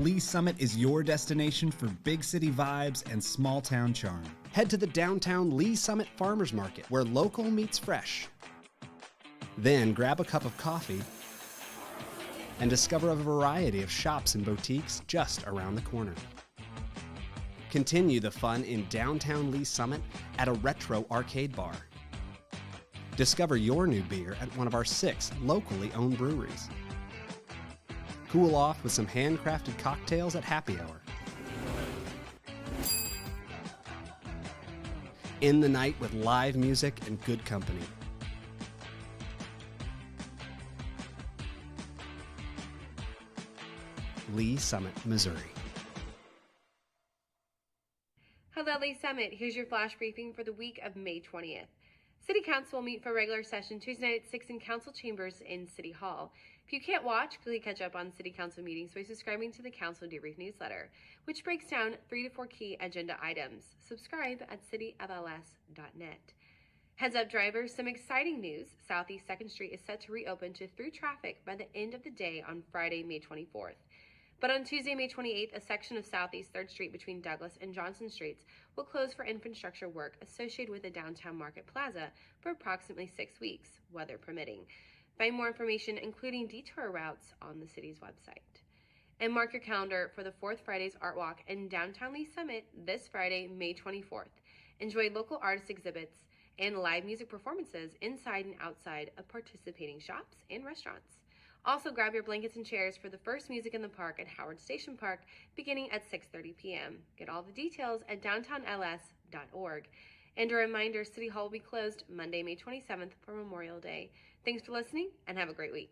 Lee Summit is your destination for big city vibes and small town charm. Head to the downtown Lee Summit Farmers Market, where local meets fresh. Then grab a cup of coffee and discover a variety of shops and boutiques just around the corner. Continue the fun in downtown Lee Summit at a retro arcade bar. Discover your new beer at one of our 6 locally owned breweries. Cool off with some handcrafted cocktails at happy hour. End the night with live music and good company. Lee Summit, Missouri. Hello, Lee Summit. Here's your flash briefing for the week of May 20th. City Council will meet for regular session Tuesday night at 6 in Council Chambers in City Hall. If you can't watch, please catch up on City Council meetings by subscribing to the Council Debrief newsletter, which breaks down 3 to 4 key agenda items. Subscribe at cityofls.net. Heads up drivers, some exciting news. Southeast 2nd Street is set to reopen to through traffic by the end of the day on Friday, May 24th. But on Tuesday, May 28th, a section of Southeast 3rd Street between Douglas and Johnson Streets will close for infrastructure work associated with the downtown Market Plaza for approximately 6 weeks, weather permitting. Find more information, including detour routes, on the city's website. And mark your calendar for the 4th Fridays Art Walk in downtown Lee Summit this Friday, May 24th. Enjoy local artist exhibits and live music performances inside and outside of participating shops and restaurants. Also, grab your blankets and chairs for the first Music in the Park at Howard Station Park beginning at 6:30 p.m. Get all the details at downtownls.org. And a reminder, City Hall will be closed Monday, May 27th for Memorial Day. Thanks for listening and have a great week.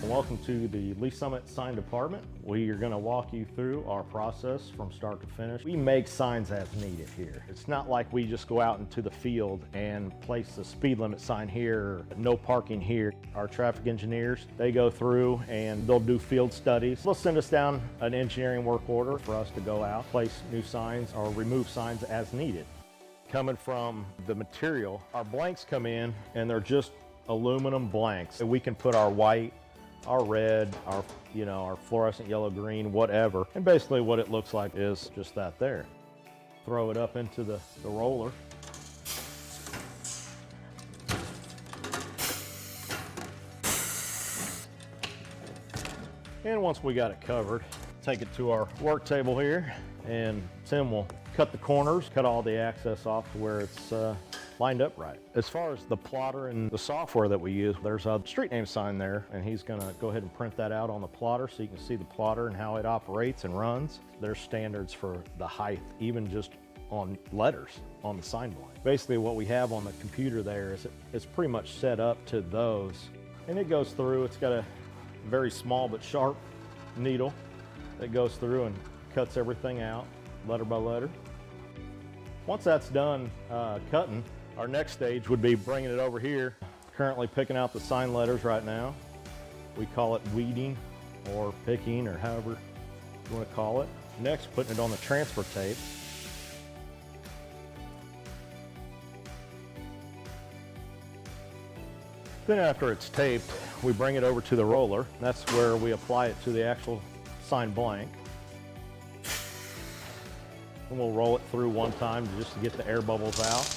Welcome to the Lee Summit Sign Department. We are going to walk you through our process from start to finish. We make signs as needed here. It's not like we just go out into the field and place a speed limit sign here, no parking here. Our traffic engineers, they go through and they'll do field studies. They'll send us down an engineering work order for us to go out, place new signs or remove signs as needed. Coming from the material, our blanks come in and they're just aluminum blanks. We can put our white, our red, our fluorescent yellow, green, whatever. And basically what it looks like is just that there. Throw it up into the roller. And once we got it covered, take it to our work table here, and Tim will cut the corners, cut all the access off to where it's lined up right. As far as the plotter and the software that we use, there's a street name sign there, and he's gonna go ahead and print that out on the plotter so you can see the plotter and how it operates and runs. There's standards for the height, even just on letters on the sign blank. Basically what we have on the computer there is it's pretty much set up to those. And it goes through, it's got a very small but sharp needle that goes through and cuts everything out, letter by letter. Once that's done cutting, our next stage would be bringing it over here. Currently picking out the sign letters right now. We call it weeding or picking or however you want to call it. Next, putting it on the transfer tape. Then after it's taped, we bring it over to the roller. That's where we apply it to the actual sign blank. And we'll roll it through one time just to get the air bubbles out.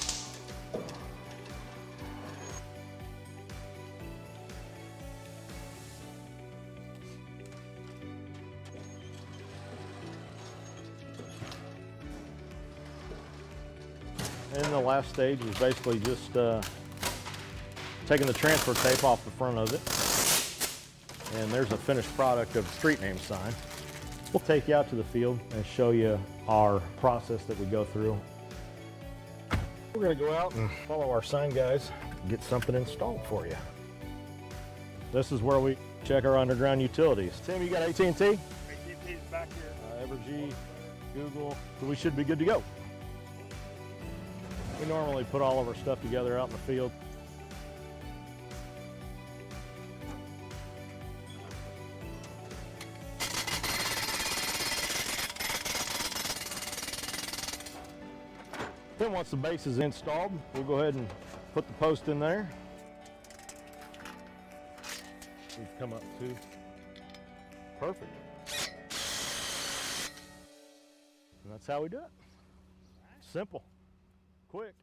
And the last stage is basically just taking the transfer tape off the front of it. And there's a finished product of the street name sign. We'll take you out to the field and show you our process that we go through. We're gonna go out and follow our sign guys and get something installed for you. This is where we check our underground utilities. Tim, you got AT&T? AT&T's back here. Evergy, Google, so we should be good to go. We normally put all of our stuff together out in the field. Then once the base is installed, we'll go ahead and put the post in there. We've come up to perfect. And that's how we do it. Simple, quick.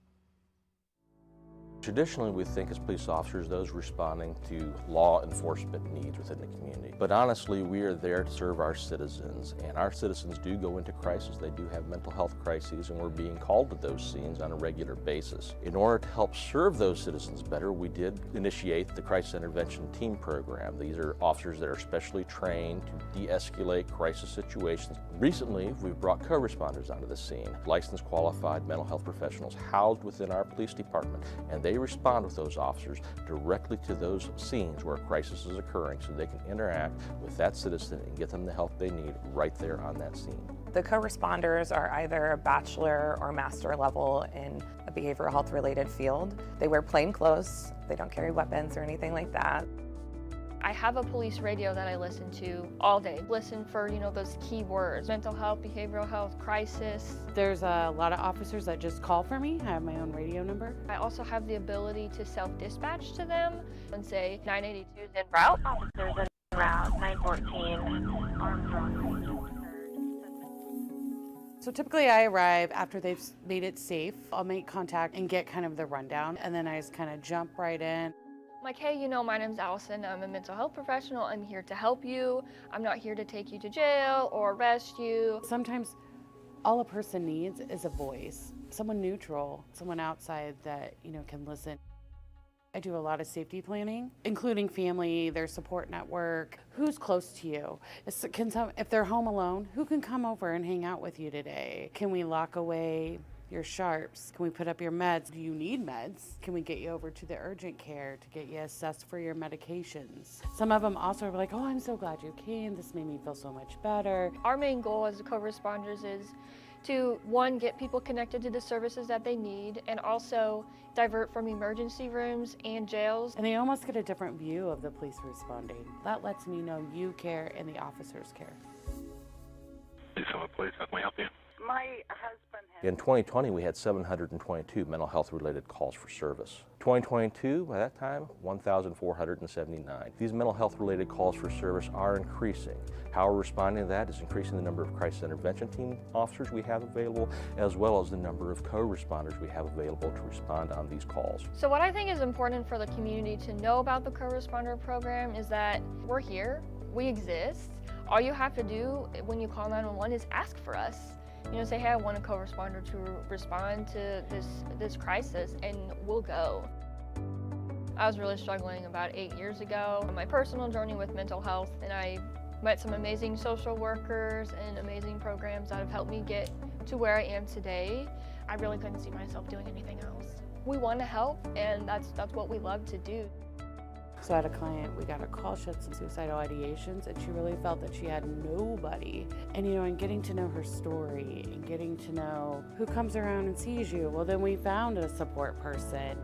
Traditionally, we think as police officers, those responding to law enforcement needs within the community. But honestly, we are there to serve our citizens, and our citizens do go into crisis. They do have mental health crises, and we're being called to those scenes on a regular basis. In order to help serve those citizens better, we did initiate the Crisis Intervention Team Program. These are officers that are specially trained to de-escalate crisis situations. Recently, we've brought co-responders onto the scene, licensed qualified mental health professionals housed within our police department, and they respond with those officers directly to those scenes where a crisis is occurring so they can interact with that citizen and get them the help they need right there on that scene. The co-responders are either a bachelor or master level in a behavioral health related field. They wear plain clothes, they don't carry weapons or anything like that. I have a police radio that I listen to all day. Listen for, those key words: mental health, behavioral health, crisis. There's a lot of officers that just call for me. I have my own radio number. I also have the ability to self-dispatch to them and say 982 is en route. Officers en route, 914, Armstrong. So typically I arrive after they've made it safe. I'll make contact and get kind of the rundown, and then I just kind of jump right in. I'm like, hey, my name's Allison. I'm a mental health professional. I'm here to help you. I'm not here to take you to jail or arrest you. Sometimes all a person needs is a voice, someone neutral, someone outside that, can listen. I do a lot of safety planning, including family, their support network, who's close to you. If they're home alone, who can come over and hang out with you today? Can we lock away your sharps? Can we put up your meds? Do you need meds? Can we get you over to the urgent care to get you assessed for your medications? Some of them also are like, oh, I'm so glad you came. This made me feel so much better. Our main goal as the co-responders is to, one, get people connected to the services that they need, and also divert from emergency rooms and jails. And they almost get a different view of the police responding. That lets me know you care and the officers care. Please, how can we help you? My husband has... In 2020, we had 722 mental health related calls for service. 2022, by that time, 1,479. These mental health related calls for service are increasing. How we're responding to that is increasing the number of crisis intervention team officers we have available, as well as the number of co-responders we have available to respond on these calls. So what I think is important for the community to know about the co-responder program is that we're here, we exist. All you have to do when you call 911 is ask for us. Say, hey, I want a co-responder to respond to this crisis, and we'll go. I was really struggling about 8 years ago on my personal journey with mental health, and I met some amazing social workers and amazing programs that have helped me get to where I am today. I really couldn't see myself doing anything else. We want to help, and that's what we love to do. So I had a client, we got a call, she had some suicidal ideations, and she really felt that she had nobody. And and getting to know her story and getting to know who comes around and sees you, well, then we found a support person,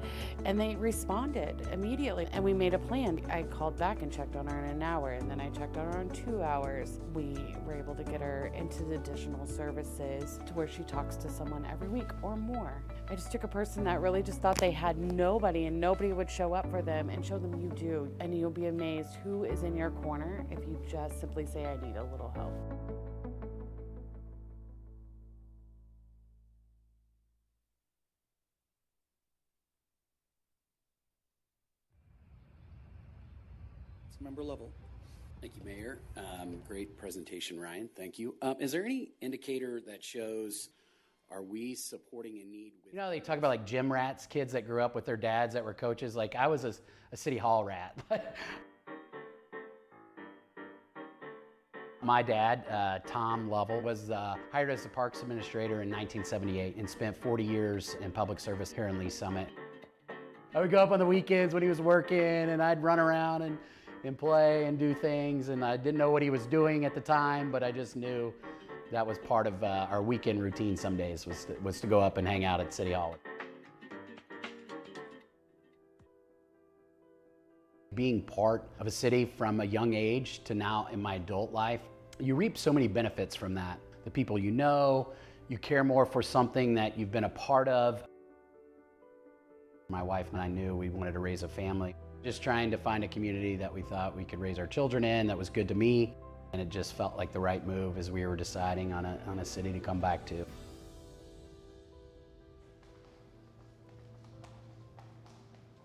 and they responded immediately, and we made a plan. I called back and checked on her in an hour, and then I checked on her in 2 hours. We were able to get her into the additional services to where she talks to someone every week or more. I just took a person that really just thought they had nobody and nobody would show up for them, and show them you do. And you'll be amazed who is in your corner if you just simply say, I need a little help. Member Lovell. Thank you, Mayor. Great presentation, Ryan. Thank you. Is there any indicator that shows, are we supporting a need? They talk about like gym rats, kids that grew up with their dads that were coaches. Like I was a city hall rat. My dad, Tom Lovell, was hired as a parks administrator in 1978 and spent 40 years in public service here in Lee Summit. I would go up on the weekends when he was working, and I'd run around and play and do things, and I didn't know what he was doing at the time, but I just knew that was part of our weekend routine some days, was to go up and hang out at City Hall. Being part of a city from a young age to now in my adult life, you reap so many benefits from that. The people you know, you care more for something that you've been a part of. My wife and I knew we wanted to raise a family. Just trying to find a community that we thought we could raise our children in, that was good to me. And it just felt like the right move as we were deciding on a city to come back to.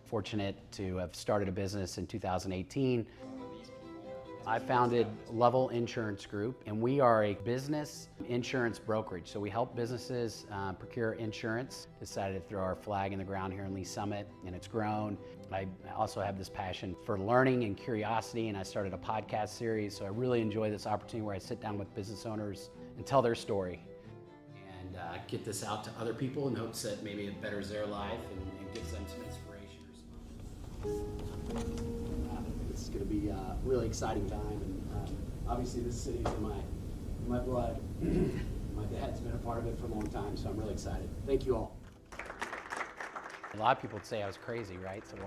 Fortunate to have started a business in 2018. I founded Level Insurance Group, and we are a business insurance brokerage. So we help businesses procure insurance. Decided to throw our flag in the ground here in Lee Summit, and it's grown. I also have this passion for learning and curiosity, and I started a podcast series. So I really enjoy this opportunity where I sit down with business owners and tell their story, and get this out to other people in hopes that maybe it betters their life and gives them some inspiration or something. It's going to be a really exciting time, and obviously this city's in my blood. My dad's been a part of it for a long time, so I'm really excited. Thank you all. A lot of people would say I was crazy, right? So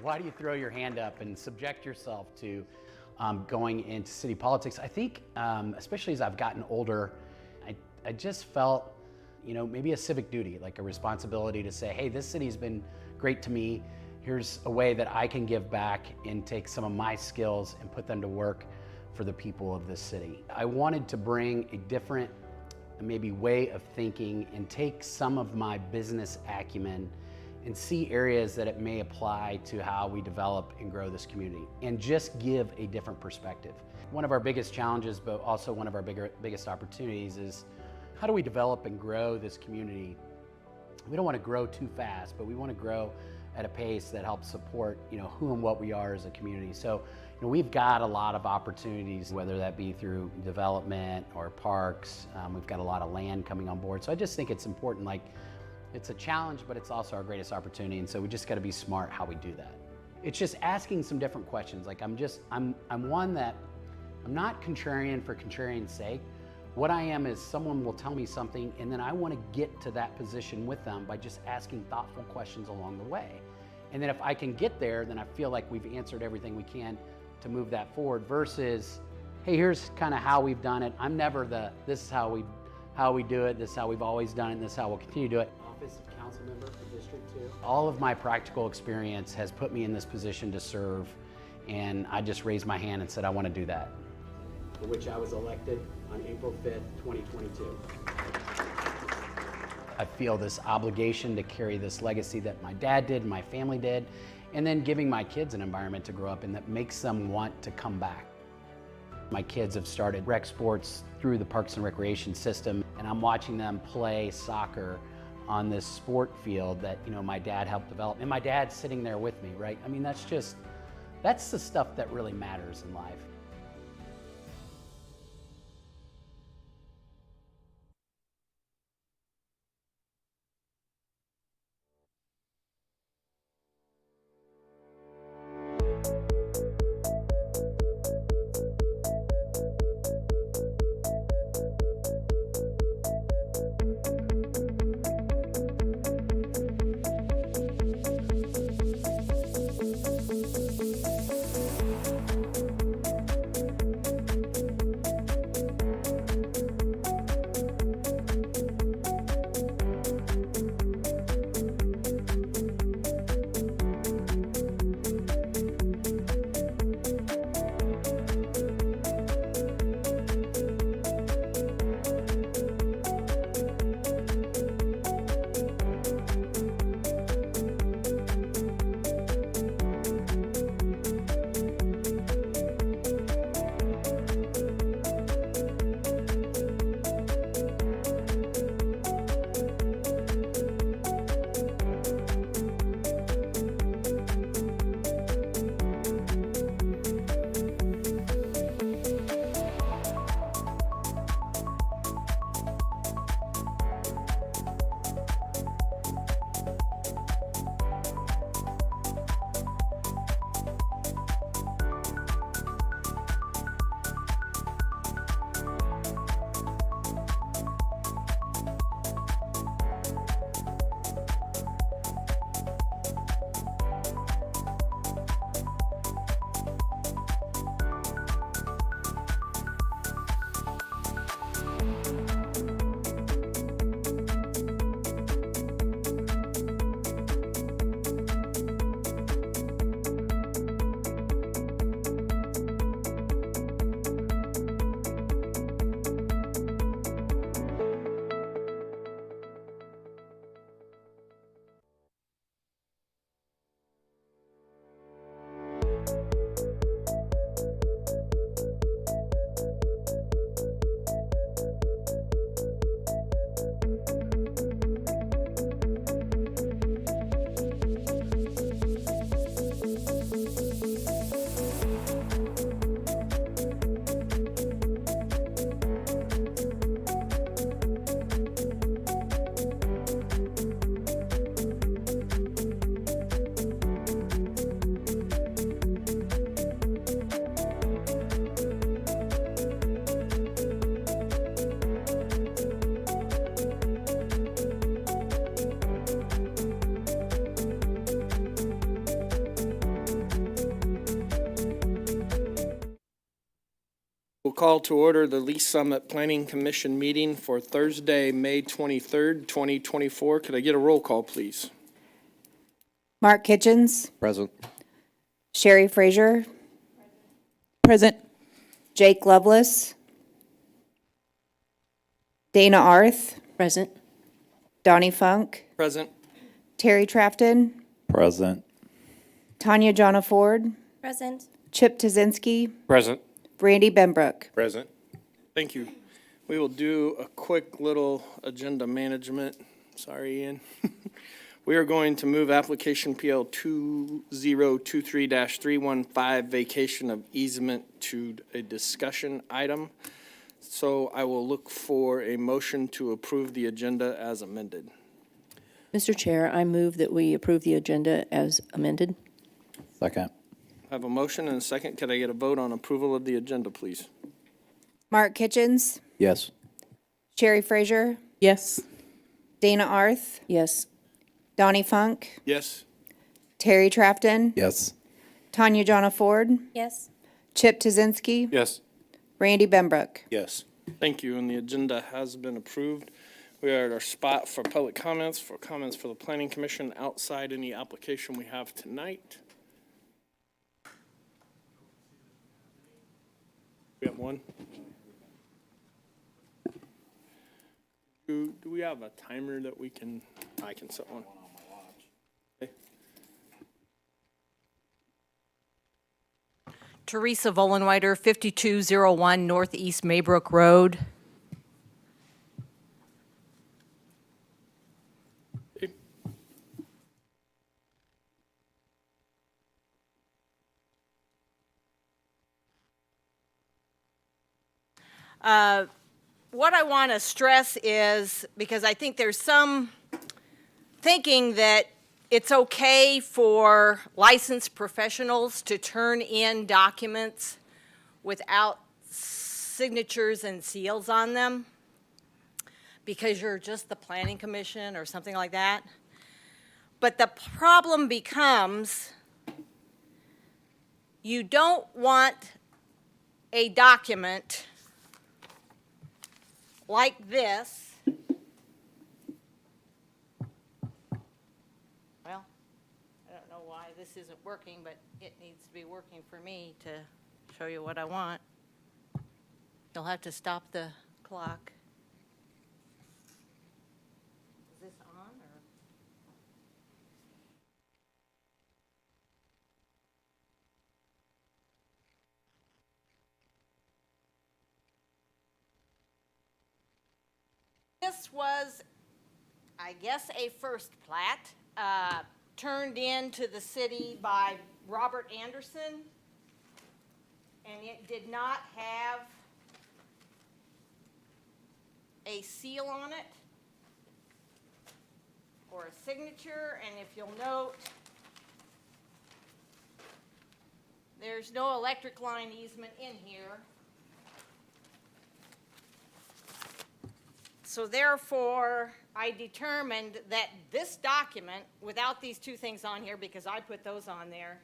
why do you throw your hand up and subject yourself to going into city politics? I think, especially as I've gotten older, I just felt, maybe a civic duty, like a responsibility to say, hey, this city's been great to me. Here's a way that I can give back and take some of my skills and put them to work for the people of this city. I wanted to bring a different, maybe way of thinking and take some of my business acumen and see areas that it may apply to how we develop and grow this community, and just give a different perspective. One of our biggest challenges, but also one of our biggest opportunities, is how do we develop and grow this community? We don't want to grow too fast, but we want to grow at a pace that helps support, who and what we are as a community. So, we've got a lot of opportunities, whether that be through development or parks. We've got a lot of land coming on board. So I just think it's important, it's a challenge, but it's also our greatest opportunity. And so we just got to be smart how we do that. It's just asking some different questions. I'm one that, I'm not contrarian for contrarian's sake. What I am is someone will tell me something, and then I want to get to that position with them by just asking thoughtful questions along the way. And then if I can get there, then I feel like we've answered everything we can to move that forward, versus, hey, here's kind of how we've done it. I'm never this is how we do it, this is how we've always done it, and this is how we'll continue to do it. Office of Council Member for District 2. All of my practical experience has put me in this position to serve, and I just raised my hand and said I want to do that. For which I was elected on April 5th, 2022. I feel this obligation to carry this legacy that my dad did, my family did, and then giving my kids an environment to grow up in that makes them want to come back. My kids have started rec sports through the Parks and Recreation system, and I'm watching them play soccer on this sport field that my dad helped develop, and my dad's sitting there with me, right? I mean, that's the stuff that really matters in life. call to order the Lee Summit Planning Commission meeting for Thursday, May 23rd, 2024. Could I get a roll call, please? Mark Kitchens. Present. Sherry Frazier. Present. Jake Lovelace. Dana Arth. Present. Donnie Funk. Present. Terry Trafton. Present. Tanya Jonna Ford. Present. Chip Tazinski. Present. Randy Benbrook. Present. Thank you. We will do a quick little agenda management. Sorry, Ian. We are going to move application PL 2023-315 vacation of easement to a discussion item. So I will look for a motion to approve the agenda as amended. Mr. Chair, I move that we approve the agenda as amended. Second. I have a motion and a second. Could I get a vote on approval of the agenda, please? Mark Kitchens. Yes. Sherry Frazier. Yes. Dana Arth. Yes. Donnie Funk. Yes. Terry Trafton. Yes. Tanya Jonna Ford. Yes. Chip Tazinski. Yes. Randy Benbrook. Yes. Thank you, and the agenda has been approved. We are at our spot for public comments, for the Planning Commission outside any application we have tonight. We have one. Do we have a timer that I can set one? Okay. Teresa Vollenweider, 5201 Northeast Maybrook Road. What I want to stress is, because I think there's some thinking that it's okay for licensed professionals to turn in documents without signatures and seals on them because you're just the Planning Commission or something like that. But the problem becomes you don't want a document like this. Well, I don't know why this isn't working, but it needs to be working for me to show you what I want. You'll have to stop the clock. Is this on or? This was, I guess, a first plat turned in to the city by Robert Anderson, and it did not have a seal on it or a signature, and if you'll note, there's no electric line easement in here. So therefore, I determined that this document, without these two things on here, because I put those on there,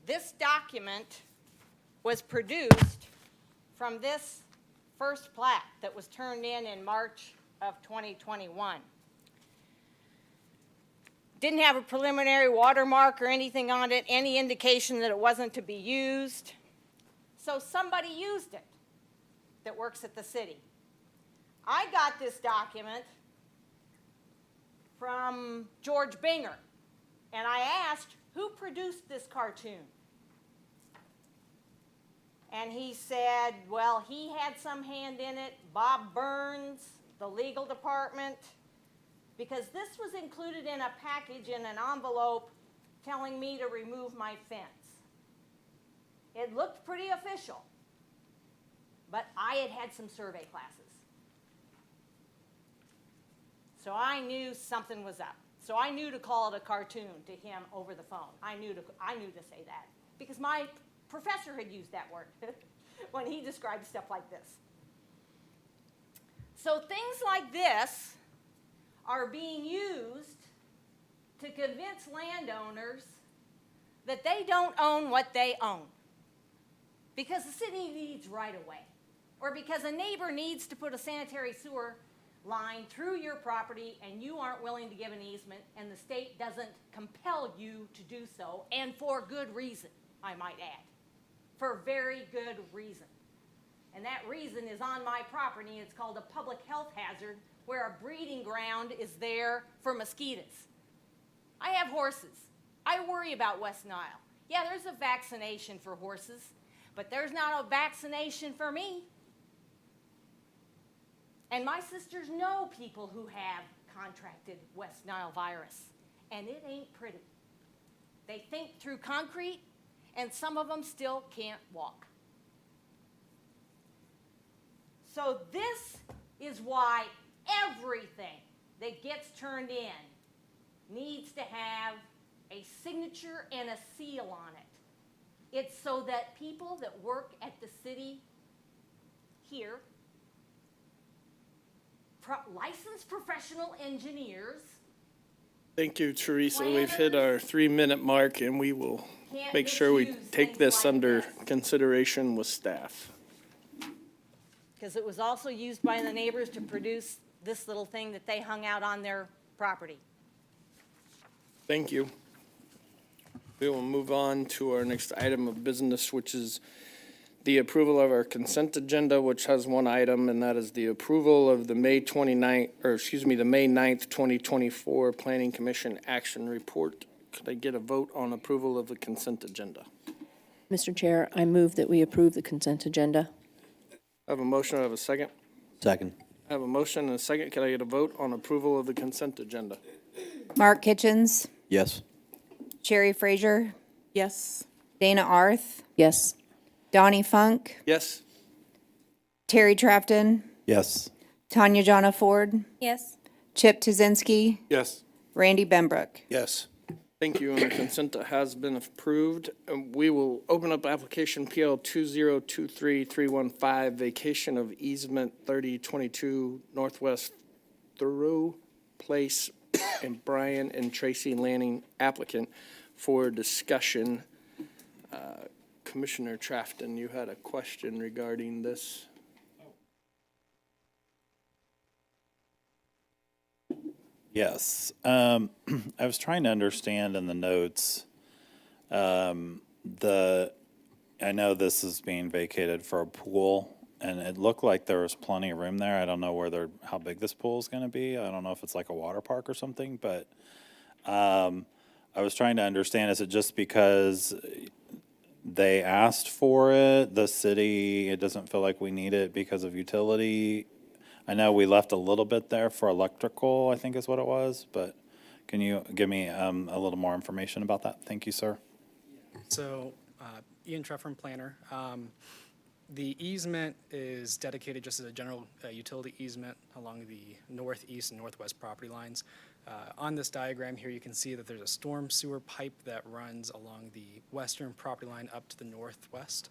this document was produced from this first plat that was turned in March of 2021. Didn't have a preliminary watermark or anything on it, any indication that it wasn't to be used. So somebody used it that works at the city. I got this document from George Binger, and I asked, who produced this cartoon? And he said, well, he had some hand in it, Bob Burns, the legal department, because this was included in a package in an envelope telling me to remove my fence. It looked pretty official, but I had had some survey classes. So I knew something was up. So I knew to call it a cartoon to him over the phone. I knew to say that because my professor had used that word when he described stuff like this. So things like this are being used to convince landowners that they don't own what they own. because the city needs right of way, or because a neighbor needs to put a sanitary sewer line through your property and you aren't willing to give an easement and the state doesn't compel you to do so, and for good reason, I might add. For very good reason. And that reason is on my property. It's called a public health hazard, where a breeding ground is there for mosquitoes. I have horses. I worry about West Nile. Yeah, there's a vaccination for horses, but there's not a vaccination for me. And my sisters know people who have contracted West Nile virus, and it ain't pretty. They think through concrete, and some of them still can't walk. So this is why everything that gets turned in needs to have a signature and a seal on it. It's so that people that work at the city here, licensed professional engineers, Thank you, Teresa. We've hit our 3-minute mark, and we will make sure we take this under consideration with staff. because it was also used by the neighbors to produce this little thing that they hung out on their property. Thank you. We will move on to our next item of business, which is the approval of our consent agenda, which has one item, and that is the approval of the May 9th, 2024 Planning Commission Action Report. Could I get a vote on approval of the consent agenda? Mr. Chair, I move that we approve the consent agenda. I have a motion, I have a second. Second. I have a motion and a second. Can I get a vote on approval of the consent agenda? Mark Kitchens, Yes. Sherry Frazier, Yes. Dana Arth, Yes. Donnie Funk, Yes. Terry Trafton, Yes. Tanya Jonna Ford, Yes. Chip Tuzinski, Yes. Randy Benbrook. Yes. Thank you, and the consent has been approved. And we will open up application PL 2023315, vacation of easement 3022 Northwest Thoreau Place, and Brian and Tracy Lanning applicant for discussion. Commissioner Trafton, you had a question regarding this. Yes. I was trying to understand in the notes, I know this is being vacated for a pool, and it looked like there was plenty of room there. I don't know how big this pool is going to be. I don't know if it's like a water park or something, but I was trying to understand, is it just because they asked for it, the city, it doesn't feel like we need it because of utility? I know we left a little bit there for electrical, I think is what it was, but can you give me a little more information about that? Thank you, sir. So, Ian Treffern, planner. The easement is dedicated just as a general utility easement along the northeast and northwest property lines. On this diagram here, you can see that there's a storm sewer pipe that runs along the western property line up to the northwest.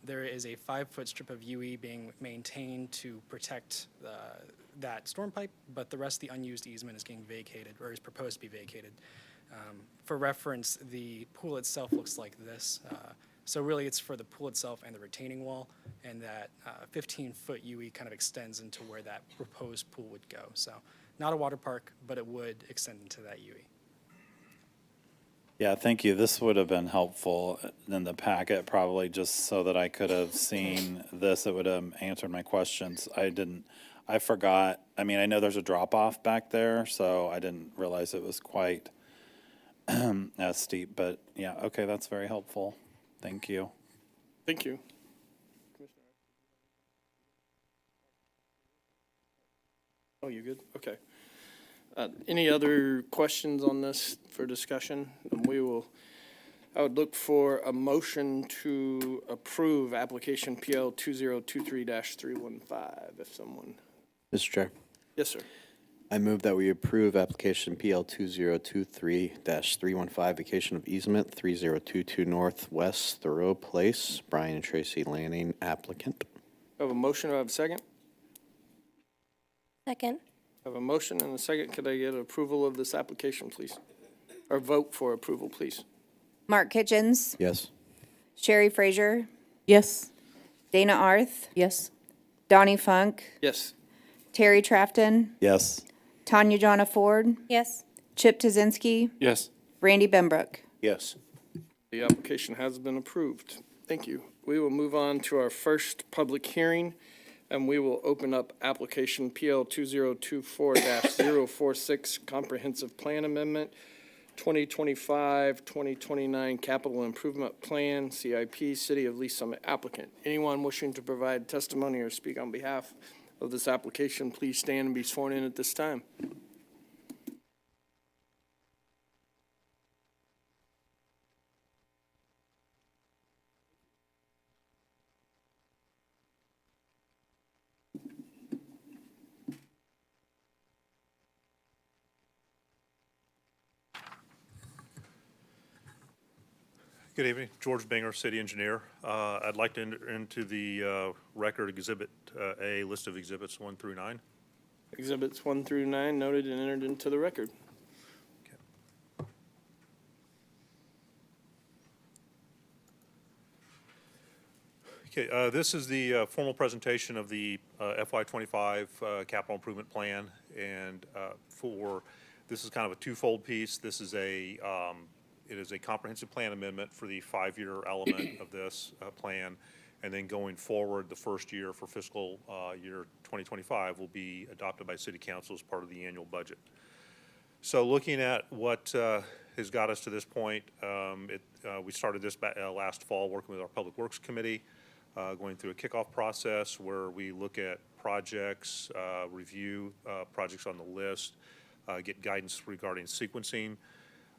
There is a 5-foot strip of UE being maintained to protect that storm pipe, but the rest of the unused easement is getting vacated, or is proposed to be vacated. For reference, the pool itself looks like this. So really it's for the pool itself and the retaining wall, and that 15-foot UE kind of extends into where that proposed pool would go. So not a water park, but it would extend into that UE. Yeah, thank you. This would have been helpful in the packet, probably, just so that I could have seen this. It would have answered my questions. I forgot. I mean, I know there's a drop-off back there, so I didn't realize it was quite as steep. But yeah, okay, that's very helpful. Thank you. Thank you. Oh, you good? Okay. Any other questions on this for discussion? I would look for a motion to approve application PL 2023-315, if someone. Mr. Chair, Yes, sir. I move that we approve application PL 2023-315, vacation of easement 3022 Northwest Thoreau Place, Brian and Tracy Lanning applicant. I have a motion, I have a second. Second. I have a motion and a second. Could I get approval of this application, please? Or vote for approval, please? Mark Kitchens, Yes. Sherry Frazier, Yes. Dana Arth, Yes. Donnie Funk, Yes. Terry Trafton, Yes. Tanya Jonna Ford, Yes. Chip Tuzinski, Yes. Randy Benbrook. Yes. The application has been approved. Thank you. We will move on to our first public hearing, and we will open up application PL 2024-046 Comprehensive Plan Amendment, 2025-2029 Capital Improvement Plan, CIP, City of Lee Summit applicant. Anyone wishing to provide testimony or speak on behalf of this application, please stand and be sworn in at this time. Good evening, George Binger, City Engineer. I'd like to enter into the record Exhibit A, list of exhibits 1 through 9. Exhibits 1 through 9 noted and entered into the record. Okay, this is the formal presentation of the FY25 Capital Improvement Plan, and this is kind of a twofold piece. This is it is a comprehensive plan amendment for the 5-year element of this plan, and then going forward, the first year for fiscal year 2025 will be adopted by City Council as part of the annual budget. So looking at what has got us to this point, we started this last fall working with our Public Works Committee, going through a kickoff process where we look at projects, review projects on the list, get guidance regarding sequencing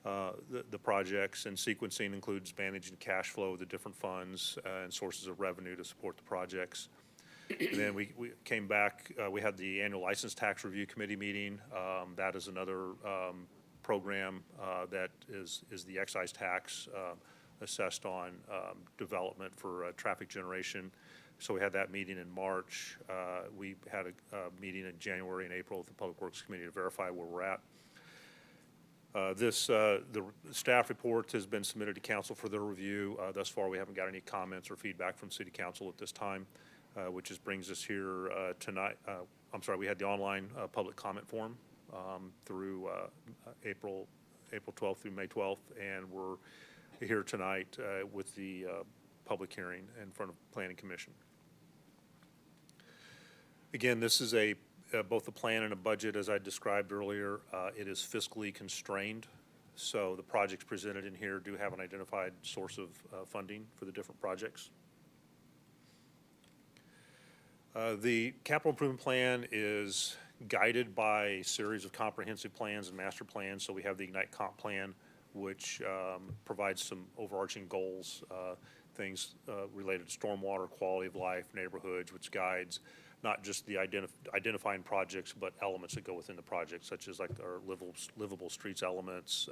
the projects, and sequencing includes managing cash flow of the different funds and sources of revenue to support the projects. And then we came back, we had the annual license tax review committee meeting. That is another program that is the excise tax assessed on development for traffic generation. So we had that meeting in March. We had a meeting in January and April with the Public Works Committee to verify where we're at. The staff report has been submitted to council for their review. Thus far, we haven't got any comments or feedback from City Council at this time, which brings us here tonight. I'm sorry, we had the online public comment form through April 12th through May 12th, and we're here tonight with the public hearing in front of Planning Commission. Again, this is both a plan and a budget, as I described earlier. It is fiscally constrained, so the projects presented in here do have an identified source of funding for the different projects. The capital improvement plan is guided by a series of comprehensive plans and master plans. So we have the Ignite Comp Plan, which provides some overarching goals, things related to stormwater, quality of life, neighborhoods, which guides not just the identifying projects, but elements that go within the project, such as like our livable streets elements,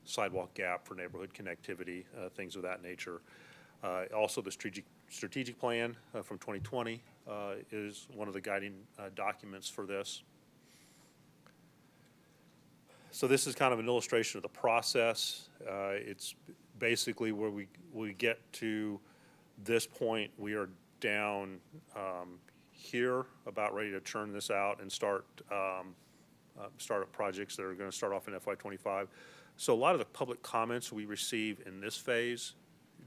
sidewalk gap for neighborhood connectivity, things of that nature. Also, the strategic plan from 2020 is one of the guiding documents for this. So this is kind of an illustration of the process. It's basically where we get to this point, we are down here, about ready to churn this out and start up projects that are going to start off in FY25. So a lot of the public comments we receive in this phase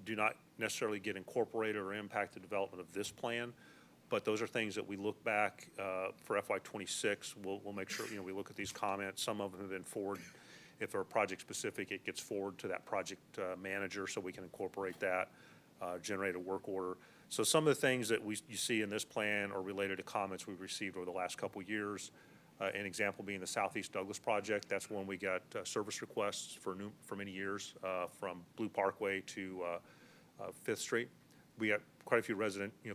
do not necessarily get incorporated or impact the development of this plan, but those are things that we look back for FY26. We'll make sure we look at these comments. Some of them have been forwarded. If they're project specific, it gets forwarded to that project manager so we can incorporate that, generate a work order. So some of the things that you see in this plan are related to comments we've received over the last couple of years. An example being the Southeast Douglas project. That's one we got service requests for many years from Blue Parkway to 5th Street. We got quite a few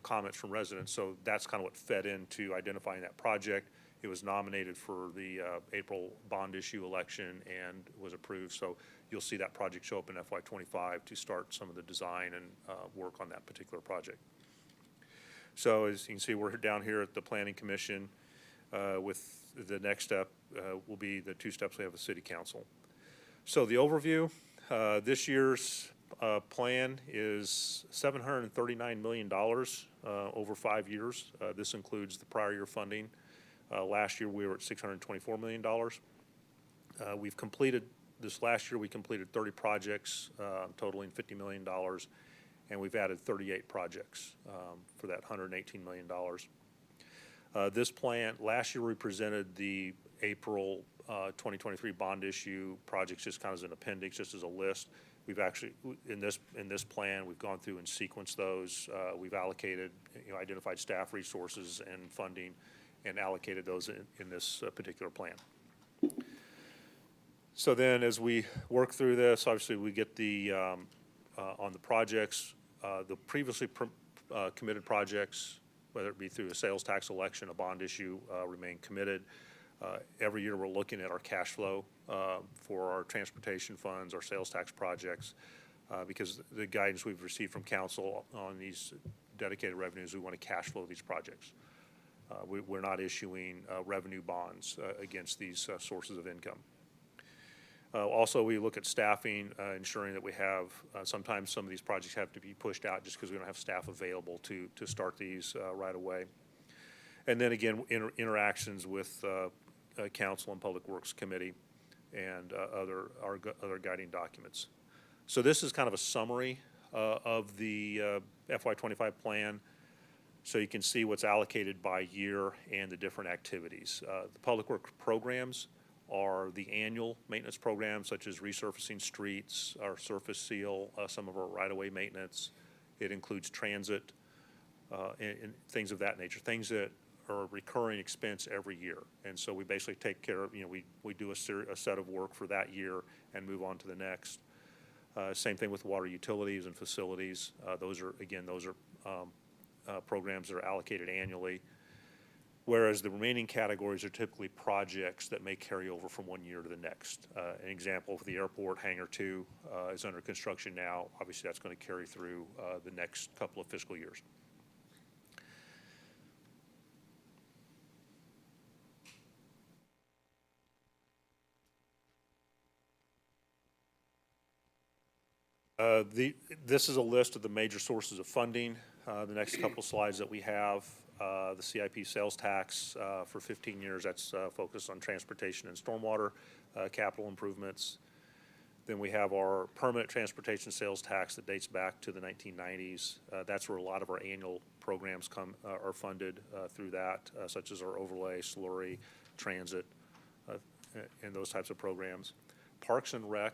comments from residents, so that's kind of what fed into identifying that project. It was nominated for the April bond issue election and was approved. So you'll see that project show up in FY25 to start some of the design and work on that particular project. So as you can see, we're down here at the Planning Commission with the next step will be the 2 steps we have with City Council. So the overview, this year's plan is $739 million over 5 years. This includes the prior year funding. Last year, we were at $624 million. We've completed, this last year, we completed 30 projects totaling $50 million, and we've added 38 projects for that $118 million. This plan, last year we presented the April 2023 bond issue projects just kind of as an appendix, just as a list. We've actually, in this plan, we've gone through and sequenced those. We've allocated, identified staff resources and funding and allocated those in this particular plan. So then as we work through this, obviously we get the, on the projects, the previously committed projects, whether it be through a sales tax election, a bond issue, remain committed. Every year we're looking at our cash flow for our transportation funds, our sales tax projects, because the guidance we've received from council on these dedicated revenues, we want to cash flow these projects. We're not issuing revenue bonds against these sources of income. Also, we look at staffing, ensuring that we have, sometimes some of these projects have to be pushed out just because we don't have staff available to start these right away. And then again, interactions with Council and Public Works Committee and other guiding documents. So this is kind of a summary of the FY25 plan. So you can see what's allocated by year and the different activities. The public work programs are the annual maintenance programs such as resurfacing streets, our surface seal, some of our right-of-way maintenance. It includes transit and things of that nature, things that are a recurring expense every year. And so we basically take care of, we do a set of work for that year and move on to the next. Same thing with water utilities and facilities. Those are programs that are allocated annually, whereas the remaining categories are typically projects that may carry over from one year to the next. An example for the airport, Hangar 2 is under construction now. Obviously, that's going to carry through the next couple of fiscal years. This is a list of the major sources of funding. The next couple slides that we have, the CIP sales tax for 15 years, that's focused on transportation and stormwater capital improvements. Then we have our permanent transportation sales tax that dates back to the 1990s. That's where a lot of our annual programs are funded through that, such as our overlay, slurry, transit, and those types of programs. Parks and Rec,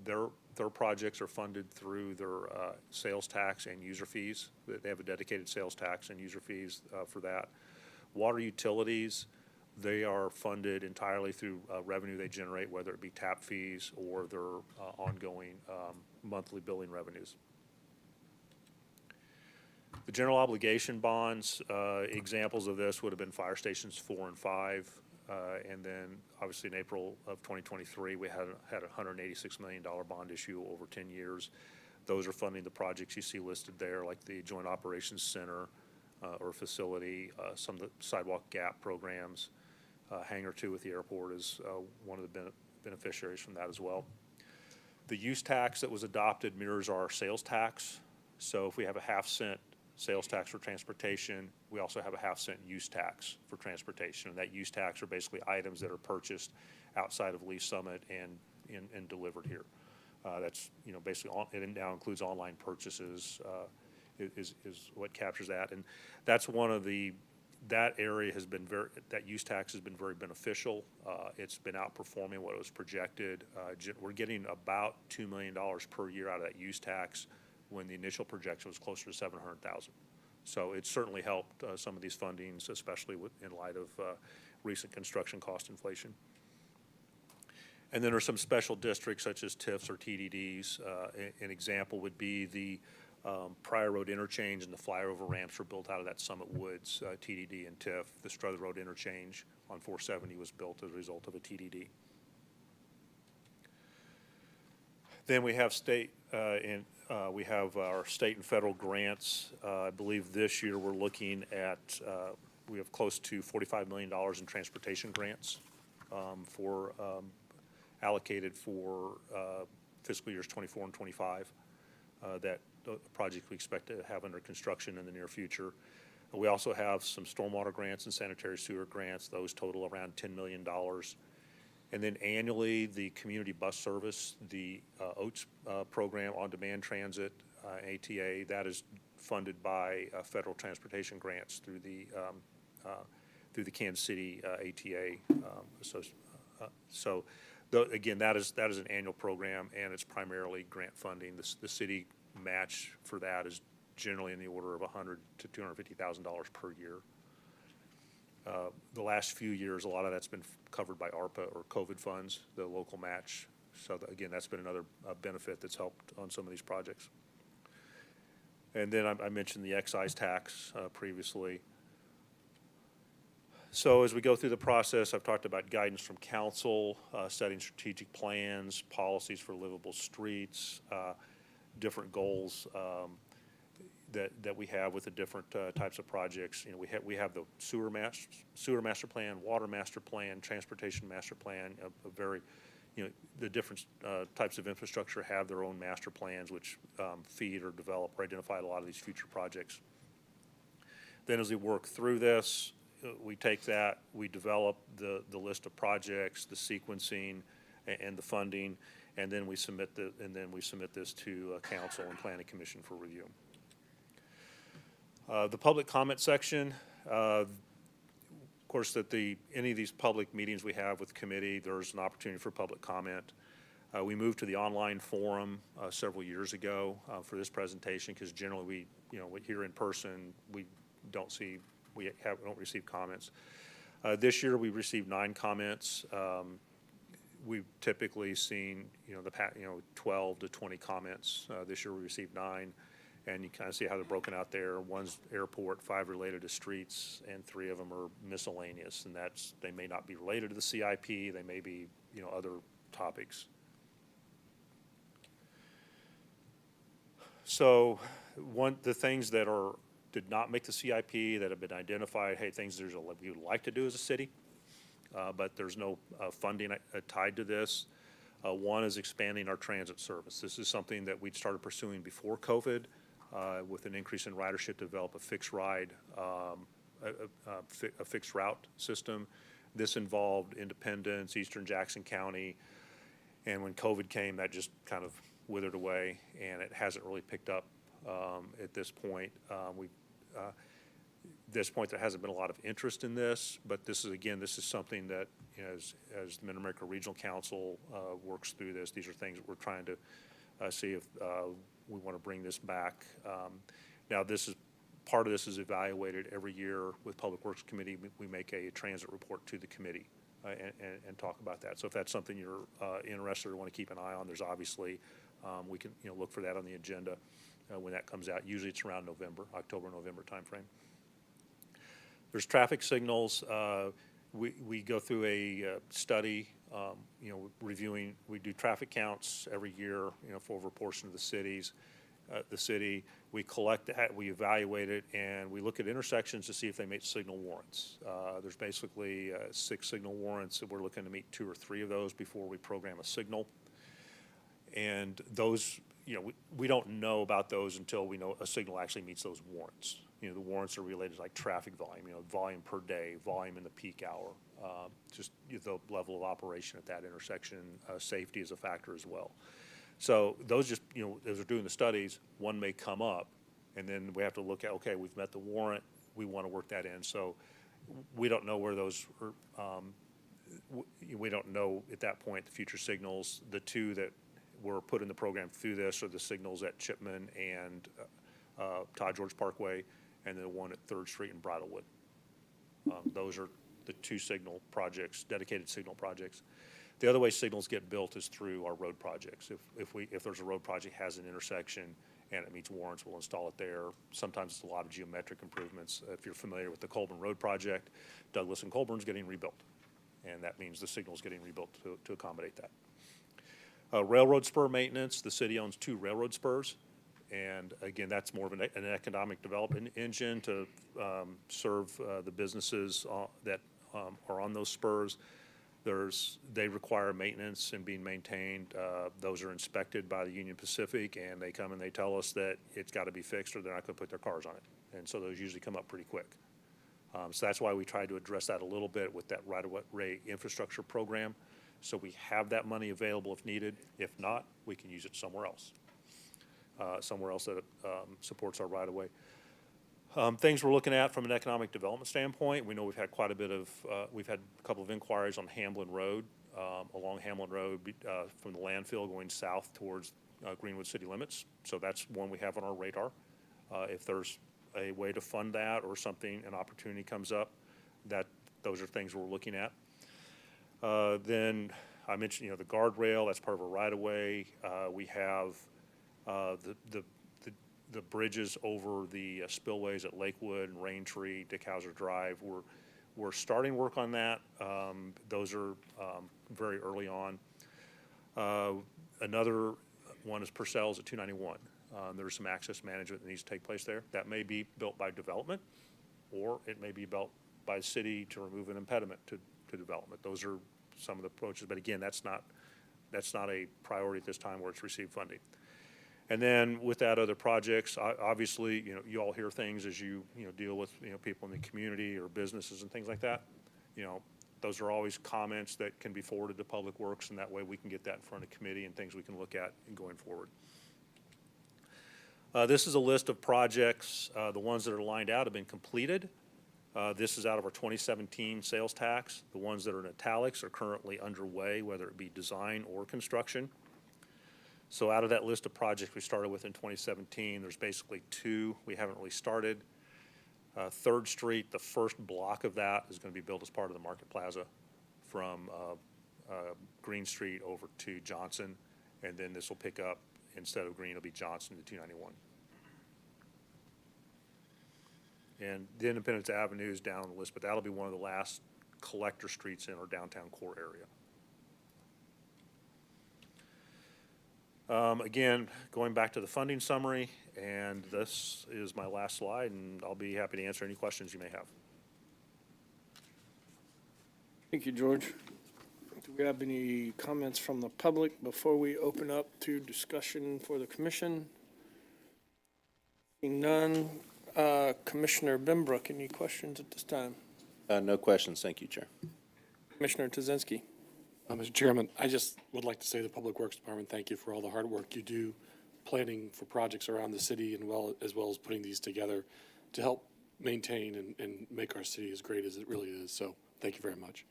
their projects are funded through their sales tax and user fees. They have a dedicated sales tax and user fees for that. Water utilities, they are funded entirely through revenue they generate, whether it be tap fees or their ongoing monthly billing revenues. The general obligation bonds, examples of this would have been fire stations 4 and 5. And then obviously in April of 2023, we had a $186 million bond issue over 10 years. Those are funding the projects you see listed there, like the Joint Operations Center or facility, some of the sidewalk gap programs. Hangar 2 with the airport is one of the beneficiaries from that as well. The use tax that was adopted mirrors our sales tax. So if we have a half-cent sales tax for transportation, we also have a half-cent use tax for transportation. And that use tax are basically items that are purchased outside of Lee Summit and delivered here. That's, basically, it now includes online purchases is what captures that. And that's one of that area has been that use tax has been very beneficial. It's been outperforming what was projected. We're getting about $2 million per year out of that use tax, when the initial projection was closer to $700,000. So it certainly helped some of these fundings, especially in light of recent construction cost inflation. And then there's some special districts such as TIFs or TDDs. An example would be the Pryor Road interchange and the flyover ramps were built out of that Summit Woods TDD and TIF. The Struthers Road interchange on 470 was built as a result of a TDD. Then we have we have our state and federal grants. I believe this year we're looking at, we have close to $45 million in transportation grants allocated for fiscal years 24 and 25. project we expect to have under construction in the near future. We also have some stormwater grants and sanitary sewer grants. Those total around $10 million. And then annually, the community bus service, the OATS program, on-demand transit, ATA, that is funded by federal transportation grants through the Kansas City ATA. Again, that is an annual program, and it's primarily grant funding. The city match for that is generally in the order of $100,000 to $250,000 per year. The last few years, a lot of that's been covered by ARPA or COVID funds, the local match. So again, that's been another benefit that's helped on some of these projects. And then I mentioned the excise tax previously. So as we go through the process, I've talked about guidance from council, setting strategic plans, policies for livable streets, different goals that we have with the different types of projects. You know, we have the sewer master plan, water master plan, transportation master plan, a very, you know, the different types of infrastructure have their own master plans, which feed or develop or identify a lot of these future projects. Then as we work through this, we take that, we develop the list of projects, the sequencing, and the funding, and then we submit this to council and planning commission for review. The public comment section, of course, any of these public meetings we have with the committee, there's an opportunity for public comment. We moved to the online forum several years ago for this presentation because generally we here in person we don't receive comments. This year we received 9 comments. We've typically seen 12 to 20 comments. This year we received 9. And you kind of see how they're broken out there. One's airport, 5 related to streets, and 3 of them are miscellaneous. And they may not be related to the CIP. They may be, other topics. So the things that did not make the CIP that have been identified, hey, things we would like to do as a city, but there's no funding tied to this. One is expanding our transit service. This is something that we'd started pursuing before COVID. With an increase in ridership, to develop a fixed ride, a fixed route system. This involved Independence, Eastern Jackson County, and when COVID came, that just kind of withered away, and it hasn't really picked up at this point. This point, there hasn't been a lot of interest in this, but this is something that, as the Mid-America Regional Council works through this, these are things that we're trying to see if we want to bring this back. Now, part of this is evaluated every year with Public Works Committee. We make a transit report to the committee and talk about that. So if that's something you're interested or want to keep an eye on, there's obviously, we can look for that on the agenda when that comes out. Usually it's around October, November timeframe. There's traffic signals. We go through a study, reviewing. We do traffic counts every year, for over a portion of the cities. The city, we collect that, we evaluate it, and we look at intersections to see if they meet signal warrants. There's basically 6 signal warrants, and we're looking to meet 2 or 3 of those before we program a signal. And those, we don't know about those until we know a signal actually meets those warrants. The warrants are related to like traffic volume, volume per day, volume in the peak hour, just the level of operation at that intersection. Safety is a factor as well. So those just, as we're doing the studies, one may come up, and then we have to look at, okay, we've met the warrant, we want to work that in. So we don't know where those are, we don't know at that point the future signals. The 2 that were put in the program through this are the signals at Chipman and Todd George Parkway, and then the one at 3rd Street and Bridlewood. Those are the 2 signal projects, dedicated signal projects. The other way signals get built is through our road projects. If there's a road project has an intersection and it meets warrants, we'll install it there. Sometimes it's a lot of geometric improvements. If you're familiar with the Colburn Road project, Douglas and Colburn's getting rebuilt, and that means the signal's getting rebuilt to accommodate that. Railroad spur maintenance, the city owns 2 railroad spurs. And again, that's more of an economic development engine to serve the businesses that are on those spurs. They require maintenance and being maintained. Those are inspected by the Union Pacific, and they come and they tell us that it's got to be fixed or they're not going to put their cars on it. And so those usually come up pretty quick. So that's why we try to address that a little bit with that right-of-way infrastructure program. So we have that money available if needed. If not, we can use it somewhere else that supports our right-of-way. Things we're looking at from an economic development standpoint, we know we've had quite a bit of, we've had a couple of inquiries on Hamlin Road, along Hamlin Road from the landfill going south towards Greenwood city limits. So that's one we have on our radar. If there's a way to fund that or something, an opportunity comes up, those are things we're looking at. Then I mentioned, the guardrail, that's part of a right-of-way. We have the bridges over the spillways at Lakewood and Raintree, Dickhauser Drive. We're starting work on that. Those are very early on. Another one is Purcell's at 291. There's some access management that needs to take place there. That may be built by development, or it may be built by the city to remove an impediment to development. Those are some of the approaches, but again, that's not a priority at this time where it's received funding. And then with that, other projects, obviously, you all hear things as you deal with people in the community or businesses and things like that. Those are always comments that can be forwarded to Public Works, and that way we can get that in front of committee and things we can look at going forward. This is a list of projects. The ones that are lined out have been completed. This is out of our 2017 sales tax. The ones that are in italics are currently underway, whether it be design or construction. So out of that list of projects we started with in 2017, there's basically 2 we haven't really started. 3rd Street, the first block of that is going to be built as part of the Market Plaza from Green Street over to Johnson, and then this will pick up, instead of Green, it'll be Johnson to 291. And the Independence Avenue is down on the list, but that'll be one of the last collector streets in our downtown core area. Again, going back to the funding summary, and this is my last slide, and I'll be happy to answer any questions you may have. Thank you, George. Do we have any comments from the public before we open up to discussion for the commission? Seeing none. Commissioner Benbrook, any questions at this time? No questions. Thank you, Chair. Commissioner Tazinski. Mr. Chairman, I just would like to say to the Public Works Department, thank you for all the hard work you do planning for projects around the city, and as well as putting these together to help maintain and make our city as great as it really is. So thank you very much.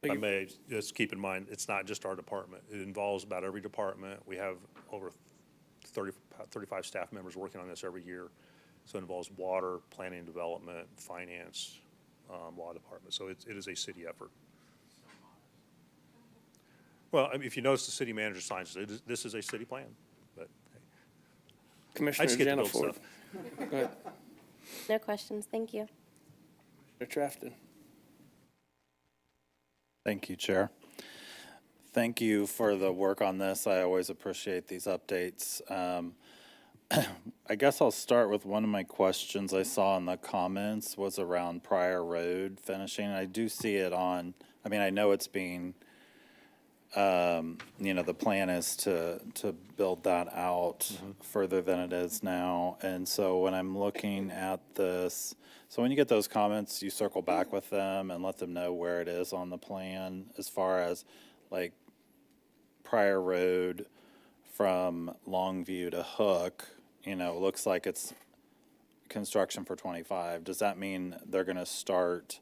If I may just keep in mind, it's not just our department. It involves about every department. We have over 35 staff members working on this every year. So it involves water, planning and development, finance, law department. So it is a city effort. Well, I mean, if you notice the city manager signs it, this is a city plan. But hey. Commissioner Jana Ford. Go ahead. No questions. Thank you. Commissioner Trafton. Thank you, Chair. Thank you for the work on this. I always appreciate these updates. I guess I'll start with one of my questions I saw in the comments was around Pryor Road finishing. I do see it on, I know it's being, the plan is to build that out further than it is now. And so when I'm looking at this, so when you get those comments, you circle back with them and let them know where it is on the plan as far as like Pryor Road from Longview to Hook, it looks like it's construction for 25. Does that mean they're going to start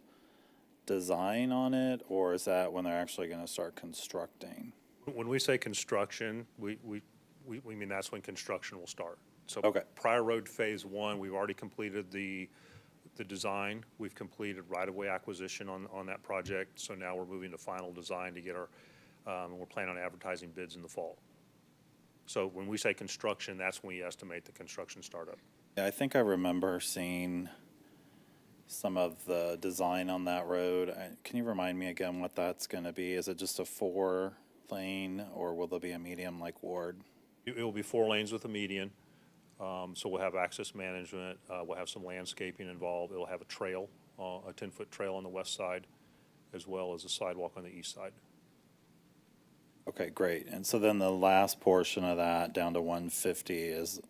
design on it, or is that when they're actually going to start constructing? When we say construction, we mean that's when construction will start. So okay. Pryor Road Phase 1, we've already completed the design. We've completed right-of-way acquisition on that project. So now we're moving to final design to get our, we're planning on advertising bids in the fall. So when we say construction, that's when we estimate the construction startup. Yeah, I think I remember seeing some of the design on that road. Can you remind me again what that's going to be? Is it just a 4-lane, or will there be a medium like Ward? It will be 4 lanes with a median. So we'll have access management. We'll have some landscaping involved. It'll have a trail, a 10-foot trail on the west side. as well as a sidewalk on the east side. Okay, great. And so then the last portion of that, down to 150, is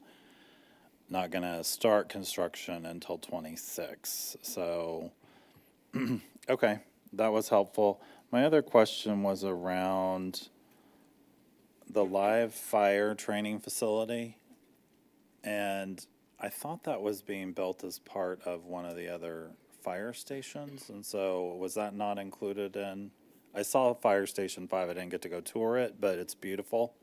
not going to start construction until 26. So, okay, that was helpful. My other question was around the live fire training facility. And I thought that was being built as part of one of the other fire stations. And so was that not included in? I saw Fire Station 5. I didn't get to go tour it, but it's beautiful.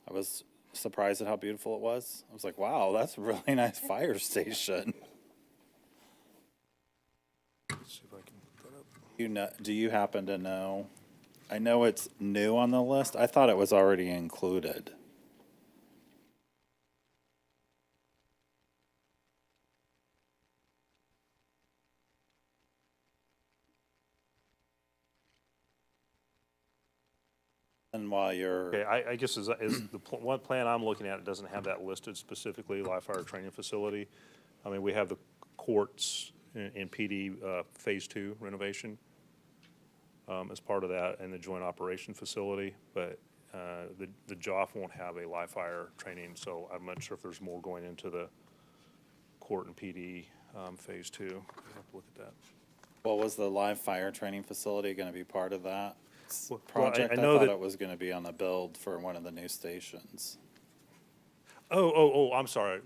I was surprised at how beautiful it was. I was like, wow, that's a really nice fire station. Let's see if I can put that up. You know, do you happen to know? I know it's new on the list. I thought it was already included. And while you're, Okay, I guess is the one plan I'm looking at, it doesn't have that listed specifically, live fire training facility. I mean, we have the courts in PD Phase 2 renovation as part of that, and the joint operation facility, but the JOF won't have a live fire training, so I'm not sure if there's more going into the court and PD Phase 2. I'll have to look at that. well, was the live fire training facility going to be part of that Well, project? I know thought that it was going to be on the build for one of the new stations. I'm sorry,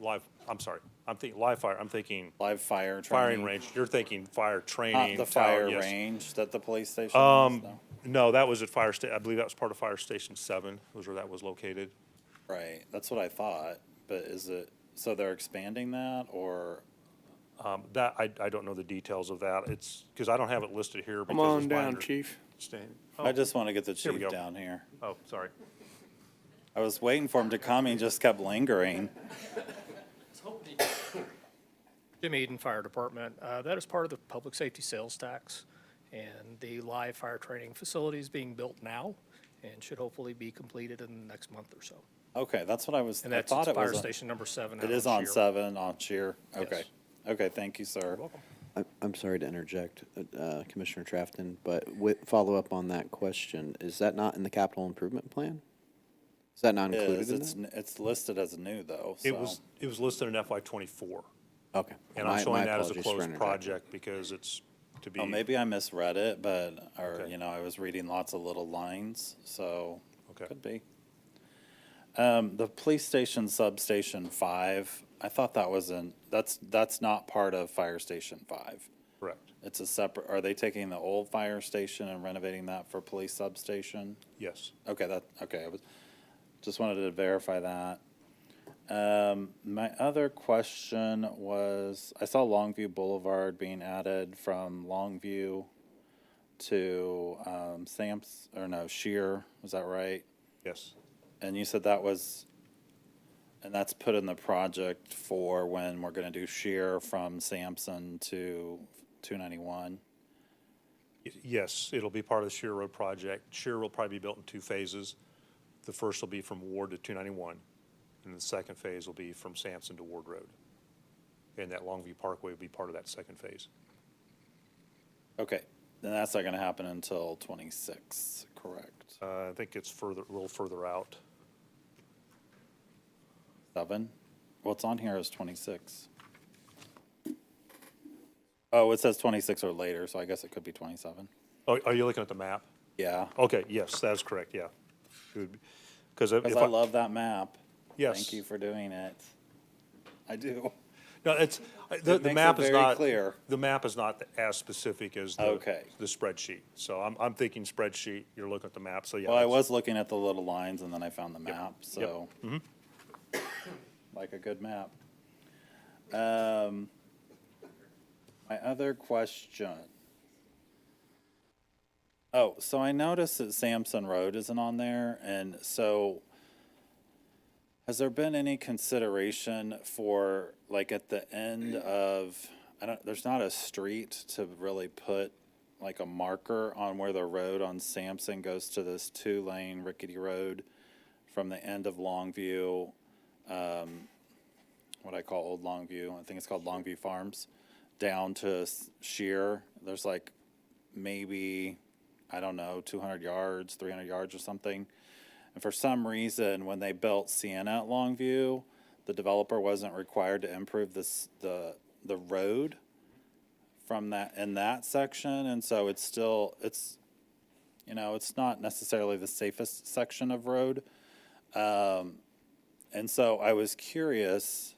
I'm thinking live fire, I'm thinking Live fire firing training. range. You're thinking fire Not training. the tower, fire yes. range that the police station is, no? No, that was at I believe that was part of Fire Station 7, was where that was located. Right, that's what I thought, but is it, so they're expanding that, or? That, I don't know the details of that. It's, because I don't have it listed here. Come because on it's my down, Chief. understanding. I just want to get the Here we chief go. down here. Oh, sorry. I was waiting for him to come, he just kept lingering. Jim Eden Fire Department. That is part of the public safety sales tax, and the live fire training facility is being built now and should hopefully be completed in the next month or so. Okay, that's what I was, And I that's thought it was. Fire on- Station number 7. It out is on on Shear. 7, on Shear, okay. Yes. Okay, thank you, sir. Welcome. I'm sorry to interject, Commissioner Trafton, but follow up on that question. Is that not in the capital improvement plan? Is that not It included is, in that? it's listed as new though, It so. was listed in FY '24. Okay. And I'm My showing that as a apologies for closed interjecting. project because it's to be. Oh, maybe I misread it, but, or, Okay. you know, I was reading lots of little lines, so. Okay. Could be. The police station substation 5, I thought that was that's not part of Fire Station 5. Correct. It's a separate, are they taking the old fire station and renovating that for police substation? Yes. Okay, okay, just wanted to verify that. My other question was, I saw Longview Boulevard being added from Longview to, Shear, was that right? Yes. And you said that was, and that's put in the project for when we're gonna do Shear from Sampson to 291? Yes, it'll be part of the Shear Road project. Shear will probably be built in 2 phases. The first will be from Ward to 291, and the second phase will be from Sampson to Ward Road. And that Longview Parkway will be part of that second phase. Okay, then that's not gonna happen until 26, correct? I think it's a little further out. 7? What's on here is 26. Oh, it says 26 or later, so I guess it could be 27. Oh, are you looking at the map? Yeah. Okay, yes, that's correct, yeah. Because Because I love that map. Yes. Thank you for doing it. I do. No, it's, It the makes map it is very not. clear. The map is not as specific as Okay. the spreadsheet. So I'm thinking spreadsheet, you're looking at the map, so yeah. Well, I that's- was looking at the little lines and then I found the map, so. Mhm. Like a good map. My other question. Oh, so I noticed that Sampson Road isn't on there, and so has there been any consideration for, like, at the end of, there's not a street to really put like a marker on where the road on Sampson goes to this 2-lane rickety road from the end of Longview, what I call Old Longview, I think it's called Longview Farms, down to Shear. There's like maybe, I don't know, 200 yards, 300 yards or something. And for some reason, when they built Sienna at Longview, the developer wasn't required to improve the road from that, in that section. And so it's still, it's not necessarily the safest section of road. And so I was curious,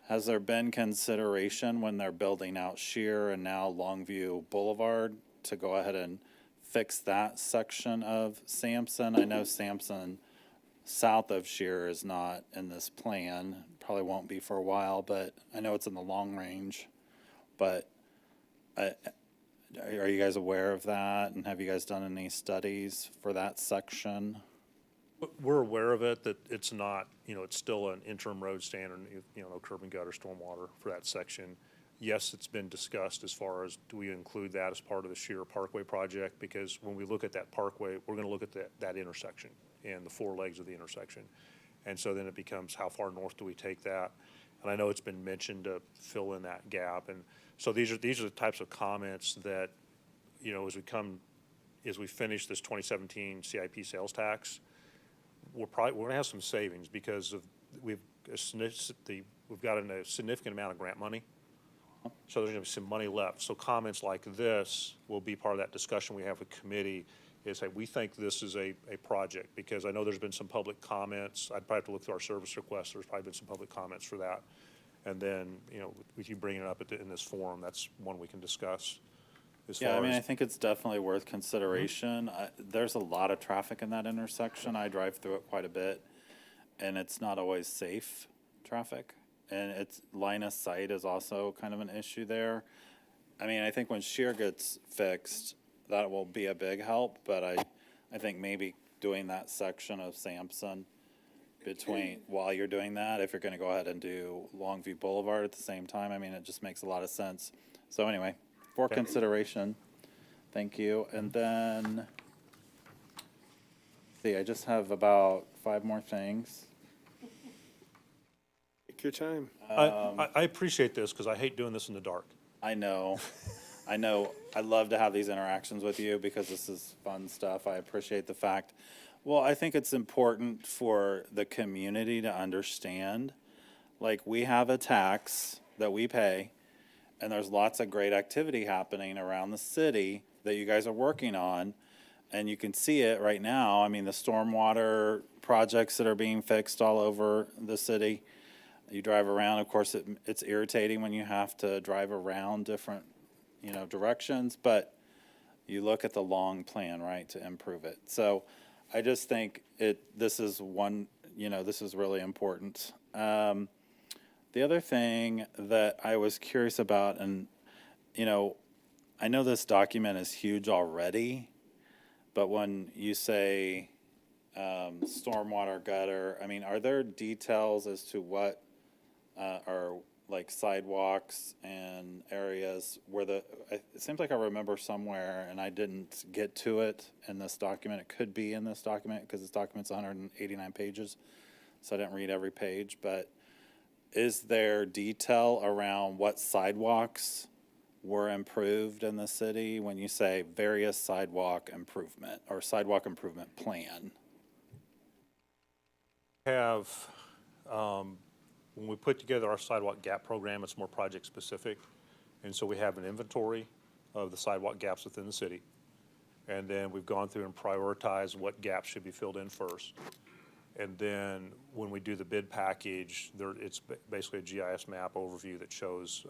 has there been consideration when they're building out Shear and now Longview Boulevard to go ahead and fix that section of Sampson? I know Sampson south of Shear is not in this plan, probably won't be for a while, but I know it's in the long range. But are you guys aware of that, and have you guys done any studies for that section? We're aware of it, that it's not, it's still an interim road standard, no curb and gutter stormwater for that section. Yes, it's been discussed as far as, do we include that as part of the Shear Parkway project? Because when we look at that parkway, we're gonna look at that intersection and the four legs of the intersection. And so then it becomes, how far north do we take that? And I know it's been mentioned to fill in that gap. And so these are the types of comments that, as we finish this 2017 CIP sales tax, we're gonna have some savings because we've gotten a significant amount of grant money. So there's gonna be some money left. So comments like this will be part of that discussion we have with committee, is that we think this is a project, because I know there's been some public comments. I'd probably have to look through our service requests. There's probably been some public comments for that. And then, with you bringing it up in this forum, that's one we can discuss. Yeah, I mean, I think it's definitely worth consideration. There's a lot of traffic in that intersection. I drive through it quite a bit, and it's not always safe traffic. And it's line of sight is also kind of an issue there. I mean, I think when Shear gets fixed, that will be a big help, but I think maybe doing that section of Sampson while you're doing that, if you're gonna go ahead and do Longview Boulevard at the same time, I mean, it just makes a lot of sense. So anyway, for consideration, thank you. And then, I just have about 5 more things. Take your time. I appreciate this, because I hate doing this in the dark. I know. I love to have these interactions with you because this is fun stuff. I appreciate the fact. Well, I think it's important for the community to understand, like, we have a tax that we pay, and there's lots of great activity happening around the city that you guys are working on, and you can see it right now. I mean, the stormwater projects that are being fixed all over the city. You drive around, of course, it's irritating when you have to drive around different, directions, but you look at the long plan, right, to improve it. So I just think this is really important. The other thing that I was curious about, and, I know this document is huge already, but when you say stormwater gutter, I mean, are there details as to what are like sidewalks and areas where it seems like I remember somewhere, and I didn't get to it in this document. It could be in this document because this document's 189 pages, so I didn't read every page, but is there detail around what sidewalks were improved in the city when you say various sidewalk improvement or sidewalk improvement plan? When we put together our sidewalk gap program, it's more project specific. And so we have an inventory of the sidewalk gaps within the city. And then we've gone through and prioritized what gaps should be filled in first. And then when we do the bid package, it's basically a GIS map overview that shows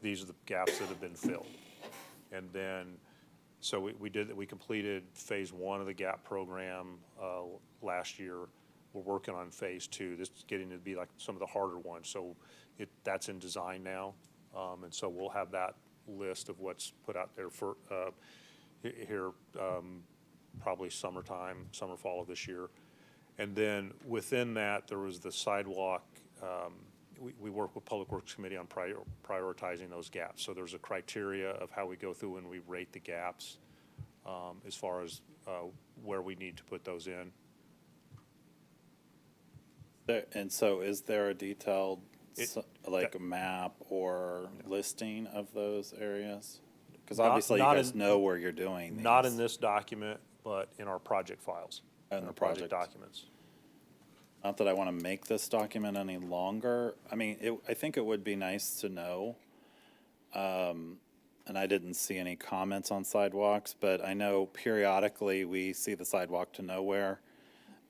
these are the gaps that have been filled. And then, so we completed phase 1 of the gap program last year. We're working on phase 2. This is getting to be like some of the harder ones. So that's in design now. And so we'll have that list of what's put out there for here probably summer, fall of this year. And then within that, there was the sidewalk. We work with Public Works Committee on prioritizing those gaps. So there's a criteria of how we go through and we rate the gaps as far as where we need to put those in. And so is there a detailed, a map or listing of those areas? Because obviously you Not guys in- know where you're doing these. Not in this document, but in our project files. In the project project. documents. Not that I want to make this document any longer. I mean, I think it would be nice to know. And I didn't see any comments on sidewalks, but I know periodically we see the sidewalk to nowhere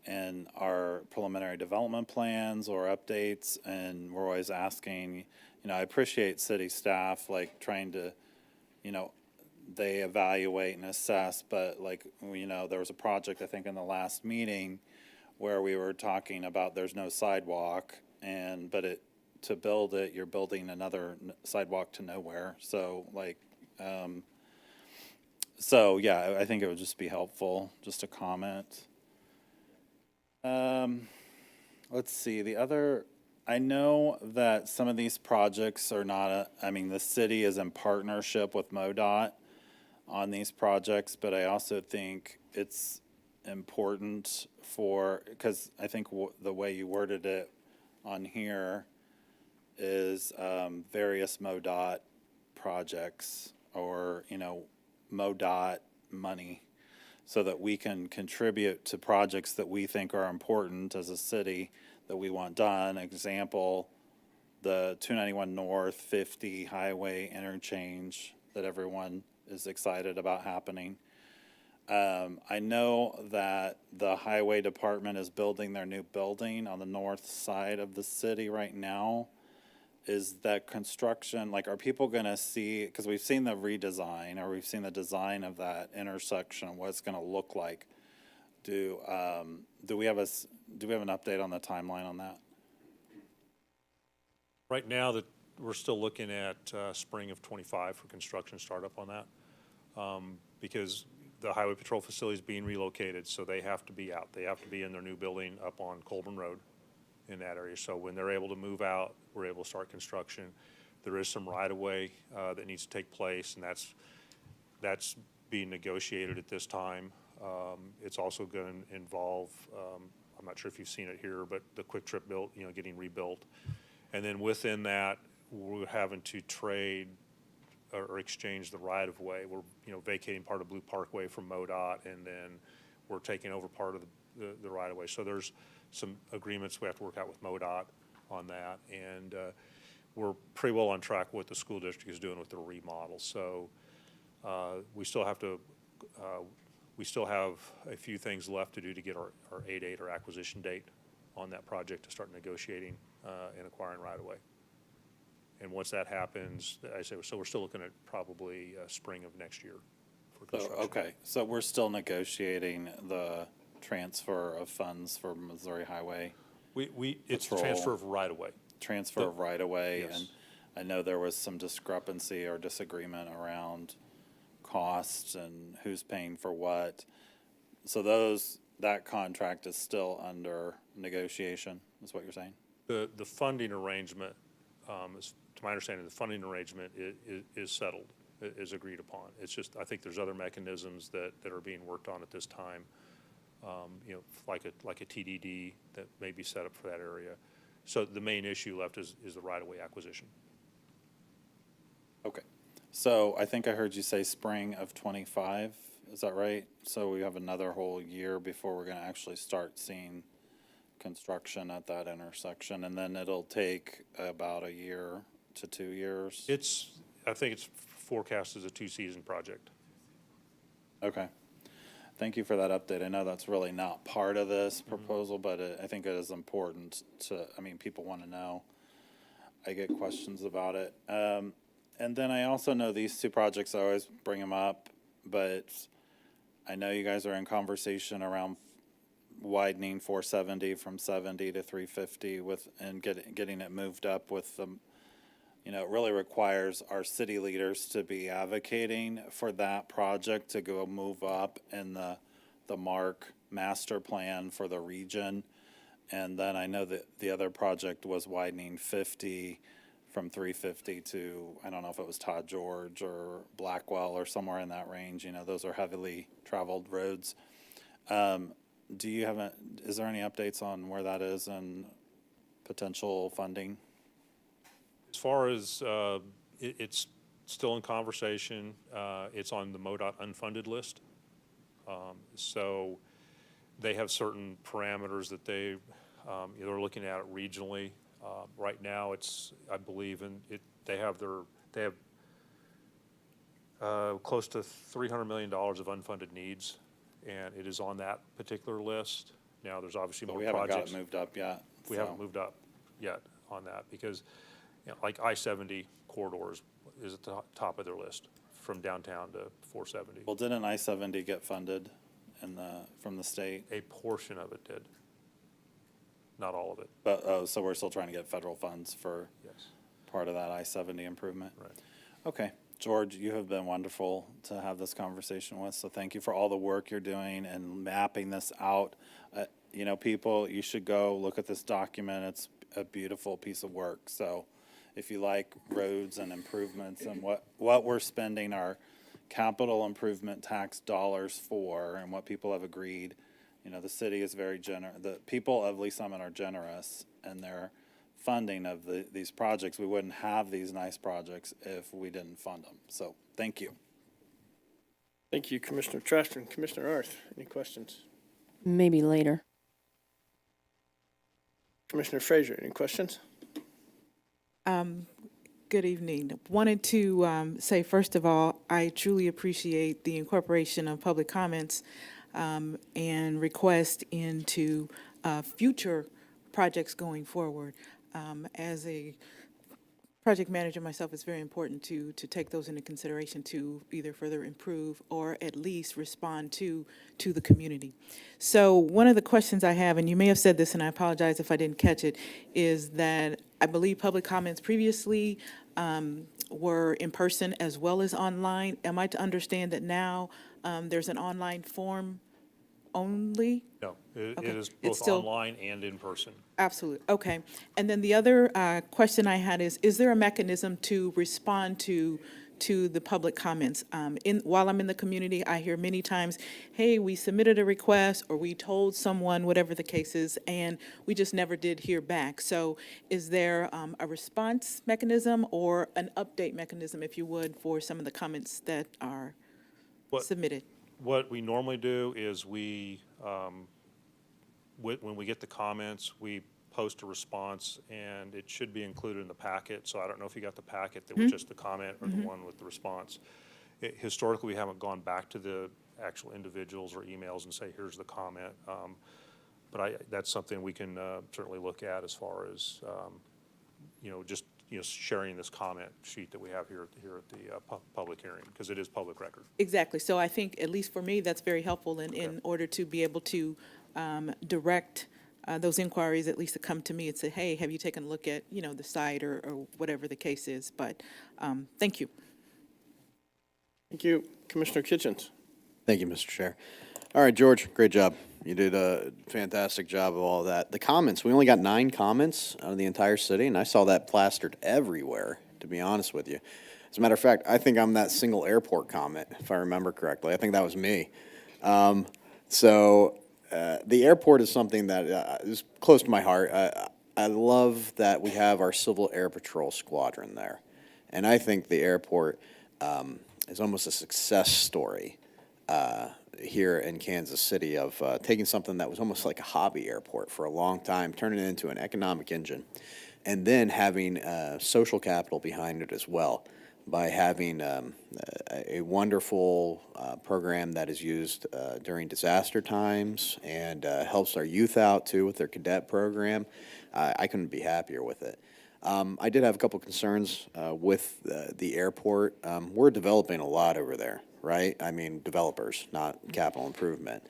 in our preliminary development plans or updates, and we're always asking, I appreciate city staff like trying to, they evaluate and assess, but like, there was a project, I think, in the last meeting where we were talking about there's no sidewalk, but to build it, you're building another sidewalk to nowhere. So like, yeah, I think it would just be helpful just to comment. Let's see, I know that some of these projects are not, the city is in partnership with MoDOT on these projects, but I also think it's important because I think the way you worded it on here is various MoDOT projects or, MoDOT money so that we can contribute to projects that we think are important as a city that we want done. Example, the 291 North 50 highway interchange that everyone is excited about happening. I know that the highway department is building their new building on the north side of the city right now. Is that construction, are people gonna see, because we've seen the redesign, or we've seen the design of that intersection, what it's gonna look like. Do we have an update on the timeline on that? Right now, we're still looking at spring of '25 for construction startup on that. Because the highway patrol facility is being relocated, so they have to be out. They have to be in their new building up on Colburn Road in that area. So when they're able to move out, we're able to start construction. There is some right-of-way that needs to take place, and that's being negotiated at this time. It's also going to involve, I'm not sure if you've seen it here, but the Quick Trip getting rebuilt. And then within that, we're having to trade or exchange the right-of-way. We're, vacating part of Blue Parkway from MoDOT, and then we're taking over part of the right-of-way. So there's some agreements we have to work out with MoDOT on that, and we're pretty well on track with what the school district is doing with the remodel. So we still have a few things left to do to get our 8/8 or acquisition date on that project to start negotiating and acquiring right-of-way. And once that happens, so we're still looking at probably spring of next year for construction. Okay, so we're still negotiating the transfer of funds for Missouri Highway. It's Patrol. transfer of right-of-way. Transfer of right-of-way, Yes. and I know there was some discrepancy or disagreement around costs and who's paying for what. So that contract is still under negotiation, is what you're saying? The funding arrangement, to my understanding, the funding arrangement is settled, is agreed upon. It's just, I think there's other mechanisms that are being worked on at this time, like a TDD that may be set up for that area. So the main issue left is the right-of-way acquisition. Okay, so I think I heard you say spring of '25, is that right? So we have another whole year before we're gonna actually start seeing construction at that intersection, and then it'll take about a year to 2 years? I think it's forecast as a 2-season project. Okay. Thank you for that update. I know that's really not part of this proposal, but I think it is important people want to know. I get questions about it. And then I also know these two projects, I always bring them up, but I know you guys are in conversation around widening 470 from 70 to 350 and getting it moved up with the, it really requires our city leaders to be advocating for that project to go move up in the MARC master plan for the region. And then I know that the other project was widening 50 from 350 to, I don't know if it was Todd George or Blackwell or somewhere in that range. Those are heavily traveled roads. Is there any updates on where that is and potential funding? As far as it's still in conversation. It's on the MoDOT unfunded list. So they have certain parameters that they're looking at it regionally. Right now, it's, I believe, they have close to $300 million of unfunded needs, and it is on that particular list. Now, there's obviously But more we haven't projects. got it moved up yet. We haven't moved up yet on that because, like I-70 corridors is at the top of their list from downtown to 470. Well, didn't I-70 get funded from the state? A portion of it did, not all of it. But, so we're still trying to get federal funds for Yes. part of that I-70 improvement? Right. Okay. George, you have been wonderful to have this conversation with, so thank you for all the work you're doing and mapping this out. People, you should go look at this document. It's a beautiful piece of work. So if you like roads and improvements and what we're spending our capital improvement tax dollars for and what people have agreed, the city is very generous. The people of Lee Summit are generous in their funding of these projects. We wouldn't have these nice projects if we didn't fund them. So thank you. Thank you, Commissioner Traston. Commissioner Arth, any questions? Maybe later. Commissioner Frazier, any questions? Good evening. Wanted to say, first of all, I truly appreciate the incorporation of public comments and request into future projects going forward. As a project manager myself, it's very important to take those into consideration to either further improve or at least respond to the community. So one of the questions I have, and you may have said this and I apologize if I didn't catch it, is that I believe public comments previously were in person as well as online. Am I to understand that now there's an online form only? No, it Okay. is It's both still- online and in person. Absolutely, okay. And then the other question I had is there a mechanism to respond to the public comments? While I'm in the community, I hear many times, hey, we submitted a request, or we told someone, whatever the case is, and we just never did hear back. So is there a response mechanism or an update mechanism, if you would, for some of the comments that are submitted? What we normally do is when we get the comments, we post a response, and it should be included in the packet. So I don't know if you got the packet that was just the comment or the one with the response. Historically, we haven't gone back to the actual individuals or emails and say, here's the comment. But that's something we can certainly look at as far as, sharing this comment sheet that we have here at the public hearing, because it is public record. Exactly. So I think, at least for me, that's very helpful in order to be able to direct those inquiries, at least to come to me and say, hey, have you taken a look at, the site or whatever the case is? But thank you. Thank you. Commissioner Kitchens. Thank you, Mr. Chair. All right, George, great job. You did a fantastic job of all of that. The comments, we only got 9 comments out of the entire city, and I saw that plastered everywhere, to be honest with you. As a matter of fact, I think I'm that single airport comment, if I remember correctly. I think that was me. The airport is something that is close to my heart. I love that we have our Civil Air Patrol Squadron there. And I think the airport is almost a success story here in Kansas City of taking something that was almost like a hobby airport for a long time, turning it into an economic engine, and then having social capital behind it as well by having a wonderful program that is used during disaster times and helps our youth out too with their cadet program. I couldn't be happier with it. I did have a couple concerns with the airport. We're developing a lot over there, right? I mean, developers, not capital improvement.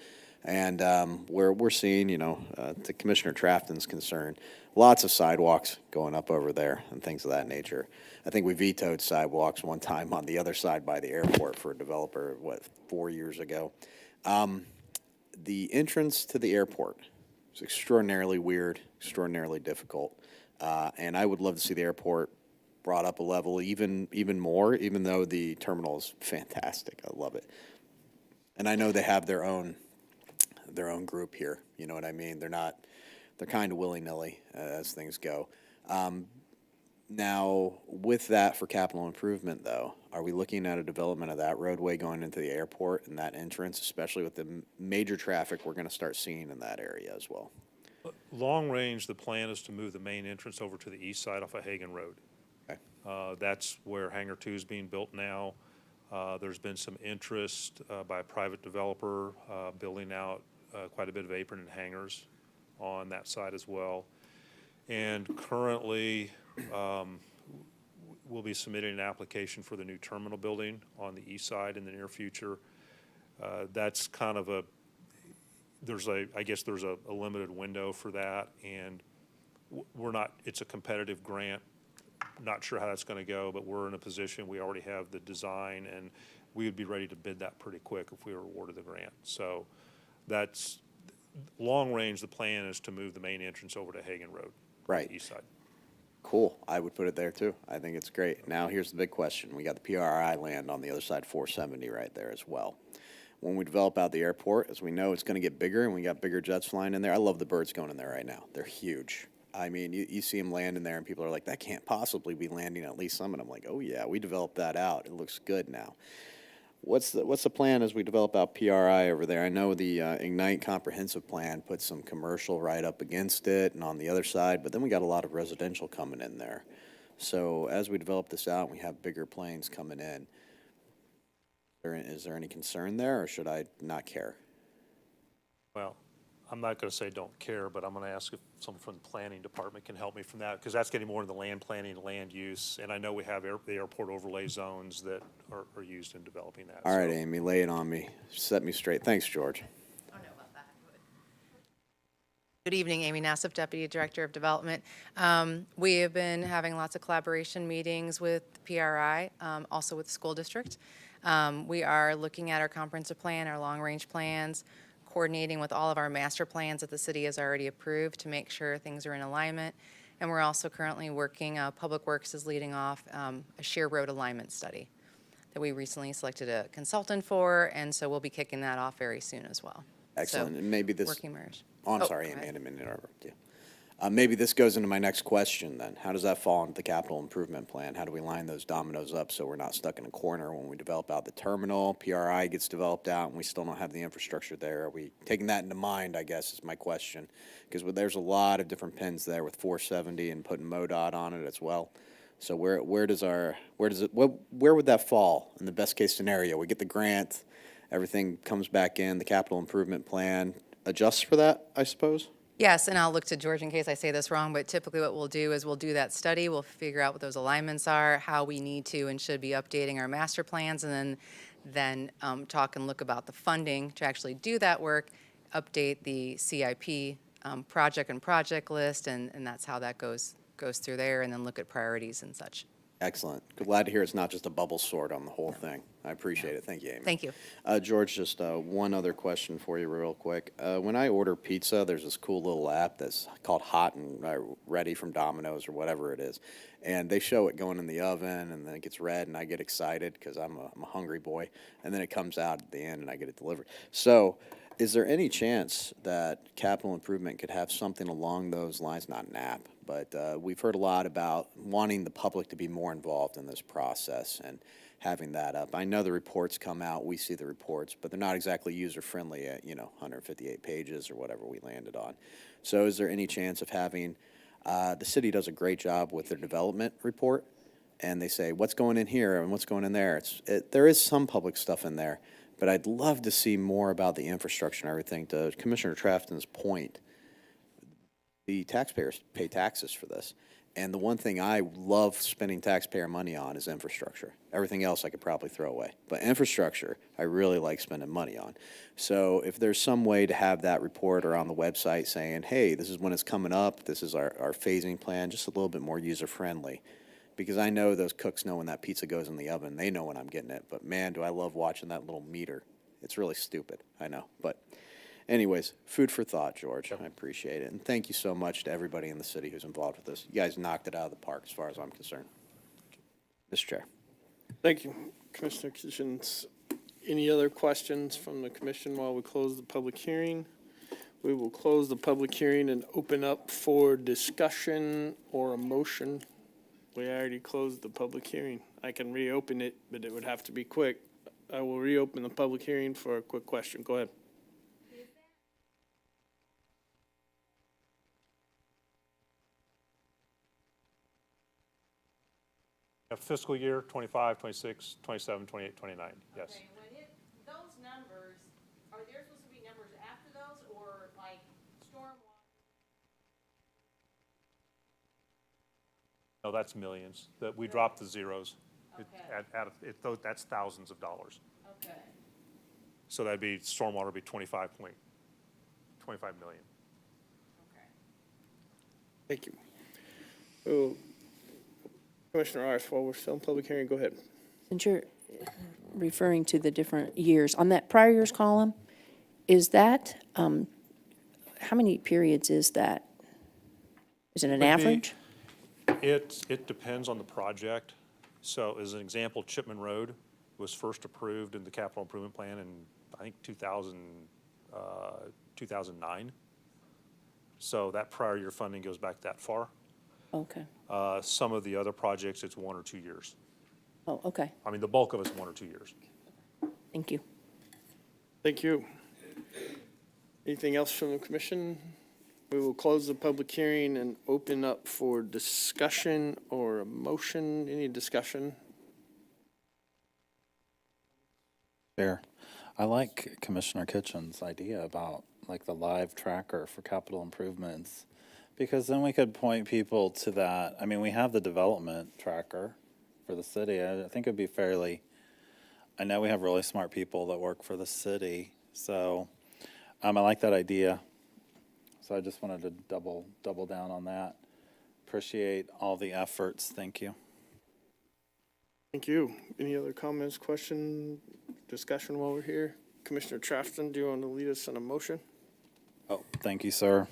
And we're seeing, to Commissioner Trafton's concern, lots of sidewalks going up over there and things of that nature. I think we vetoed sidewalks one time on the other side by the airport for a developer, 4 years ago. The entrance to the airport is extraordinarily weird, extraordinarily difficult. And I would love to see the airport brought up a level even more, even though the terminal is fantastic. I love it. And I know they have their own group here. You know what I mean? They're kind of willy-nilly as things go. Now, with that for capital improvement, though, are we looking at a development of that roadway going into the airport and that entrance, especially with the major traffic we're going to start seeing in that area as well? Long range, the plan is to move the main entrance over to the east side off of Hagan Road. Okay. That's where Hangar 2 is being built now. There's been some interest by a private developer building out quite a bit of apron and hangars on that side as well. And currently, we'll be submitting an application for the new terminal building on the east side in the near future. That's kind of I guess there's a limited window for that, and it's a competitive grant. Not sure how that's going to go, but we're in a position, we already have the design, and we would be ready to bid that pretty quick if we were awarded the grant. So that's, long range, the plan is to move the main entrance over to Hagan Road. Right. East side. Cool. I would put it there too. I think it's great. Now, here's the big question. We got the PRI land on the other side, 470 right there as well. When we develop out the airport, as we know, it's going to get bigger, and we got bigger jets flying in there. I love the birds going in there right now. They're huge. I mean, you see them land in there, and people are like, that can't possibly be landing at Lee Summit. I'm like, oh, yeah, we developed that out. It looks good now. What's the plan as we develop out PRI over there? I know the Ignite comprehensive plan puts some commercial right up against it and on the other side, but then we got a lot of residential coming in there. So as we develop this out and we have bigger planes coming in, is there any concern there, or should I not care? Well, I'm not going to say don't care, but I'm going to ask if someone from the planning department can help me from that, because that's getting more into the land planning, land use, and I know we have the airport overlay zones that are used in developing that. All right, Amy, lay it on me. Set me straight. Thanks, George. Good evening, Amy Nassif, Deputy Director of Development. We have been having lots of collaboration meetings with PRI, also with the school district. We are looking at our comprehensive plan, our long-range plans, coordinating with all of our master plans that the city has already approved to make sure things are in alignment. And we're also currently working, Public Works is leading off a sheer road alignment study that we recently selected a consultant for, and so we'll be kicking that off very soon as well. Excellent. So, And maybe this. working marriage. Oh, I'm sorry, Amy, I didn't mean to interrupt you. Maybe this goes into my next question then. How does that fall into the capital improvement plan? How do we line those dominoes up so we're not stuck in a corner when we develop out the terminal, PRI gets developed out, and we still don't have the infrastructure there? Are we taking that into mind, I guess, is my question? Because there's a lot of different pins there with 470 and putting MoDOT on it as well. So where would that fall in the best case scenario? We get the grant, everything comes back in, the capital improvement plan adjusts for that, I suppose? Yes, and I'll look to George in case I say this wrong, but typically what we'll do is we'll do that study, we'll figure out what those alignments are, how we need to and should be updating our master plans, and then talk and look about the funding to actually do that work, update the CIP project list, and that's how that goes through there, and then look at priorities and such. Excellent. Glad to hear it's not just a bubble sort on the whole thing. I appreciate it. Thank you, Amy. Thank you. George, just one other question for you real quick. When I order pizza, there's this cool little app that's called Hot and Ready from Domino's or whatever it is. And they show it going in the oven, and then it gets red, and I get excited because I'm a hungry boy. And then it comes out at the end, and I get it delivered. So is there any chance that capital improvement could have something along those lines, not an app, but we've heard a lot about wanting the public to be more involved in this process and having that up. I know the reports come out, we see the reports, but they're not exactly user-friendly at, 158 pages or whatever we landed on. So is there any chance of having, the city does a great job with their development report, and they say what's going in here and what's going in there. There is some public stuff in there, but I'd love to see more about the infrastructure and everything. To Commissioner Trafton's point, the taxpayers pay taxes for this. And the one thing I love spending taxpayer money on is infrastructure. Everything else I could probably throw away. But infrastructure, I really like spending money on. So if there's some way to have that report or on the website saying, hey, this is when it's coming up, this is our phasing plan, just a little bit more user-friendly. Because I know those cooks know when that pizza goes in the oven. They know when I'm getting it. But man, do I love watching that little meter. It's really stupid, I know. But anyways, food for thought, George. I appreciate it. And thank you so much to everybody in the city who's involved with this. You guys knocked it out of the park as far as I'm concerned. Mr. Chair. Thank you, Commissioner Kitchens. Any other questions from the commission while we close the public hearing? We will close the public hearing and open up for discussion or a motion. We already closed the public hearing. I can reopen it, but it would have to be quick. I will reopen the public hearing for a quick question. Go ahead. Fiscal year 25, 26, 27, 28, 29, yes. Okay, those numbers, are there supposed to be numbers after those, or like stormwater? No, that's millions. That we dropped the zeros. Okay. That's thousands of dollars. Okay. So that'd be, stormwater would be 25 million. Okay. Thank you. Oh, Commissioner Arth, while we're still in public hearing, go ahead. Since you're referring to the different years, on that prior year's column, is that, how many periods is that? Is it an average? It depends on the project. So as an example, Chipman Road was first approved in the capital improvement plan in, I think, 2009. So that prior year funding goes back that far. Okay. Some of the other projects, it's 1 or 2 years. Oh, okay. I mean, the bulk of it's 1 or 2 years. Thank you. Thank you. Anything else from the commission? We will close the public hearing and open up for discussion or a motion. Any discussion? Fair. I like Commissioner Kitchen's idea about like the live tracker for capital improvements, because then we could point people to that. I mean, we have the development tracker for the city. I think it'd be fairly, I know we have really smart people that work for the city, so I like that idea. So I just wanted to double down on that. Appreciate all the efforts. Thank you. Thank you. Any other comments, question, discussion while we're here? Commissioner Trafton, do you want to lead us in a motion? Oh, thank you, sir.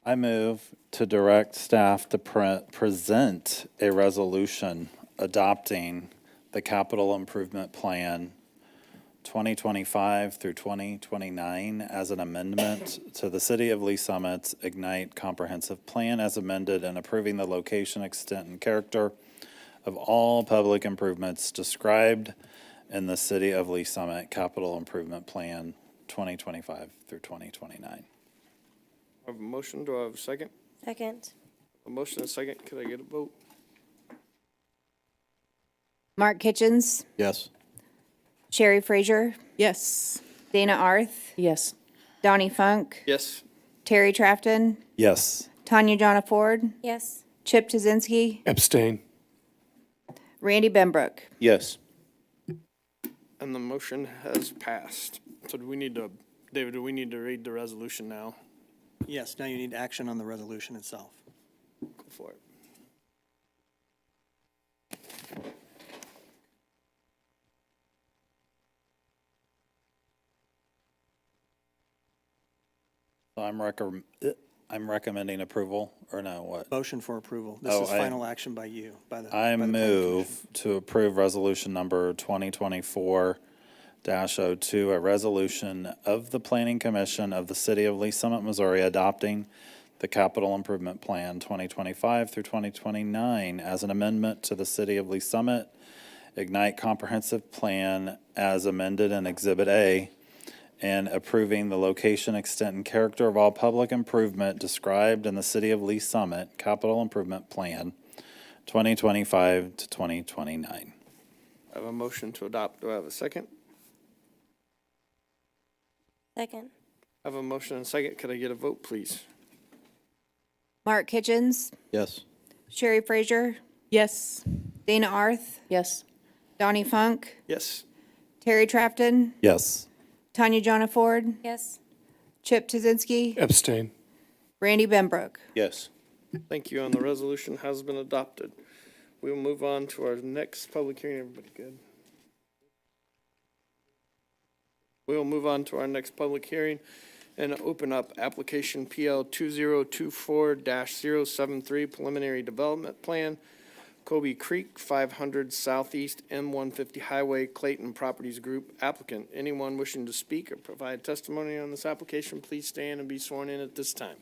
I move to direct staff to present a resolution adopting the capital improvement plan 2025 through 2029 as an amendment to the City of Lee Summit's Ignite Comprehensive Plan as amended, and approving the location, extent, and character of all public improvements described in the City of Lee Summit Capital Improvement Plan 2025 through 2029. I have a motion. Do I have a second? Second. A motion and a second. Could I get a vote? Mark Kitchens, Yes. Sherry Frazier, Yes. Dana Arth, Yes. Donnie Funk, Yes. Terry Trafton, Yes. Tanya Jonna Ford, Yes. Chip Tuzinski, Abstain. Randy Benbrook. Yes. And the motion has passed. So do we need to, David, do we need to read the resolution now? Yes, now you need action on the resolution itself. Go for it. So I'm recommending approval, or no, what? Motion for approval. This Oh, is final action by you, by the. I by the planning move to approve resolution number 2024-02, a resolution of the Planning Commission of the City of Lee Summit, Missouri, adopting the Capital Improvement Plan 2025 through 2029 as an amendment to the City of Lee Summit Ignite Comprehensive Plan as amended in Exhibit A, and approving the location, extent, and character of all public improvement described in the City of Lee Summit Capital Improvement Plan 2025 to 2029. I have a motion to adopt. Do I have a second? Second. I have a motion and a second. Could I get a vote, please? Mark Kitchens, Yes. Sherry Frazier, Yes. Dana Arth, Yes. Donnie Funk, Yes. Terry Trafton, Yes. Tanya Jonna Ford, Yes. Chip Tuzinski, Abstain. Randy Benbrook. Yes. Thank you, and the resolution has been adopted. We will move on to our next public hearing. Everybody good? We will move on to our next public hearing and open up application PL 2024-073 preliminary development plan, Kobe Creek, 500 Southeast M150 Highway, Clayton Properties Group applicant. Anyone wishing to speak or provide testimony on this application, please stand and be sworn in at this time.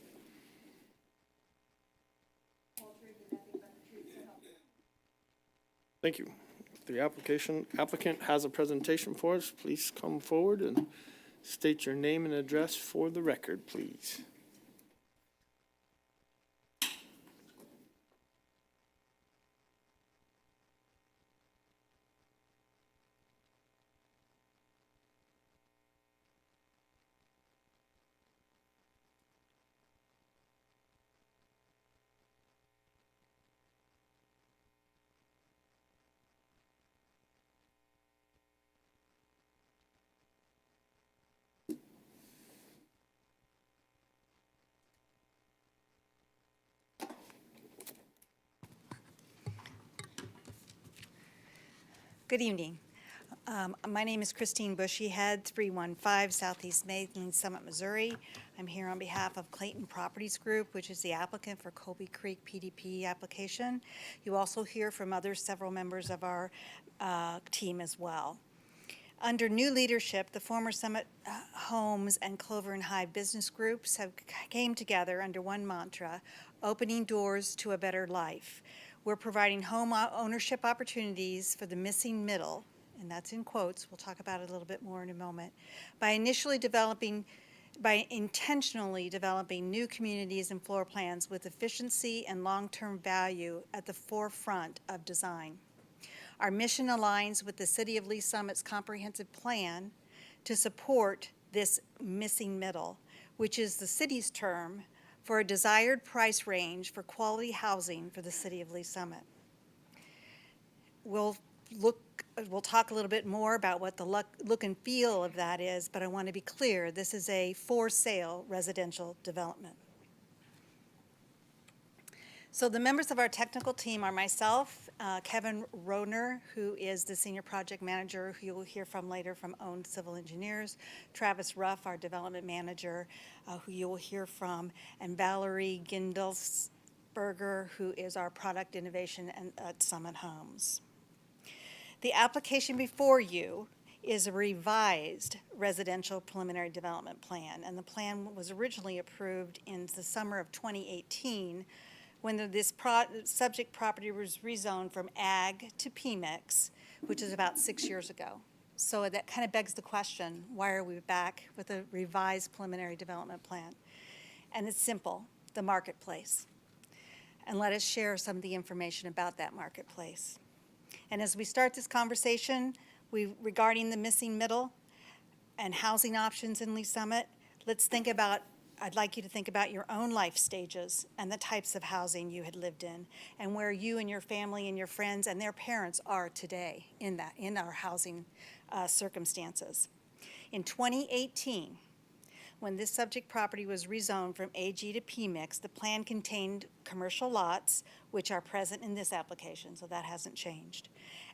Thank you. If the applicant has a presentation for us, please come forward and state your name and address for the record, please. Good evening. My name is Christine Bushyhead, 315 Southeast Main Summit, Missouri. I'm here on behalf of Clayton Properties Group, which is the applicant for Colby Creek PDP application. You also hear from several members of our team as well. Under new leadership, the former Summit Homes and Clover and Hive business groups came together under one mantra, opening doors to a better life. We're providing home ownership opportunities for the missing middle, and that's in quotes, we'll talk about it a little bit more in a moment, by intentionally developing new communities and floor plans with efficiency and long-term value at the forefront of design. Our mission aligns with the City of Lee Summit's comprehensive plan to support this missing middle, which is the city's term for a desired price range for quality housing for the City of Lee Summit. We'll talk a little bit more about what the look and feel of that is, but I want to be clear, this is a for-sale residential development. So the members of our technical team are myself, Kevin Rodner, who is the senior project manager, who you will hear from later from Owned Civil Engineers, Travis Ruff, our development manager, who you will hear from, and Valerie Gindelsberger, who is our product innovation at Summit Homes. The application before you is a revised residential preliminary development plan, and the plan was originally approved in the summer of 2018 when this subject property was rezoned from ag to PMIX, which is about 6 years ago. So that kind of begs the question, why are we back with a revised preliminary development plan? And it's simple, the marketplace. And let us share some of the information about that marketplace. And as we start this conversation regarding the missing middle and housing options in Lee Summit, I'd like you to think about your own life stages and the types of housing you had lived in and where you and your family and your friends and their parents are today in our housing circumstances. In 2018, when this subject property was rezoned from AG to PMIX, the plan contained commercial lots, which are present in this application, so that hasn't changed,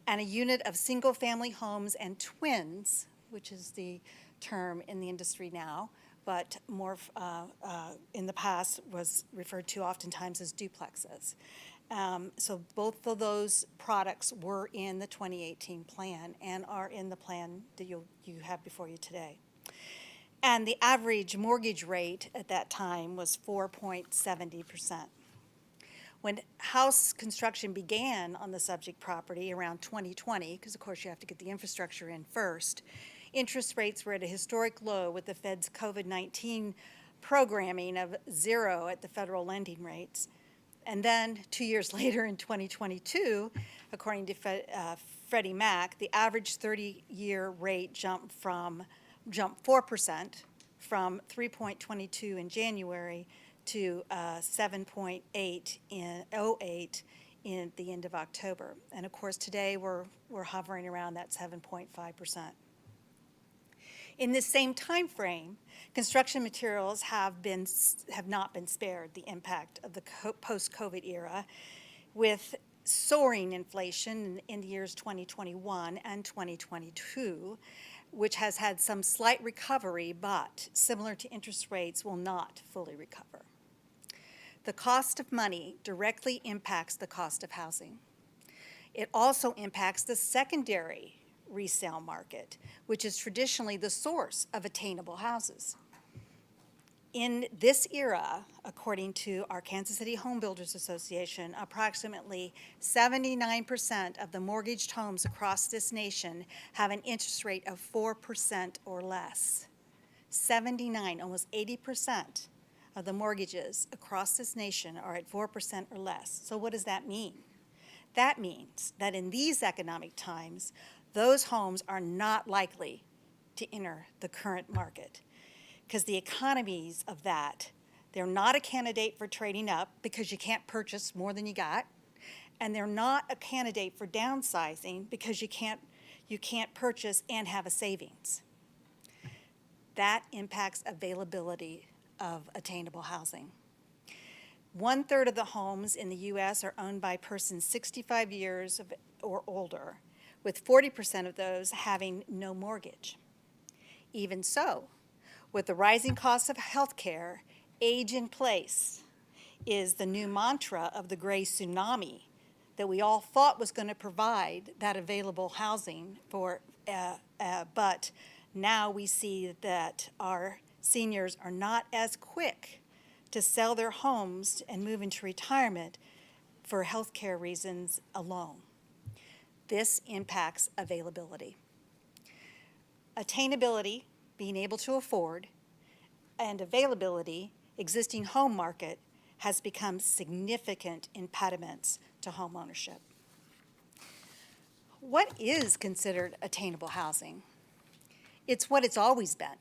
and a unit of single-family homes and twins, which is the term in the industry now, but more in the past was referred to oftentimes as duplexes. So both of those products were in the 2018 plan and are in the plan that you have before you today. And the average mortgage rate at that time was 4.70%. When house construction began on the subject property around 2020, because of course you have to get the infrastructure in first, interest rates were at a historic low with the Fed's COVID-19 programming of 0 at the federal lending rates. And then 2 years later in 2022, according to Freddie Mac, the average 30-year rate jumped 4% from 3.22 in January to 7.8 in 2008 in the end of October. And of course today we're hovering around that 7.5%. In this same time frame, construction materials have not been spared the impact of the post-COVID era, with soaring inflation in the years 2021 and 2022, which has had some slight recovery, but similar to interest rates, will not fully recover. The cost of money directly impacts the cost of housing. It also impacts the secondary resale market, which is traditionally the source of attainable houses. In this era, according to our Kansas City Home Builders Association, approximately 79% of the mortgaged homes across this nation have an interest rate of 4% or less. 79, almost 80% of the mortgages across this nation are at 4% or less. So what does that mean? That means that in these economic times, those homes are not likely to enter the current market, because the economies of that, they're not a candidate for trading up because you can't purchase more than you got, and they're not a candidate for downsizing because you can't purchase and have a savings. That impacts availability of attainable housing. 1/3 of the homes in the U.S. are owned by persons 65 years or older, with 40% of those having no mortgage. Even so, with the rising costs of health care, age in place is the new mantra of the gray tsunami that we all thought was going to provide that available housing for, but now we see that our seniors are not as quick to sell their homes and move into retirement for health care reasons alone. This impacts availability. Attainability, being able to afford, and availability, existing home market, has become significant impediments to home ownership. What is considered attainable housing? It's what it's always been.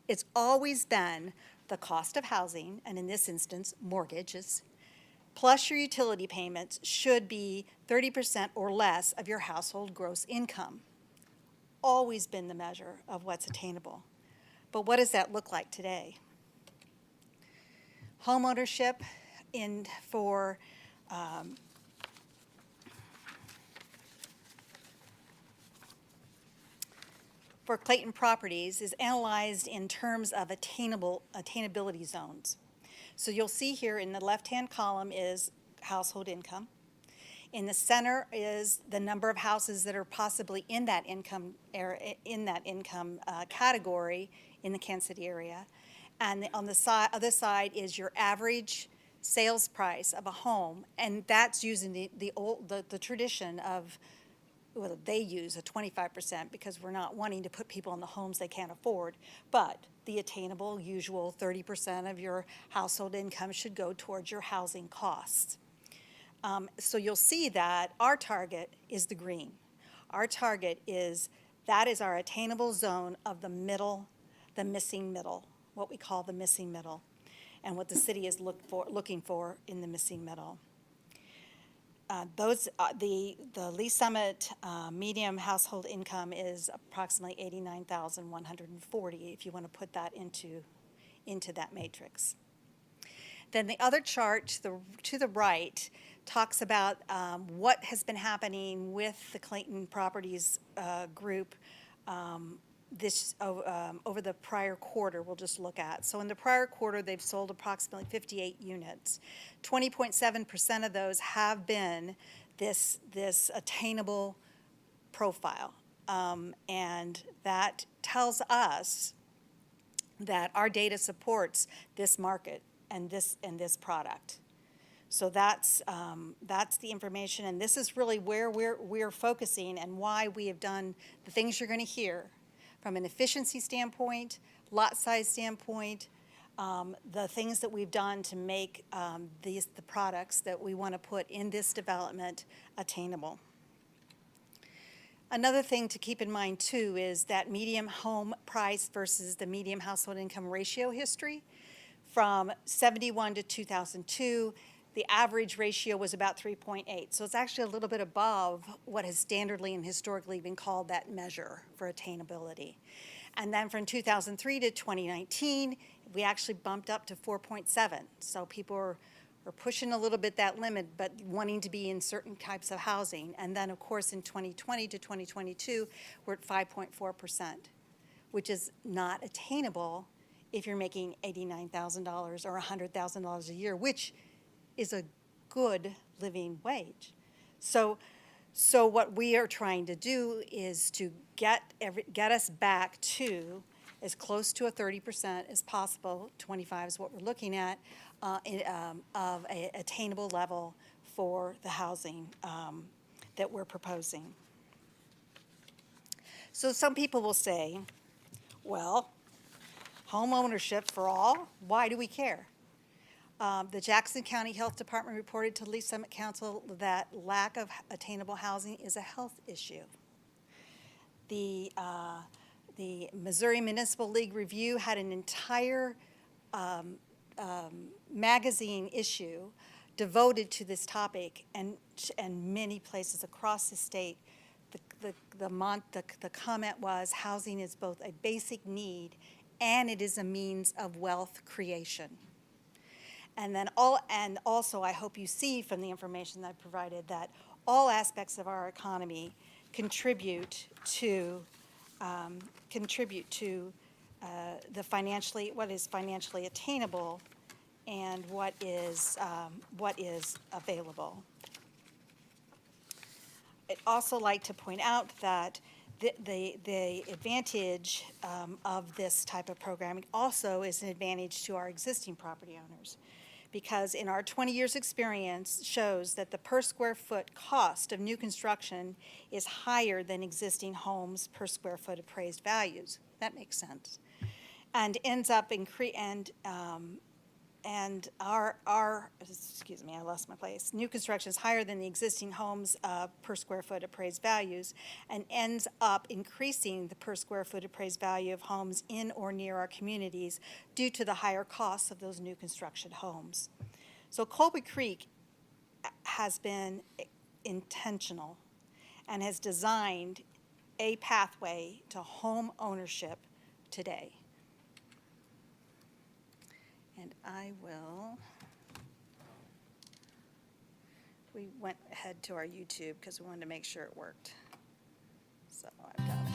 It's always been the cost of housing, and in this instance, mortgages, plus your utility payments should be 30% or less of your household gross income. Always been the measure of what's attainable. But what does that look like today? Home ownership for Clayton Properties is analyzed in terms of attainability zones. So you'll see here in the left-hand column is household income. In the center is the number of houses that are possibly in that income category in the Kansas City area. And on the other side is your average sales price of a home, and that's using the tradition of, well, they use a 25% because we're not wanting to put people in the homes they can't afford, but the attainable, usual 30% of your household income should go towards your housing costs. So you'll see that our target is the green. Our target is, that is our attainable zone of the middle, the missing middle, what we call the missing middle, and what the city is looking for in the missing middle. The Lee Summit medium household income is approximately $89,140, if you want to put that into that matrix. Then the other chart to the right talks about what has been happening with the Clayton Properties group over the prior quarter we'll just look at. So in the prior quarter, they've sold approximately 58 units. 20.7% of those have been this attainable profile. And that tells us that our data supports this market and this product. So that's the information, and this is really where we're focusing and why we have done the things you're going to hear from an efficiency standpoint, lot size standpoint, the things that we've done to make the products that we want to put in this development attainable. Another thing to keep in mind too is that medium home price versus the medium household income ratio history. From 71 to 2002, the average ratio was about 3.8. So it's actually a little bit above what has standardly and historically been called that measure for attainability. And then from 2003 to 2019, we actually bumped up to 4.7. So people are pushing a little bit that limit, but wanting to be in certain types of housing. And then, of course, in 2020 to 2022, we're at 5.4%, which is not attainable if you're making $89,000 or $100,000 a year, which is a good living wage. So what we are trying to do is to get us back to as close to a 30% as possible, 25 is what we're looking at, of a attainable level for the housing that we're proposing. So some people will say, well, home ownership for all, why do we care? The Jackson County Health Department reported to Lee Summit Council that lack of attainable housing is a health issue. The Missouri Municipal League Review had an entire magazine issue devoted to this topic, and many places across the state, the comment was housing is both a basic need and it is a means of wealth creation. And also I hope you see from the information that I provided that all aspects of our economy contribute to what is financially attainable and what is available. I'd also like to point out that the advantage of this type of programming also is an advantage to our existing property owners, because in our 20 years experience shows that the per square foot cost of new construction is higher than existing homes per square foot appraised values. That makes sense. And ends up excuse me, I lost my place. New construction is higher than the existing homes per square foot appraised values, and ends up increasing the per square foot appraised value of homes in or near our communities due to the higher costs of those new construction homes. So Colby Creek has been intentional and has designed a pathway to home ownership today. And we went ahead to our YouTube because we wanted to make sure it worked. So I've got it.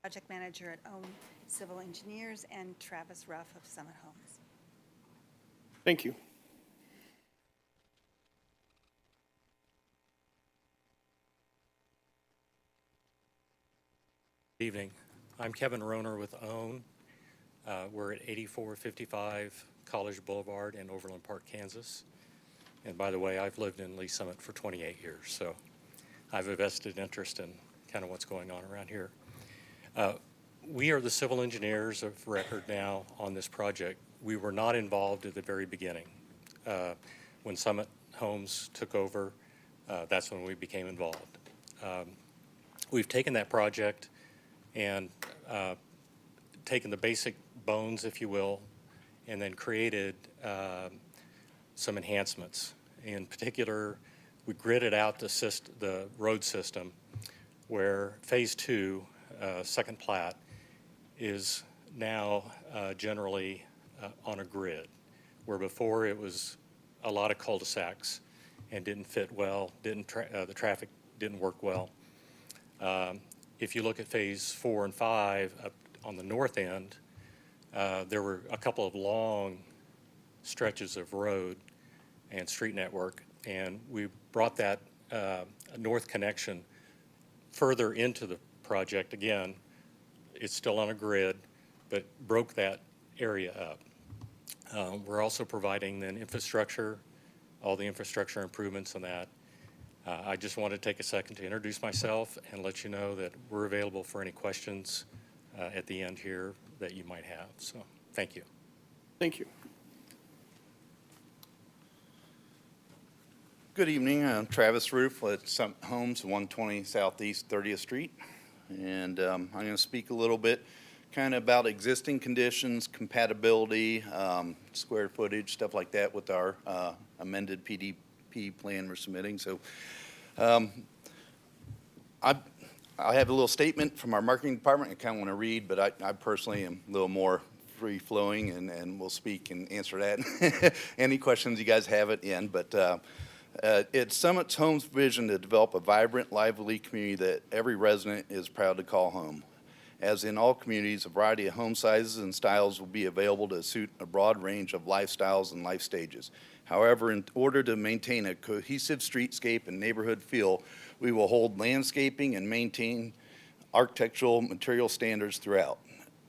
Project Manager at OWN Civil Engineers, and Travis Ruff of Summit Homes. Thank you. Good evening. I'm Kevin Roner with OWN. We're at 8455 College Boulevard in Overland Park, Kansas. And by the way, I've lived in Lee Summit for 28 years, so I have a vested interest in kind of what's going on around here. We are the civil engineers of record now on this project. We were not involved at the very beginning. When Summit Homes took over, that's when we became involved. We've taken that project and taken the basic bones, if you will, and then created some enhancements. In particular, we gridded out the road system where Phase 2, second plat, is now generally on a grid, where before it was a lot of cul-de-sacs and didn't fit well, the traffic didn't work well. If you look at Phase 4 and 5 up on the north end, there were a couple of long stretches of road and street network, and we brought that north connection further into the project. Again, it's still on a grid, but broke that area up. We're also providing then infrastructure, all the infrastructure improvements on that. I just want to take a second to introduce myself and let you know that we're available for any questions at the end here that you might have. So, thank you. Thank you. Good evening. I'm Travis Roof with Summit Homes, 120 Southeast 30th Street. And I'm going to speak a little bit kind of about existing conditions, compatibility, square footage, stuff like that with our amended PDP plan we're submitting. So I have a little statement from our marketing department I kind of want to read, but I personally am a little more free-flowing and will speak and answer that. Any questions you guys have at the end, but it's Summit Homes' vision to develop a vibrant, lively community that every resident is proud to call home. As in all communities, a variety of home sizes and styles will be available to suit a broad range of lifestyles and life stages. However, in order to maintain a cohesive streetscape and neighborhood feel, we will hold landscaping and maintain architectural material standards throughout.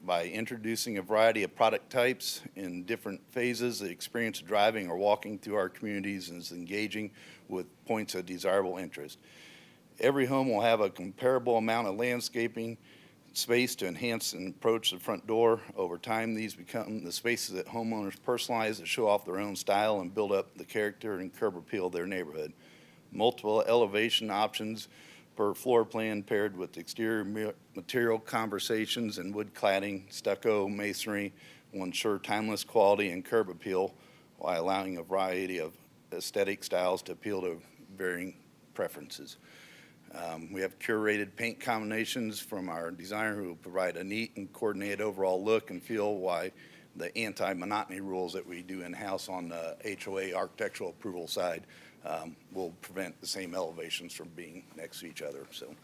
By introducing a variety of product types in different phases, the experience of driving or walking through our communities is engaging with points of desirable interest. Every home will have a comparable amount of landscaping space to enhance and approach the front door. Over time, these become the spaces that homeowners personalize to show off their own style and build up the character and curb appeal of their neighborhood. Multiple elevation options per floor plan paired with exterior material conversations and wood cladding, stucco, masonry will ensure timeless quality and curb appeal while allowing a variety of aesthetic styles to appeal to varying preferences. We have curated paint combinations from our designer who will provide a neat and coordinated overall look and feel, while the anti-monotony rules that we do in-house on the HOA architectural approval side will prevent the same elevations from being next to each other. So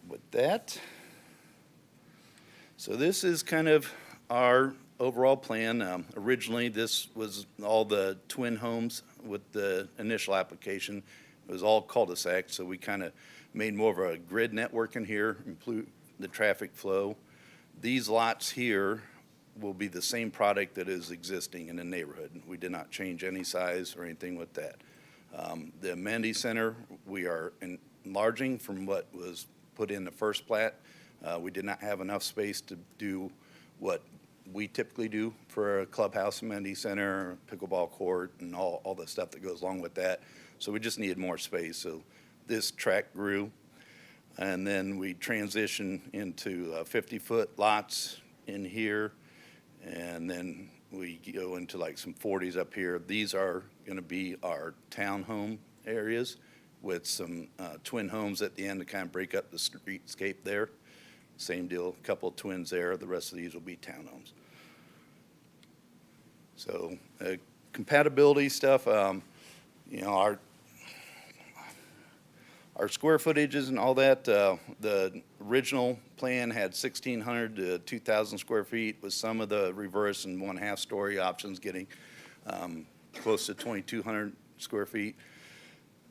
with that, so this is kind of our overall plan. Originally, this was all the twin homes with the initial application. It was all cul-de-sac, so we kind of made more of a grid network in here, improve the traffic flow. These lots here will be the same product that is existing in the neighborhood. We did not change any size or anything with that. The amenity center, we are enlarging from what was put in the first plat. We did not have enough space to do what we typically do for a clubhouse amenity center, pickleball court, and all the stuff that goes along with that. So we just needed more space. So this tract grew, and then we transitioned into 50-foot lots in here, and then we go into like some 40s up here. These are going to be our townhome areas with some twin homes at the end to kind of break up the streetscape there. Same deal, a couple of twins there. The rest of these will be townhomes. So compatibility stuff, you know, our square footages and all that, the original plan had 1,600 to 2,000 square feet with some of the reverse and 1/2 story options getting close to 2,200 square feet.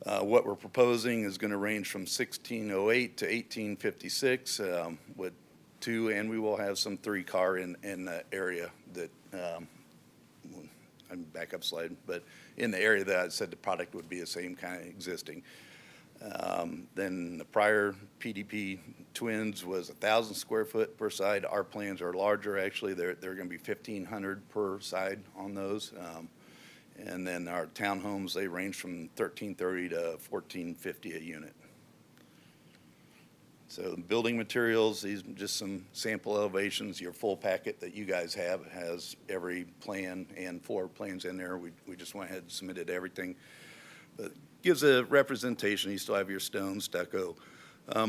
What we're proposing is going to range from 1,608 to 1,856 with 2, and we will have some 3-car in the area that, I'm back up slide, but in the area that I said the product would be the same kind of existing. Then the prior PDP Twins was 1,000 square foot per side. Our plans are larger, actually. They're going to be 1,500 per side on those. And then our townhomes, they range from 1,330 to 1,450 a unit. So building materials, these are just some sample elevations. Your full packet that you guys have has every plan and floor plans in there. We just went ahead and submitted everything. But gives a representation. You still have your stone, stucco,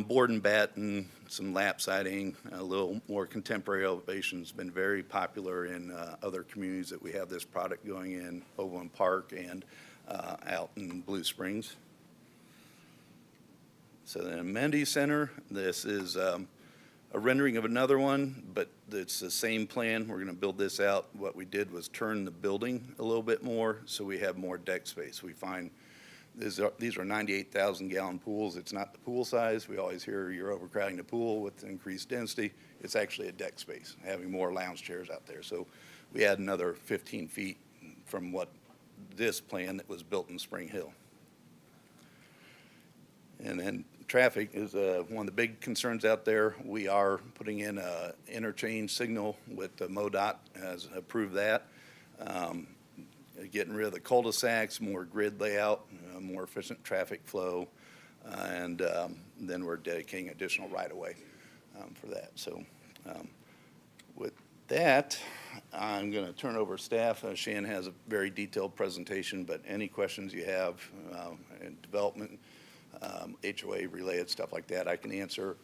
board and batten, some lap siding, a little more contemporary elevations. Been very popular in other communities that we have this product going in, Overland Park and out in Blue Springs. So the amenity center, this is a rendering of another one, but it's the same plan. We're going to build this out. What we did was turn the building a little bit more so we have more deck space. We find these are 98,000 gallon pools. It's not the pool size. We always hear you're overcrowding the pool with increased density. It's actually a deck space, having more lounge chairs out there. So we add another 15 feet from what this plan that was built in Spring Hill. And then traffic is one of the big concerns out there. We are putting in a interchange signal with the MoDOT has approved that. Getting rid of the cul-de-sacs, more grid layout, more efficient traffic flow, and then we're dedicating additional right-of-way for that. So with that, I'm going to turn over to staff. Shannon has a very detailed presentation, but any questions you have in development, HOA-related stuff like that, I can answer.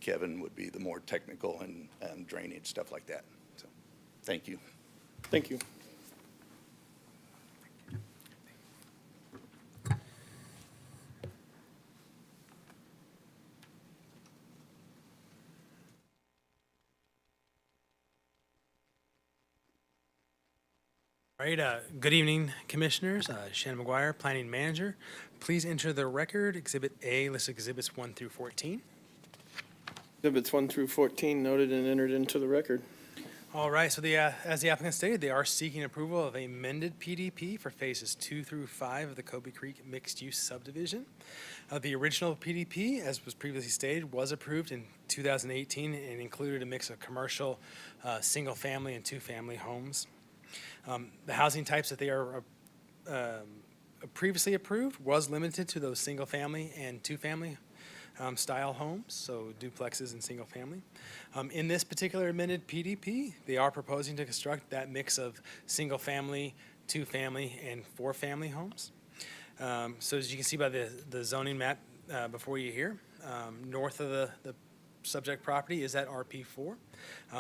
Kevin would be the more technical and drainage, stuff like that. So, thank you. Thank you. All right, good evening, Commissioners. Shannon McGuire, Planning Manager. Please enter the record, Exhibit A, list exhibits 1 through 14. Exhibits 1 through 14 noted and entered into the record. All right, so as the applicant stated, they are seeking approval of amended PDP for phases 2 through 5 of the Kobe Creek mixed-use subdivision. The original PDP, as was previously stated, was approved in 2018 and included a mix of commercial, single-family, and two-family homes. The housing types that they are previously approved was limited to those single-family and two-family style homes, so duplexes and single-family. In this particular amended PDP, they are proposing to construct that mix of single-family, two-family, and four-family homes. So as you can see by the zoning map before you here, north of the subject property is at RP4.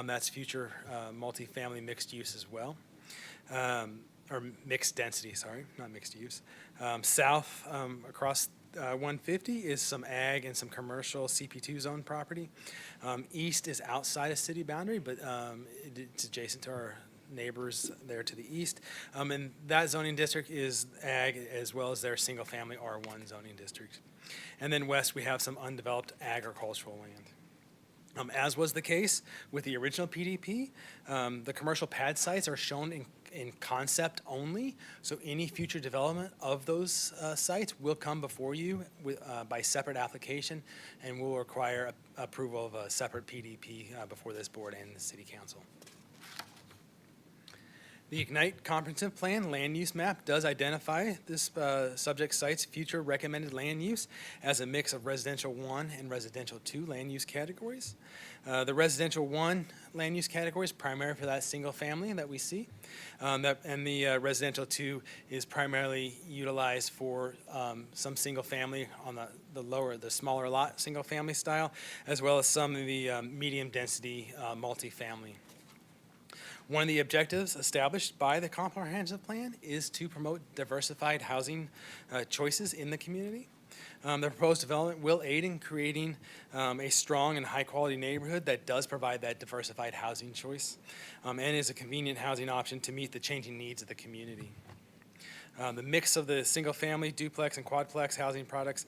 That's future multifamily mixed use as well. Or mixed density, sorry, not mixed use. South across 150 is some ag and some commercial CP2 zone property. East is outside of city boundary, but it's adjacent to our neighbors there to the east. And that zoning district is ag as well as their single family R1 zoning district. And then west we have some undeveloped agricultural land. As was the case with the original PDP, the commercial pad sites are shown in concept only, so any future development of those sites will come before you by separate application and will require approval of a separate PDP before this board and the City Council. The Ignite Comprehensive Plan land use map does identify this subject site's future recommended land use as a mix of residential 1 and residential 2 land use categories. The residential 1 land use category is primarily for that single family that we see, and the residential 2 is primarily utilized for some single family on the smaller lot single family style, as well as some of the medium density multifamily. One of the objectives established by the comprehensive plan is to promote diversified housing choices in the community. The proposed development will aid in creating a strong and high-quality neighborhood that does provide that diversified housing choice and is a convenient housing option to meet the changing needs of the community. The mix of the single-family, duplex, and quadplex housing products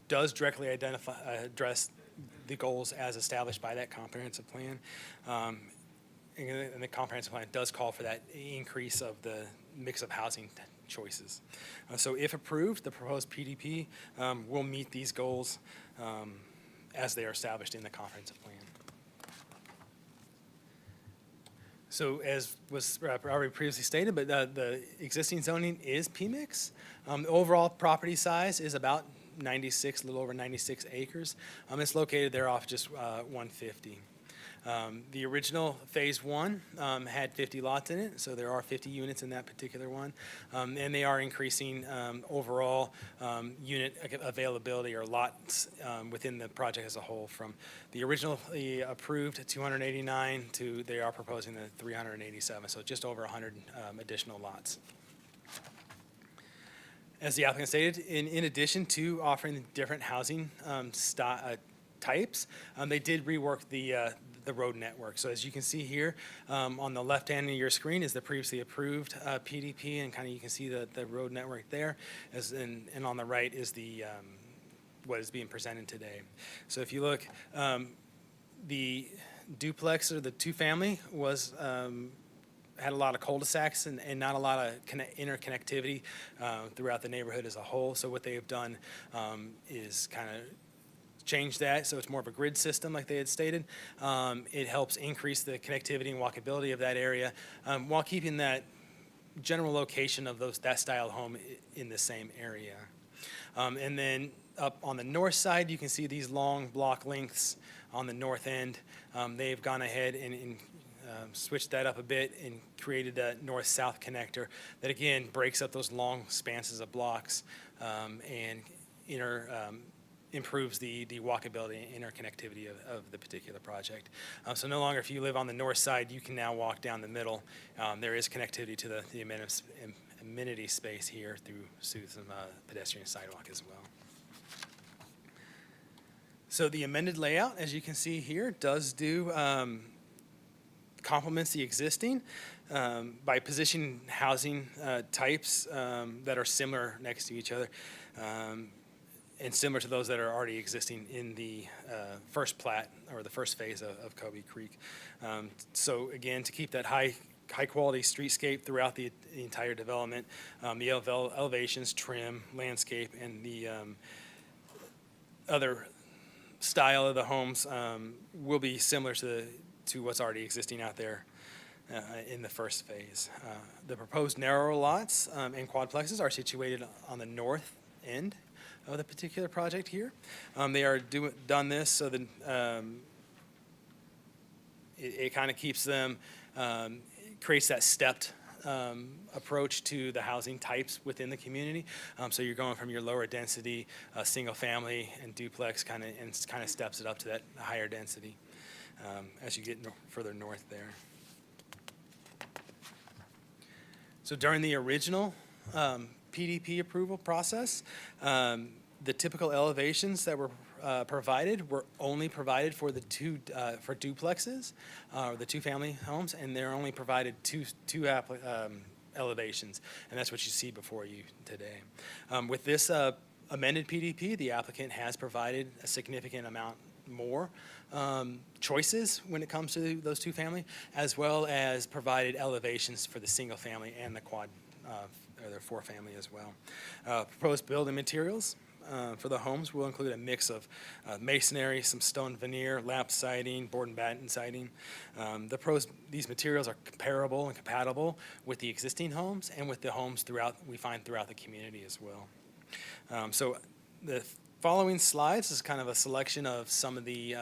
does directly address the goals as established by that comprehensive plan. And the comprehensive plan does call for that increase of the mix of housing choices. So if approved, the proposed PDP will meet these goals as they are established in the comprehensive plan. So as was already previously stated, but the existing zoning is PMIX. The overall property size is about 96, a little over 96 acres. It's located there off just 150. The original Phase 1 had 50 lots in it, so there are 50 units in that particular one. And they are increasing overall unit availability or lots within the project as a whole from the originally approved 289 to they are proposing the 387, so just over 100 additional lots. As the applicant stated, in addition to offering different housing types, they did rework the road network. So as you can see here, on the left hand of your screen is the previously approved PDP, and kind of you can see the road network there, and on the right is the what is being presented today. So if you look, the duplex or the two-family was had a lot of cul-de-sacs and not a lot of interconnectivity throughout the neighborhood as a whole. So what they have done is kind of change that so it's more of a grid system like they had stated. It helps increase the connectivity and walkability of that area while keeping that general location of that style home in the same area. And then up on the north side, you can see these long block lengths on the north end. They've gone ahead and switched that up a bit and created a north-south connector that again breaks up those long spanses of blocks and improves the walkability and interconnectivity of the particular project. So no longer if you live on the north side, you can now walk down the middle. There is connectivity to the amenity space here through some pedestrian sidewalk as well. So the amended layout, as you can see here, does do complements the existing by positioning housing types that are similar next to each other. And similar to those that are already existing in the first plat or the first phase of Kobe Creek. So again, to keep that high quality streetscape throughout the entire development, the elevations, trim, landscape, and the other style of the homes will be similar to what's already existing out there in the first phase. The proposed narrower lots and quadplexes are situated on the north end of the particular project here. They are done this so that it kind of keeps them, creates that stepped approach to the housing types within the community. So you're going from your lower density, single family and duplex kind of steps it up to that higher density as you get further north there. So during the original PDP approval process, the typical elevations that were provided were only provided for the for duplexes, or the two-family homes, and they're only provided two elevations, and that's what you see before you today. With this amended PDP, the applicant has provided a significant amount more choices when it comes to those two-family, as well as provided elevations for the single-family and the quad or the four-family as well. Proposed building materials for the homes will include a mix of masonry, some stone veneer, lap siding, board and batten siding. These materials are comparable and compatible with the existing homes and with the homes we find throughout the community as well. So the following slides is kind of a selection of some of the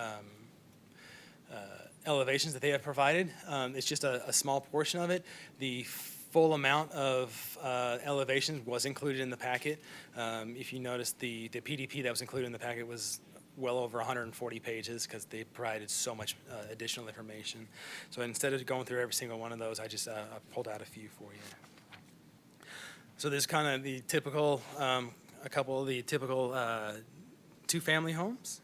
elevations that they have provided. It's just a small portion of it. The full amount of elevations was included in the packet. If you notice, the PDP that was included in the packet was well over 140 pages because they provided so much additional information. So instead of going through every single one of those, I just pulled out a few for you. So there's kind of the typical, a couple of the typical two-family homes.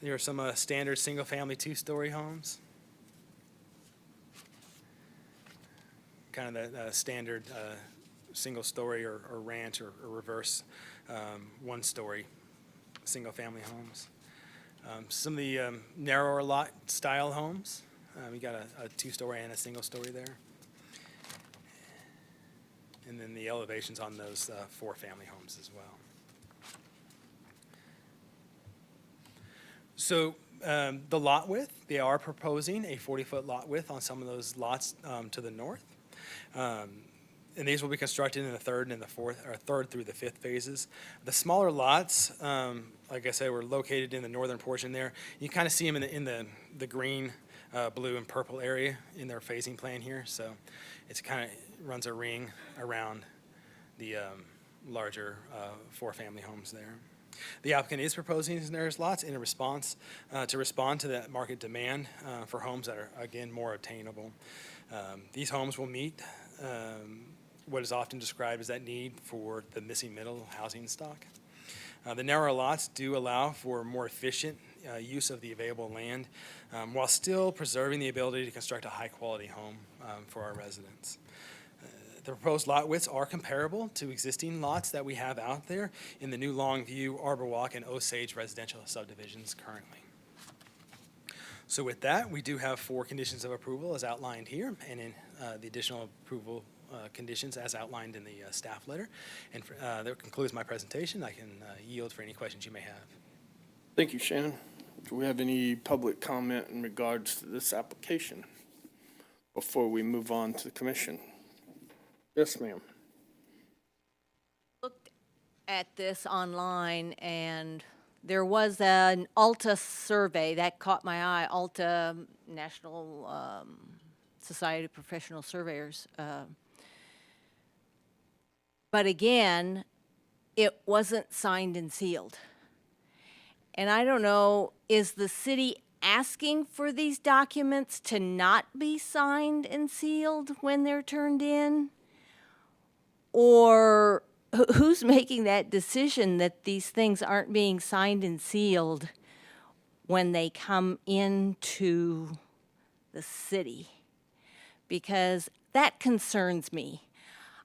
There are some standard single-family two-story homes. Kind of the standard single-story or ranch or reverse one-story single-family homes. Some of the narrower lot style homes. We got a two-story and a single-story there. and then the elevations on those 4-family homes as well. So the lot width, they are proposing a 40-foot lot width on some of those lots to the north. And these will be constructed in the third and the fourth, or third through the fifth phases. The smaller lots, like I said, were located in the northern portion there. You kind of see them in the green, blue, and purple area in their phasing plan here. So it's kind of runs a ring around the larger 4-family homes there. The applicant is proposing these lots in a response to respond to that market demand for homes that are, again, more obtainable. These homes will meet what is often described as that need for the missing middle housing stock. The narrower lots do allow for more efficient use of the available land while still preserving the ability to construct a high-quality home for our residents. The proposed lot widths are comparable to existing lots that we have out there in the new Longview, Arbor Walk, and Osage residential subdivisions currently. So with that, we do have 4 conditions of approval as outlined here, and in the additional approval conditions as outlined in the staff letter. And that concludes my presentation. I can yield for any questions you may have. Thank you, Shannon. Do we have any public comment in regards to this application before we move on to the commission? Yes, ma'am. Looked at this online, and there was an Alta survey that caught my eye. Alta, National Society of Professional Surveyors. But again, it wasn't signed and sealed. And I don't know, is the city asking for these documents to not be signed and sealed when they're turned in? Or who's making that decision that these things aren't being signed and sealed when they come into the city? Because that concerns me.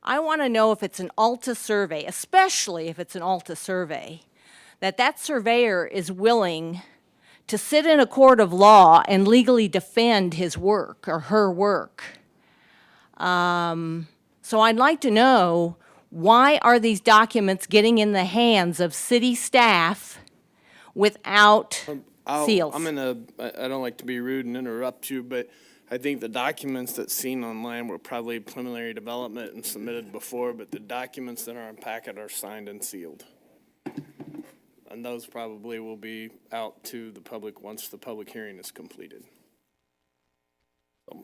I want to know if it's an Alta survey, especially if it's an Alta survey, that surveyor is willing to sit in a court of law and legally defend his work or her work. So I'd like to know, why are these documents getting in the hands of city staff without seals? I don't like to be rude and interrupt you, but I think the documents that's seen online were probably preliminary development and submitted before, but the documents that are in packet are signed and sealed. And those probably will be out to the public once the public hearing is completed. So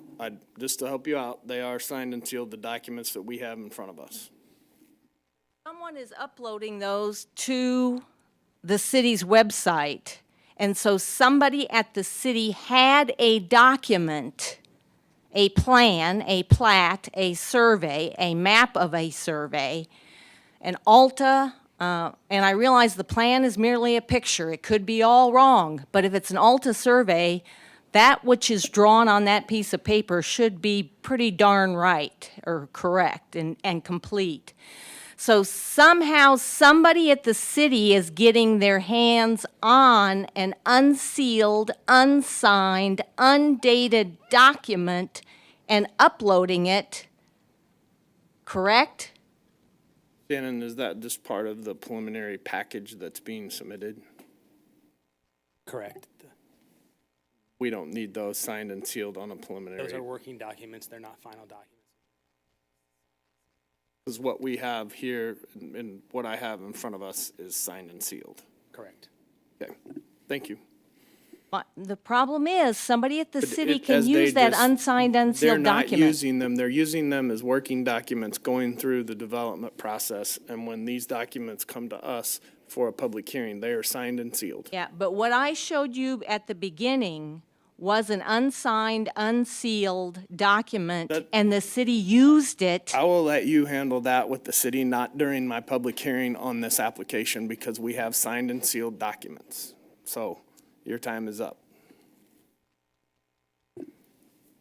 just to help you out, they are signed and sealed, the documents that we have in front of us. Someone is uploading those to the city's website, and so somebody at the city had a document, a plan, a plat, a survey, a map of a survey, an Alta, and I realize the plan is merely a picture. It could be all wrong, but if it's an Alta survey, that which is drawn on that piece of paper should be pretty darn right or correct and complete. So somehow somebody at the city is getting their hands on an unsealed, unsigned, undated document and uploading it, correct? Shannon, is that just part of the preliminary package that's being submitted? Correct. We don't need those signed and sealed on a preliminary. Those are working documents. They're not final documents. Because what we have here and what I have in front of us is signed and sealed. Correct. Okay, thank you. But the problem is, somebody at the But city as can they use that just- unsigned, They're unsealed not document. using them, they're using them as working documents going through the development process. And when these documents come to us for a public hearing, they are signed and sealed. Yeah, but what I showed you at the beginning was an unsigned, unsealed document, and the city used it. I will let you handle that with the city, not during my public hearing on this application, because we have signed and sealed documents. So your time is up.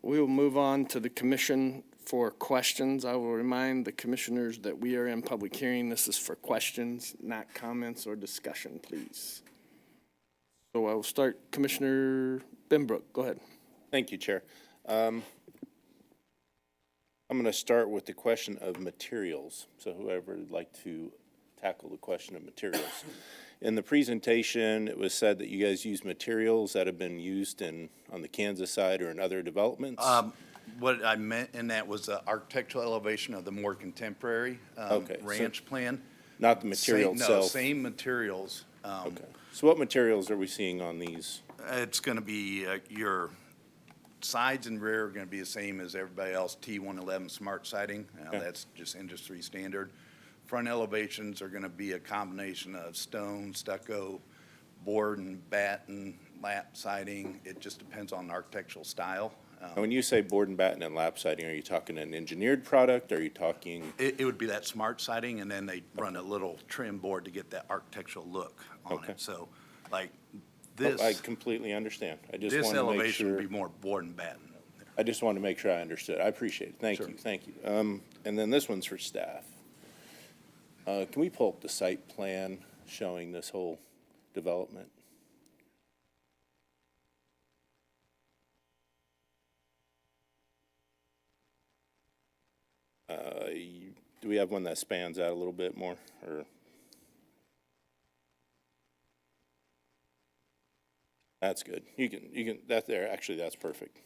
We will move on to the commission for questions. I will remind the commissioners that we are in public hearing. This is for questions, not comments or discussion, please. So I will start, Commissioner Benbrook, go ahead. Thank you, Chair. I'm going to start with the question of materials. So whoever would like to tackle the question of materials. In the presentation, it was said that you guys use materials that have been used on the Kansas side or in other developments. What I meant in that was the architectural elevation of the more contemporary Okay, so ranch plan. Not the material No, itself? same materials. Okay. So what materials are we seeing on these? It's going to be, your sides and rear are going to be the same as everybody else, T111 smart siding. Okay. That's just industry standard. Front elevations are going to be a combination of stone, stucco, board and batten, lap siding. It just depends on the architectural style. And when you say board and batten and lap siding, are you talking an engineered product? Are you talking? It would be that smart siding, and then they run a little trim board to get that architectural look on Okay. it. So, like Oh, I this, completely understand. I just this want to make elevation would sure. be more board and batten. I just wanted to make sure I understood. I appreciate it. Thank you, thank you. And then this one's for staff. Can we pull up the site plan showing this whole development? Do we have one that spans out a little bit more, or? That's good. You can, that there, actually, that's perfect.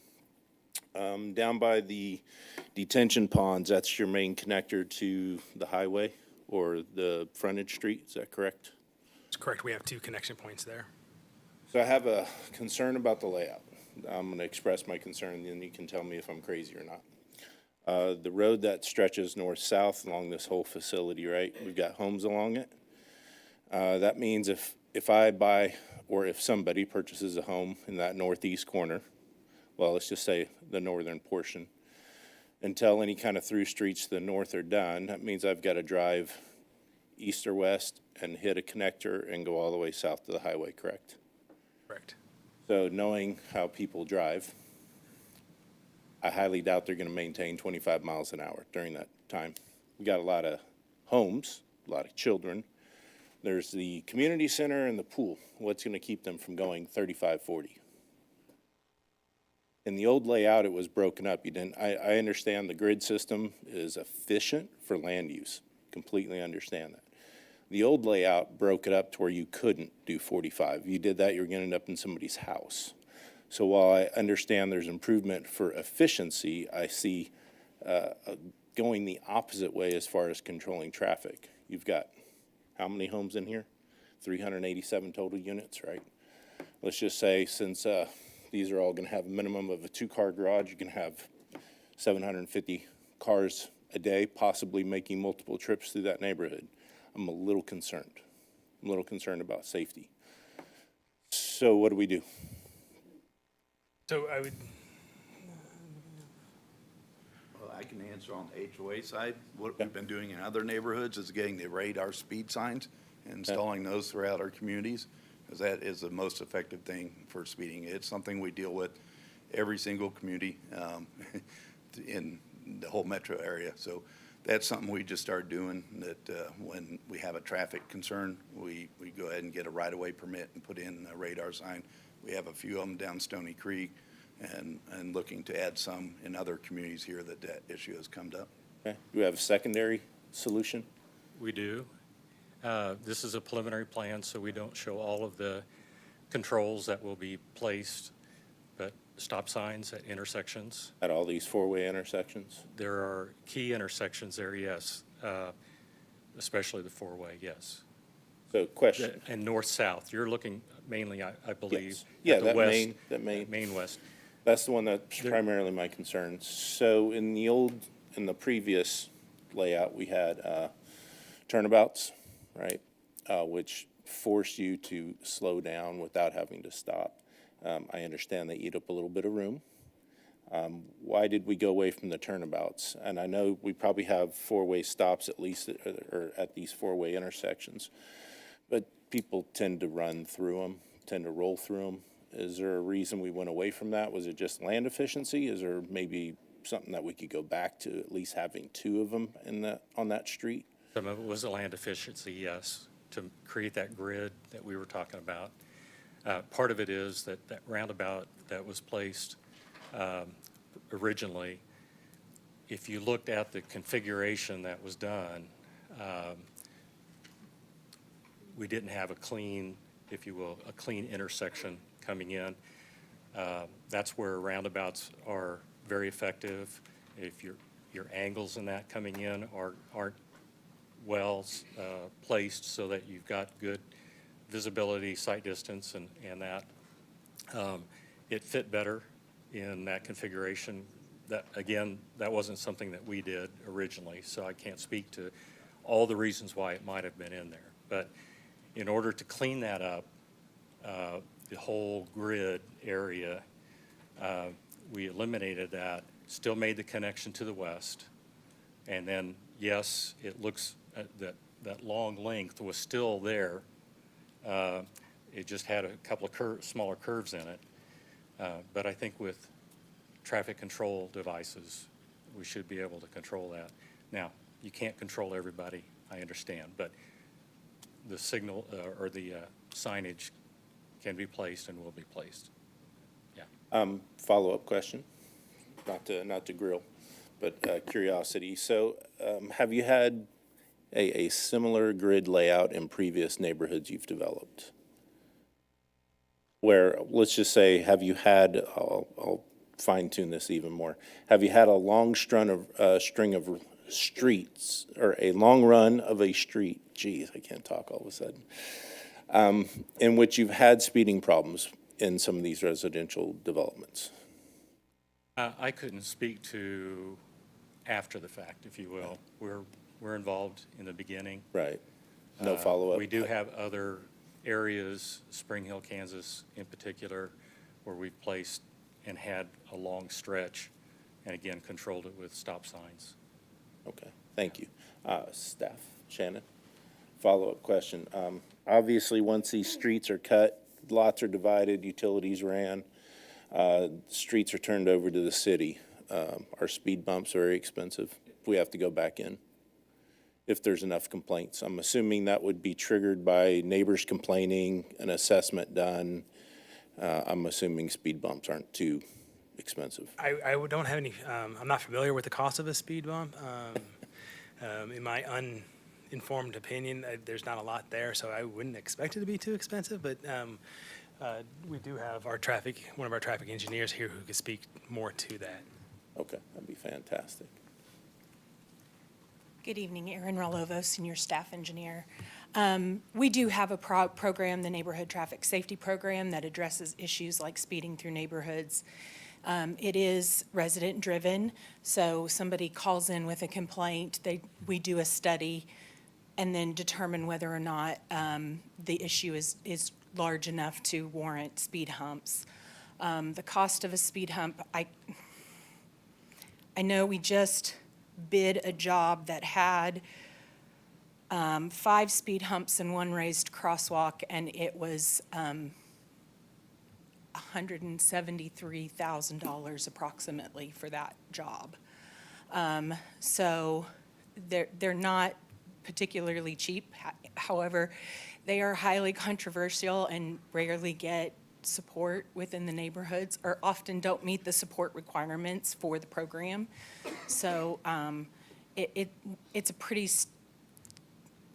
Down by the detention ponds, that's your main connector to the highway or the frontage street, is that correct? That's correct. We have 2 connection points there. So I have a concern about the layout. I'm gonna express my concern, and then you can tell me if I'm crazy or not. The road that stretches north-south along this whole facility, right, we've got homes along it. That means if I buy, or if somebody purchases a home in that northeast corner, well, let's just say the northern portion, until any kind of through streets to the north are done, that means I've got to drive east or west and hit a connector and go all the way south to the highway, correct? Correct. So knowing how people drive, I highly doubt they're going to maintain 25 miles an hour during that time. We got a lot of homes, a lot of children. There's the community center and the pool. What's going to keep them from going 35, 40? In the old layout, it was broken up. I understand the grid system is efficient for land use. Completely understand that. The old layout broke it up to where you couldn't do 45. If you did that, you were going to end up in somebody's house. So while I understand there's improvement for efficiency, I see going the opposite way as far as controlling traffic. You've got how many homes in here? 387 total units, right? Let's just say since these are all going to have a minimum of a 2-car garage, you can have 750 cars a day, possibly making multiple trips through that neighborhood. I'm a little concerned. I'm a little concerned about safety. So what do we do? So I would, Well, I can answer on the HOA side. What we've been doing in other neighborhoods is getting the radar speed signs and installing those throughout our communities, because that is the most effective thing for speeding. It's something we deal with every single community in the whole metro area. So that's something we just started doing, that when we have a traffic concern, we go ahead and get a right-of-way permit and put in a radar sign. We have a few of them down Stony Creek, and looking to add some in other communities here that issue has come up. Okay. Do we have a secondary solution? We do. This is a preliminary plan, so we don't show all of the controls that will be placed, but stop signs at intersections. At all these 4-way intersections? There are key intersections there, yes, especially the 4-way, yes. So question. And north-south, you're looking mainly, I believe, Yes. Yeah, at the that west. main west. That's the one that's primarily my concern. So in the previous layout, we had turnabouts, right? Which force you to slow down without having to stop. I understand they eat up a little bit of room. Why did we go away from the turnabouts? And I know we probably have 4-way stops at least, or at these 4-way intersections. But people tend to run through them, tend to roll through them. Is there a reason we went away from that? Was it just land efficiency? Is there maybe something that we could go back to, at least having 2 of them on that street? Some of it was a land efficiency, yes, to create that grid that we were talking about. Part of it is that roundabout that was placed originally if you looked at the configuration that was done, we didn't have a clean, if you will, a clean intersection coming in. That's where roundabouts are very effective. If your angles in that coming in aren't well placed so that you've got good visibility, sight distance, and that. It fit better in that configuration. That, again, that wasn't something that we did originally, so I can't speak to all the reasons why it might have been in there. But in order to clean that up, the whole grid area, we eliminated that, still made the connection to the west. And then, yes, it looks, that long length was still there. It just had a couple of smaller curves in it. But I think with traffic control devices, we should be able to control that. Now, you can't control everybody, I understand, but the signal or the signage can be placed and will be placed. Yeah. Follow-up question, not to grill, but curiosity. So have you had a similar grid layout in previous neighborhoods you've developed? Where, let's just say, have you had, I'll fine-tune this even more, have you had a long string of streets, or a long run of a street, geez, I can't talk all of a sudden, in which you've had speeding problems in some of these residential developments? I couldn't speak to after the fact, if you will. We're involved in the beginning. Right. No follow-up? We do have other areas, Spring Hill, Kansas in particular, where we've placed and had a long stretch, and again, controlled it with stop signs. Okay, thank you. Staff, Shannon, follow-up question. Obviously, once these streets are cut, lots are divided, utilities ran, streets are turned over to the city. Are speed bumps very expensive if we have to go back in? If there's enough complaints. I'm assuming that would be triggered by neighbors complaining, an assessment done. I'm assuming speed bumps aren't too expensive. I don't have any, I'm not familiar with the cost of a speed bump. In my uninformed opinion, there's not a lot there, so I wouldn't expect it to be too expensive, but we do have one of our traffic engineers here who could speak more to that. Okay, that'd be fantastic. Good evening, Erin Rolovo, Senior Staff Engineer. We do have a program, the Neighborhood Traffic Safety Program, that addresses issues like speeding through neighborhoods. It is resident-driven, so somebody calls in with a complaint, we do a study and then determine whether or not the issue is large enough to warrant speed humps. The cost of a speed hump, I know we just bid a job that had 5 speed humps and 1 raised crosswalk, and it was $173,000 approximately for that job. So they're not particularly cheap. However, they are highly controversial and rarely get support within the neighborhoods, or often don't meet the support requirements for the program. So it's a pretty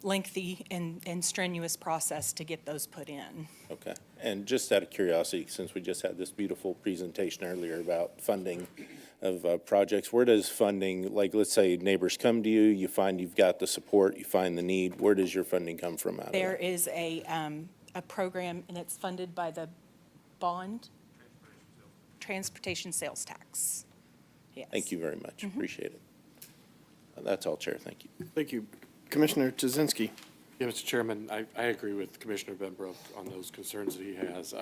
lengthy and strenuous process to get those put in. Okay, and just out of curiosity, since we just had this beautiful presentation earlier about funding of projects, where does funding, like, let's say neighbors come to you, you find you've got the support, you find the need, where does your funding come from out of There that? is a program, and it's funded by the bond transportation sales tax. Yes. Thank you very much, appreciate it. That's all, Chair, thank you. Thank you. Commissioner Jazinski. Yeah, Mr. Chairman, I agree with Commissioner Benbrook on those concerns that he has.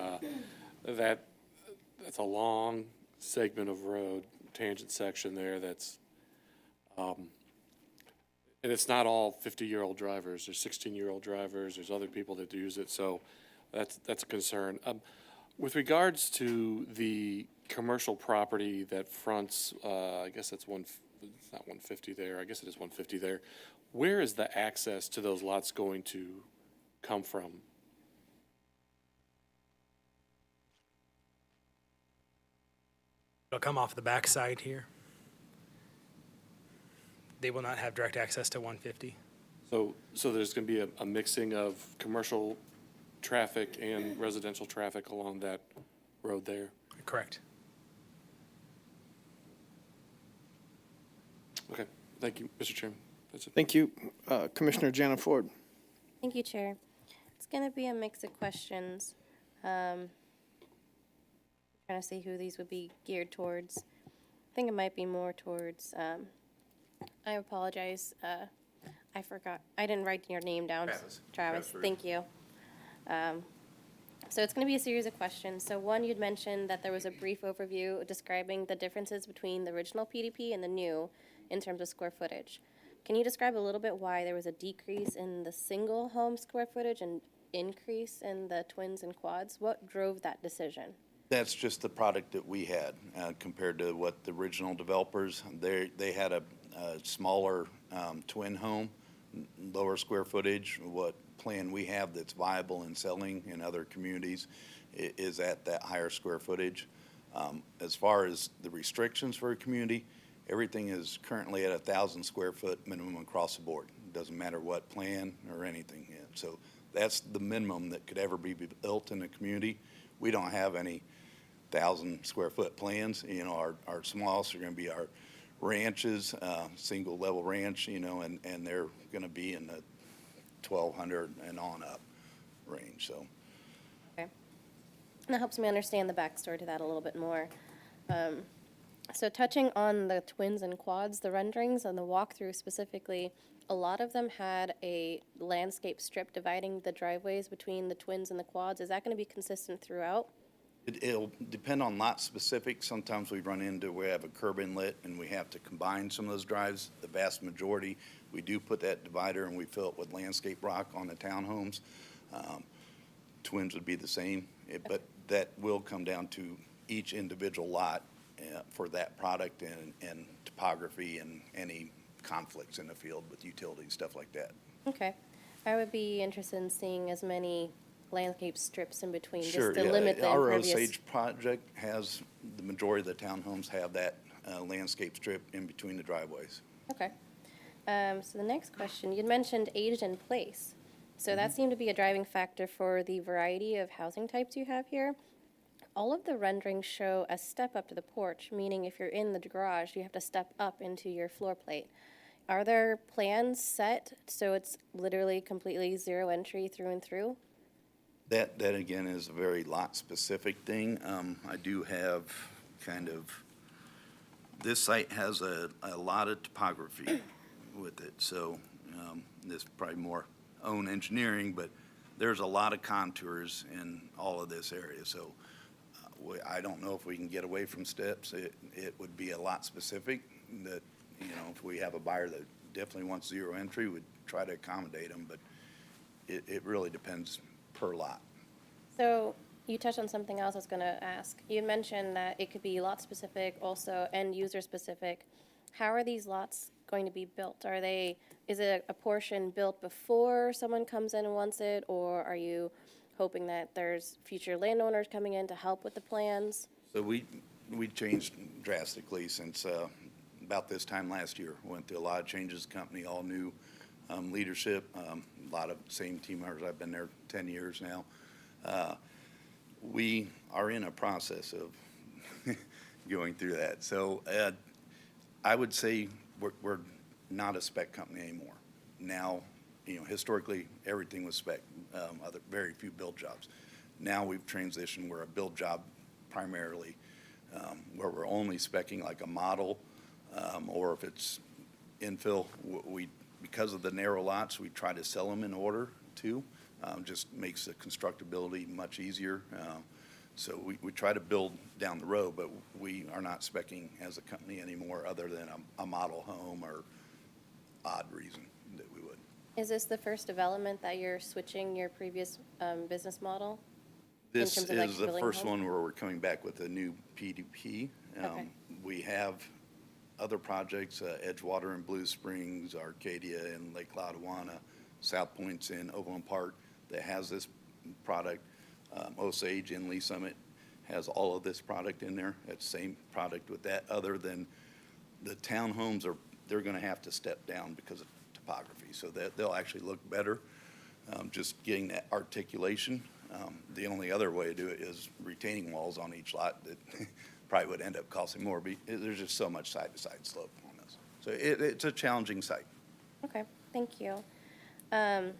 That's a long segment of road, tangent section there that's, and it's not all 50-year-old drivers. There's 16-year-old drivers. There's other people that use it, so that's a concern. With regards to the commercial property that fronts, I guess it's not 150 there. I guess it is 150 there. Where is the access to those lots going to come from? It'll come off the backside here. They will not have direct access to 150. So there's going to be a mixing of commercial traffic and residential traffic along that road there? Correct. Okay, thank you, Mr. Chairman. That's it. Thank you. Commissioner Jana Ford. Thank you, Chair. It's going to be a mix of questions. Trying to see who these would be geared towards. I think it might be more towards, I apologize, I forgot, I didn't write your name down. Travis, thank you. So it's going to be a series of questions. So one, you'd mentioned that there was a brief overview describing the differences between the original PDP and the new in terms of square footage. Can you describe a little bit why there was a decrease in the single home square footage and increase in the twins and quads? What drove that decision? That's just the product that we had compared to what the original developers, they had a smaller twin home, lower square footage. What plan we have that's viable in selling in other communities is at that higher square footage. As far as the restrictions for a community, everything is currently at 1,000 square foot minimum across the board. It doesn't matter what plan or anything. So that's the minimum that could ever be built in a community. We don't have any 1,000 square foot plans. You know, our smallest are going to be our ranches, single level ranch, you know, and they're going to be in the 1,200 and on up range. So. Okay. That helps me understand the backstory to that a little bit more. So touching on the twins and quads, the renderings and the walkthrough specifically, a lot of them had a landscape strip dividing the driveways between the twins and the quads. Is that going to be consistent throughout? It'll depend on lot specific. Sometimes we run into, we have a curb inlet and we have to combine some of those drives. The vast majority, we do put that divider and we fill it with landscape rock on the townhomes. Twins would be the same, but that will come down to each individual lot for that product and topography and any conflicts in the field with utilities, stuff like that. Okay. I would be interested in seeing as many landscape strips in between, Sure, just to limit the Our impervious. Osage project has, the majority of the townhomes have that landscape strip in between the driveways. Okay. So the next question, you'd mentioned age and place. So that seemed to be a driving factor for the variety of housing types you have here. All of the renderings show a step up to the porch, meaning if you're in the garage, you have to step up into your floor plate. Are there plans set so it's literally completely zero entry through and through? That again is a very lot-specific thing. I do have kind of, this site has a lot of topography with it, so this is probably more own engineering, but there's a lot of contours in all of this area, so I don't know if we can get away from steps. It would be a lot specific that, you know, if we have a buyer that definitely wants zero entry, we'd try to accommodate them, but it really depends per lot. So you touched on something else I was going to ask. You mentioned that it could be lot specific, also end user specific. How are these lots going to be built? Is it a portion built before someone comes in and wants it, or are you hoping that there's future landowners coming in to help with the plans? So we changed drastically since about this time last year. Went through a lot of changes, company, all new leadership, a lot of same team members. I've been there 10 years now. We are in a process of going through that. So I would say we're not a spec company anymore. Now, you know, historically, everything was spec, very few build jobs. Now we've transitioned, we're a build job primarily, where we're only specing like a model, or if it's infill, because of the narrow lots, we try to sell them in order too. Just makes the constructability much easier. So we try to build down the road, but we are not specing as a company anymore other than a model home or odd reason that we would. Is this the first development that you're switching your previous business model? This in terms of, like, is the building first home? one where we're coming back with a new PDP. Okay. We have other projects, Edgewater in Blue Springs, Arcadia in Lake Lotawana, South Point's in Overland Park that has this product. Osage in Lee Summit has all of this product in there. It's the same product with that, other than the townhomes are they're gonna have to step down because of topography, so that they'll actually look better. Just getting that articulation. The only other way to do it is retaining walls on each lot that probably would end up costing more, but there's just so much side-to-side slope on this. So it's a challenging site. Okay, thank you. And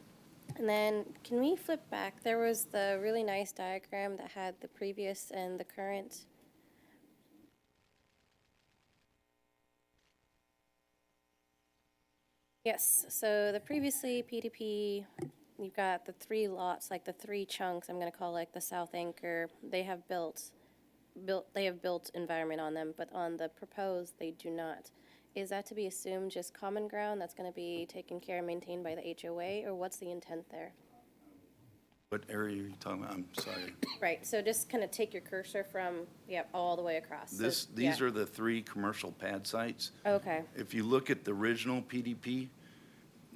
then, can we flip back? There was the really nice diagram that had the previous and the current. Yes, so the previously PDP, you've got the 3 lots, like the 3 chunks, I'm gonna call like the South Anchor. They have built environment on them, but on the proposed, they do not. Is that to be assumed just common ground that's gonna be taken care and maintained by the HOA, or what's the intent there? What area are you talking about? I'm sorry. Right, so just kind of take your cursor from, all the way across. So, These yeah. are the 3 commercial pad sites. Okay, If you look at the original PDP,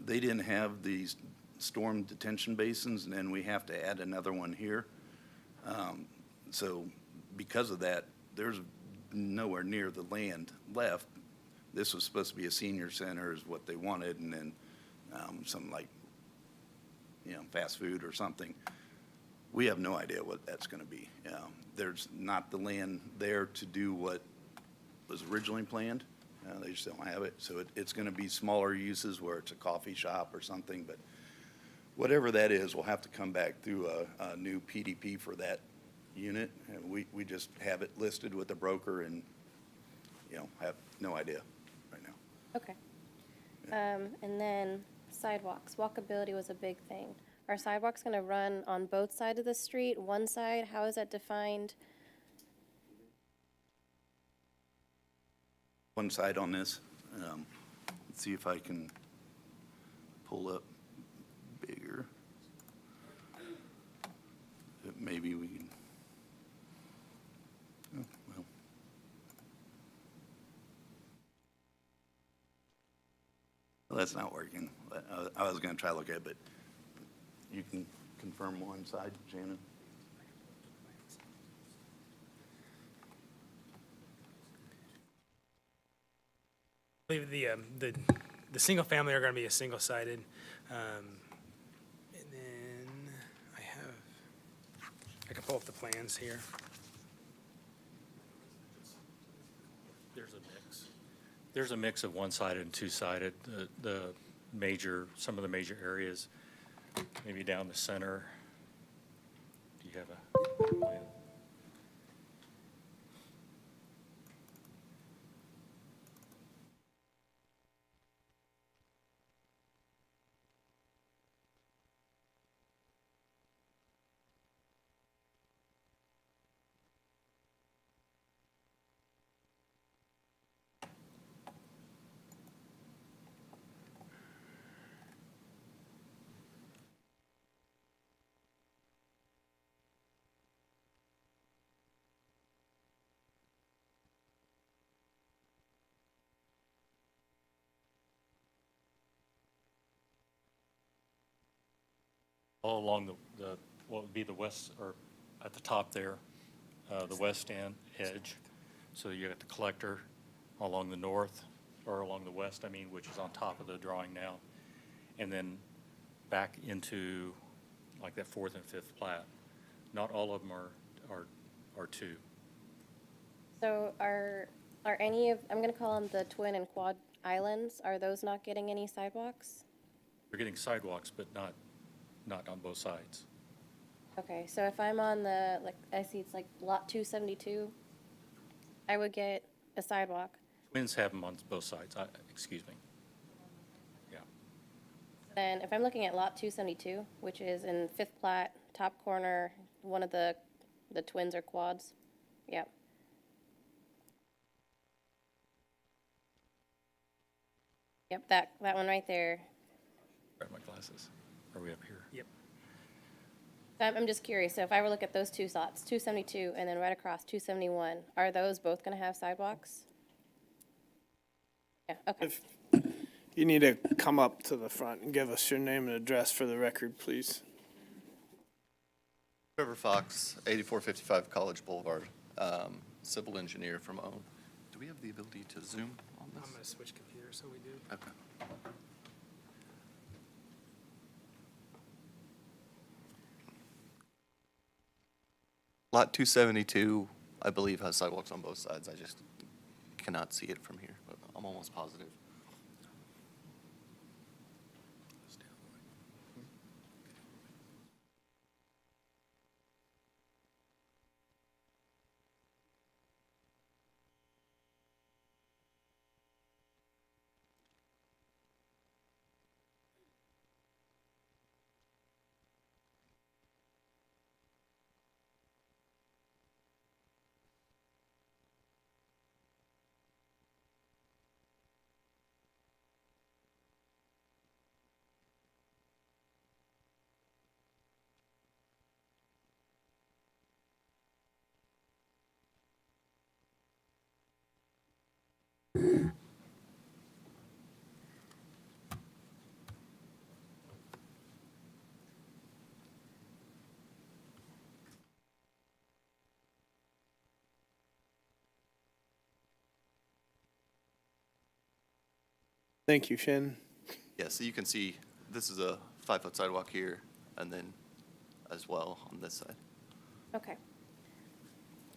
they didn't have these storm detention basins, and then we have to add another one here. So because of that, there's nowhere near the land left. This was supposed to be a senior center is what they wanted, and then some like, fast food or something. We have no idea what that's gonna be. There's not the land there to do what was originally planned. They just don't have it. So it's gonna be smaller uses where it's a coffee shop or something, but whatever that is, we'll have to come back through a new PDP for that unit. And we just have it listed with the broker and, have no idea right now. okay. And then sidewalks, walkability was a big thing. Are sidewalks gonna run on both sides of the street, one side? How is that defined? One side on this. Let's see if I can pull up bigger. Maybe we can. Oh, well. Well, that's not working. I was going to try to look at it, but you can confirm one side, Shannon? I believe the single family are gonna be a single-sided. And then I can pull up the plans here. There's a mix of one-sided and two-sided. Some of the major areas, maybe down the center. Do you have a plan? All along what would be the west, or at the top there, the west end edge. So you got the collector along the north, or along the west, which is on top of the drawing now. And then back into like that 4th and 5th plat. Not all of them are 2. So are any of, I'm gonna call them the twin and quad islands, are those not getting any sidewalks? You're getting sidewalks, but not on both sides. Okay, so if I'm on I see it's like lot 272, I would get a sidewalk. Twins have them on both sides, excuse me. Yeah. Then if I'm looking at lot 272, which is in 5th plat, top corner, one of the twins or quads, yep. Yep, that one right there. Grab my glasses. Are we up here? Yep. I'm just curious, so if I were to look at those 2 slots, 272 and then right across 271, are those both gonna have sidewalks? Yeah, okay. If you need to come up to the front and give us your name and address for the record, please. Trevor Fox, 8455 College Boulevard, civil engineer from OWN. Do we have the ability to zoom on this? I'm gonna switch computers. so we do. Okay. Lot 272, I believe, has sidewalks on both sides. I just cannot see it from here, but I'm almost positive. Thank you, Shannon. Yeah, so you can see this is a 5-foot sidewalk here, and then as well on this side. Okay.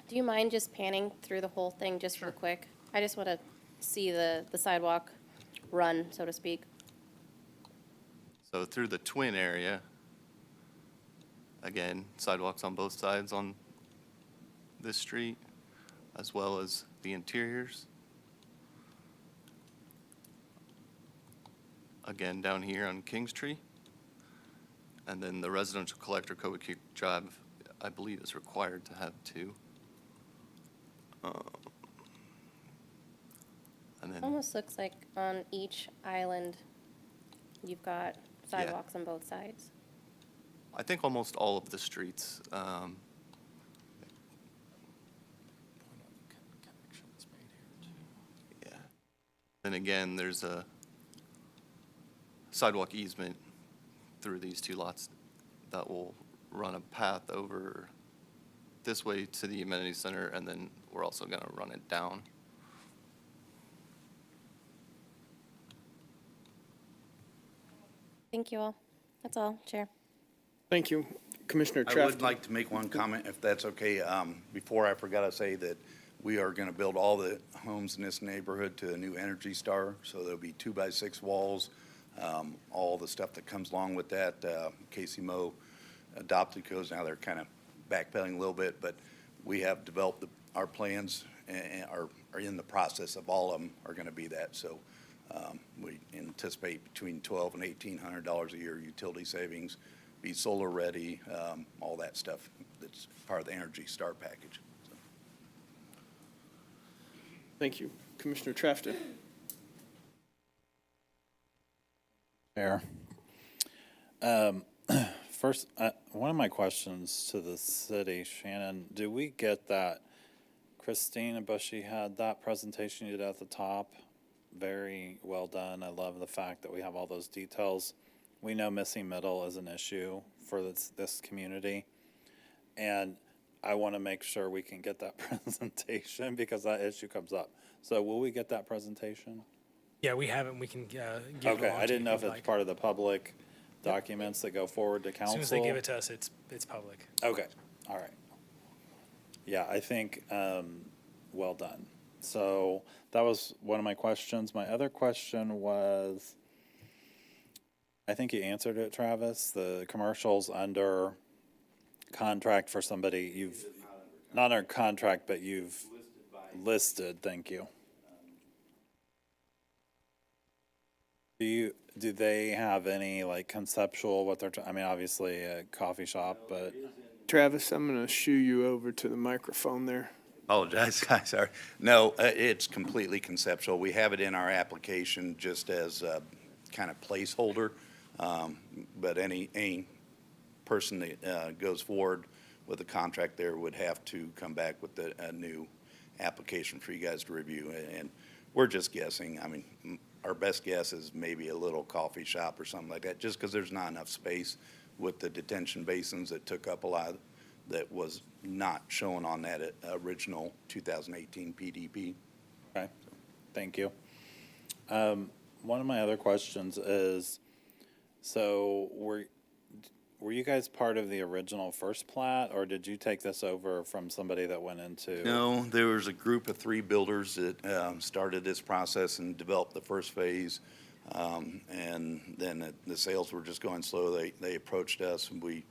Do you mind just panning through the whole thing just real quick? I just want to see the sidewalk run, so to speak. So through the twin area, again, sidewalks on both sides on this street, as well as the interiors. Again, down here on Kingstree. And then the residential collector, Covey Creek Drive, I believe is required to have 2. And then, Almost looks like on each island, you've got sidewalks on both sides. I think almost all of the streets, yeah. Then again, there's a sidewalk easement through these 2 lots that will run a path over this way to the amenity center, and then we're also gonna run it down. Thank you all. That's all, Chair. Thank you. Commissioner I Trafton. would like to make one comment, if that's okay. Before, I forgot to say that we are going to build all the homes in this neighborhood to a new Energy Star, so there'll be 2x6 walls, all the stuff that comes along with that. Casey Moe adopted codes, now they're kind of backpedaling a little bit, but we have developed our plans and are in the process of all of them are going to be that. So we anticipate between $1,200 and $1,800 a year utility savings, be solar ready, all that stuff that's part of the Energy Star package. So. Thank you. Commissioner Trafton. Chair. First, one of my questions to the city, Shannon, do we get that Christina Bushy had that presentation you did at the top? Very well done. I love the fact that we have all those details. We know missing middle is an issue for this community. And I want to make sure we can get that presentation because that issue comes up. So will we get that presentation? Yeah, we haven't, we can give it Okay, along I to you didn't know if you'd it's like. part of the public documents that go forward to As council. soon as they give it to us, it's public. Okay, all right. Yeah, I think, well done. So that was one of my questions. My other question was, I think you answered it, Travis, the commercials under contract for somebody you've, not under contract, but you've listed, thank you. Do they have any like conceptual, what they're, I mean, obviously a coffee shop, but Travis, I'm going to shoo you over to the microphone there. Apologize, guys, sorry. No, it's completely conceptual. We have it in our application just as a kind of placeholder. But any person that goes forward with a contract there would have to come back with a new application for you guys to review. And we're just guessing. I mean, our best guess is maybe a little coffee shop or something like that, just because there's not enough space with the detention basins that took up a lot that was not shown on that original 2018 PDP. okay, thank you. One of my other questions is, so were you guys part of the original first plat, or did you take this over from somebody that went into? No, there was a group of 3 builders that started this process and developed the first phase. And then the sales were just going slow. They approached us, and we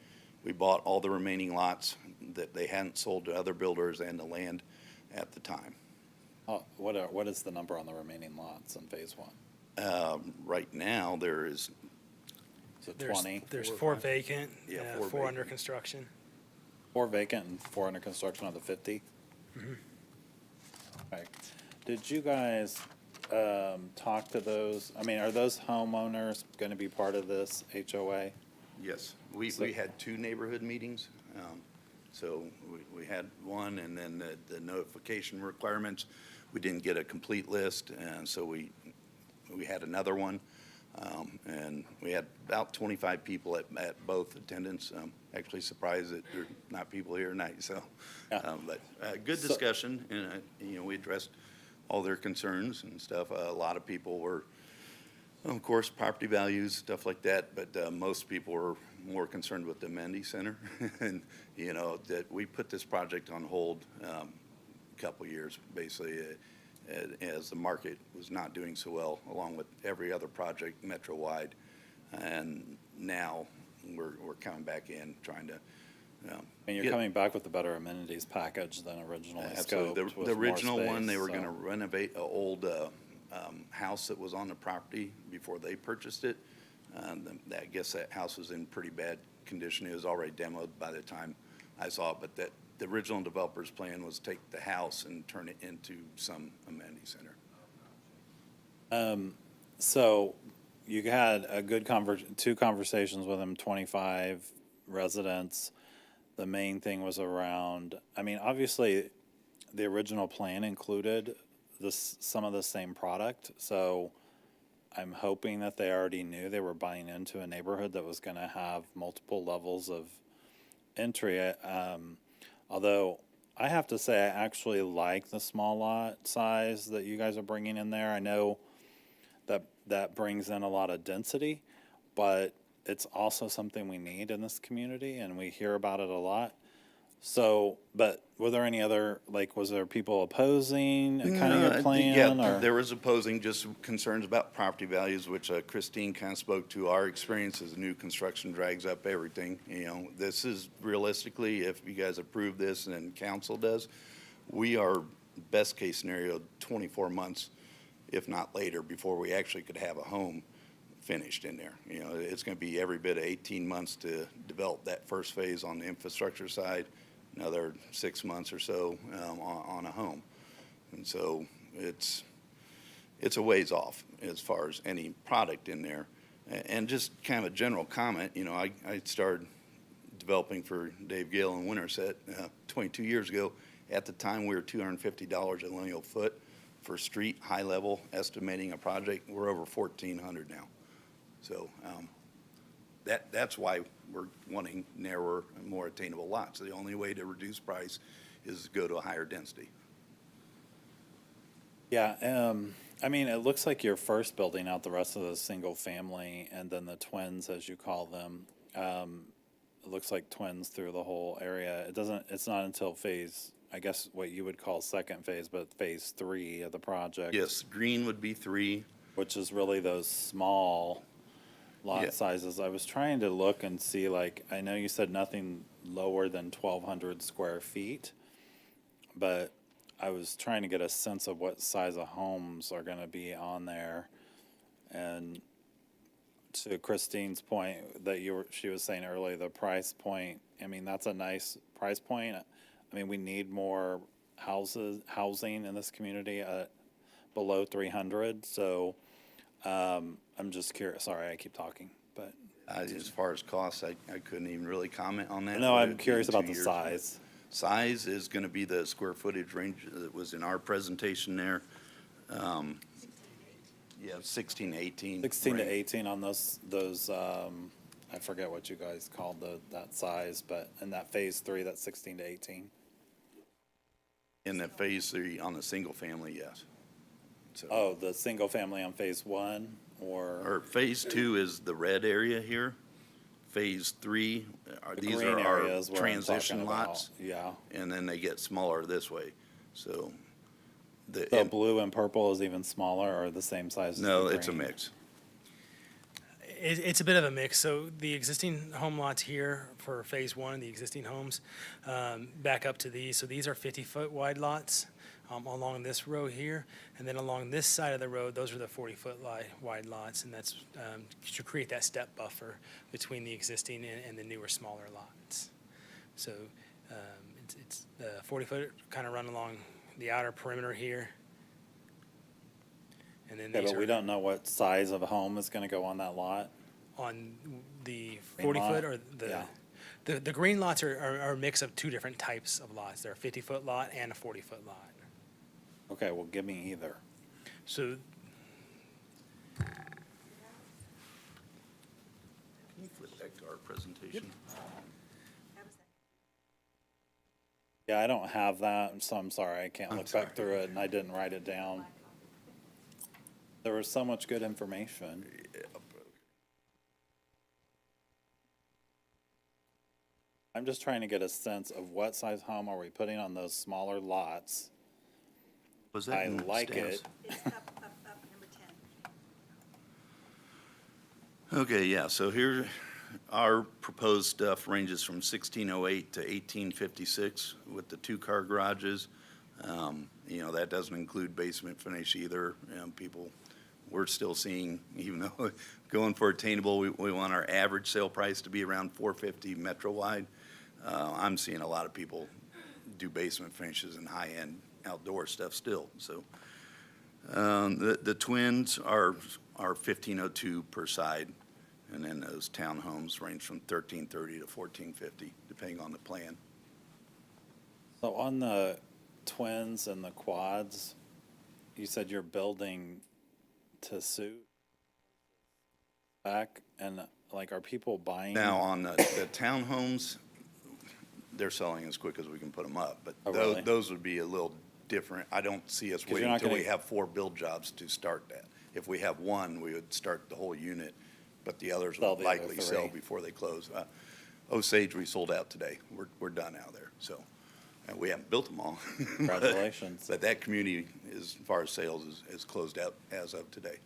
bought all the remaining lots that they hadn't sold to other builders and the land at the time. What is the number on the remaining lots in phase 1? Right now, there is, Is it There's- 20? There's 4 vacant, Yeah, 4 4 under vacant. construction. 4 vacant and 4 under construction of the 50? Okay. Did you guys talk to those? I mean, are those homeowners going to be part of this HOA? yes, we had 2 neighborhood meetings. So we had one, and then the notification requirements, we didn't get a complete list, and so we had another one. And we had about 25 people at both attendance. Actually surprised that there are not people here tonight, so. But good discussion, and, we addressed all their concerns and stuff. A lot of people were, of course, property values, stuff like that, but most people were more concerned with the amenity center. And, that we put this project on hold a couple years, basically, as the market was not doing so well, along with every other project metro-wide. And now we're coming back in, trying to. And you're coming back with a better amenities package than originally scoped. Absolutely. with The more original one, they space, were so- going to renovate an old house that was on the property before they purchased it. I guess that house was in pretty bad condition. It was already demoed by the time I saw it, but the original developer's plan was take the house and turn it into some amenity center. So you had a good 2 conversations with them, 25 residents. The main thing was around, I mean, obviously, the original plan included some of the same product, so I'm hoping that they already knew they were buying into a neighborhood that was gonna have multiple levels of entry. Although, I have to say, I actually like the small lot size that you guys are bringing in there. I know that brings in a lot of density, but it's also something we need in this community, and we hear about it a lot. So, but were there any other, was there people opposing kind of your plan? Yeah, or- there was opposing, just concerns about property values, which Christine kind of spoke to. Our experience as new construction drags up everything. This is realistically, if you guys approve this and council does, we are best case scenario 24 months, if not later, before we actually could have a home finished in there. It's going to be every bit of 18 months to develop that first phase on the infrastructure side, another 6 months or so on a home. And so it's a ways off as far as any product in there. And just kind of a general comment, I started developing for Dave Gale and Winterset 22 years ago. At the time, we were $250 a lineal foot for street, high level, estimating a project. We're over $1,400 now. So that's why we're wanting narrower and more attainable lots. The only way to reduce price is to go to a higher density. Yeah, I mean, it looks like you're first building out the rest of the single family, and then the twins, as you call them. It looks like twins through the whole area. It's not until phase, I guess what you would call second phase, but phase 3 of the project. Yes, green would be 3. Which is really those small Yeah. lot sizes. I was trying to look and see, I know you said nothing lower than 1,200 square feet, but I was trying to get a sense of what size of homes are gonna be on there. And to Christine's point she was saying earlier, the price point, I mean, that's a nice price point. I mean, we need more housing in this community below 300, so I'm just curious. Sorry, I keep talking, but. As far as costs, I couldn't even really comment on that. No, I'm It'd be curious 2 about the years. size. Size is going to be the square footage range that was in our presentation there. 16 to 18. 16 to range. 18 on those, I forget what you guys called that size, but in that phase 3, that's 16 to 18. In the phase 3 on the single family, yes. So, Oh, the single family on phase one or phase 2 is the red area here. Phase 3, The these green are our area is where I'm transition talking about, lots. yeah. And then they get smaller this way. So the, So blue and purple is even smaller or the same size as the no, it's a green? mix. It's a bit of a mix. So the existing home lots here for phase one, the existing homes, back up to these. So these are 50-foot wide lots along this row here. And then along this side of the road, those are the 40-foot wide lots. And that's to create that step buffer between the existing and the newer, smaller lots. So it's the 40-foot kind of run along the outer perimeter here. And then Okay, these but are we don't know what size of home is gonna go on that lot? on the Green 40-foot lot? or Yeah. the green lots are a mix of two different types of lots. They're a 50-foot lot and a 40-foot lot. Okay, well, give me either. So Can you flip back to our presentation? Yeah, I don't have that, so I'm sorry, I can't look back through it, and I didn't write it down. There was so much good information. I'm just trying to get a sense of what size home are we putting on those smaller lots? Was that I in like staff's? it. Okay, yeah, so here, our proposed stuff ranges from 1608 to 1856 with the 2-car garages. You know, that doesn't include basement finish either. People, we're still seeing, even though going for attainable, we want our average sale price to be around $450 metro wide. I'm seeing a lot of people do basement finishes and high-end outdoor stuff still, so. The twins are 1502 per side, and then those townhomes range from 1330 to 1450, depending on the plan. So on the twins and the quads, you said you're building to suit back, and like, are people buying? Now, on the townhomes, they're selling as quick as we can put them up, but Oh, really? those would be a little different. I don't see us 'Cause you're waiting not until we gonna- have 4 build jobs to start that. If we have one, we would start the whole unit, but the others Sell will the other likely sell three. before they close. Osage, we sold out today. We're done out there, so. And we haven't built them all. Congratulations. But that community, as far as sales, is closed out as of today.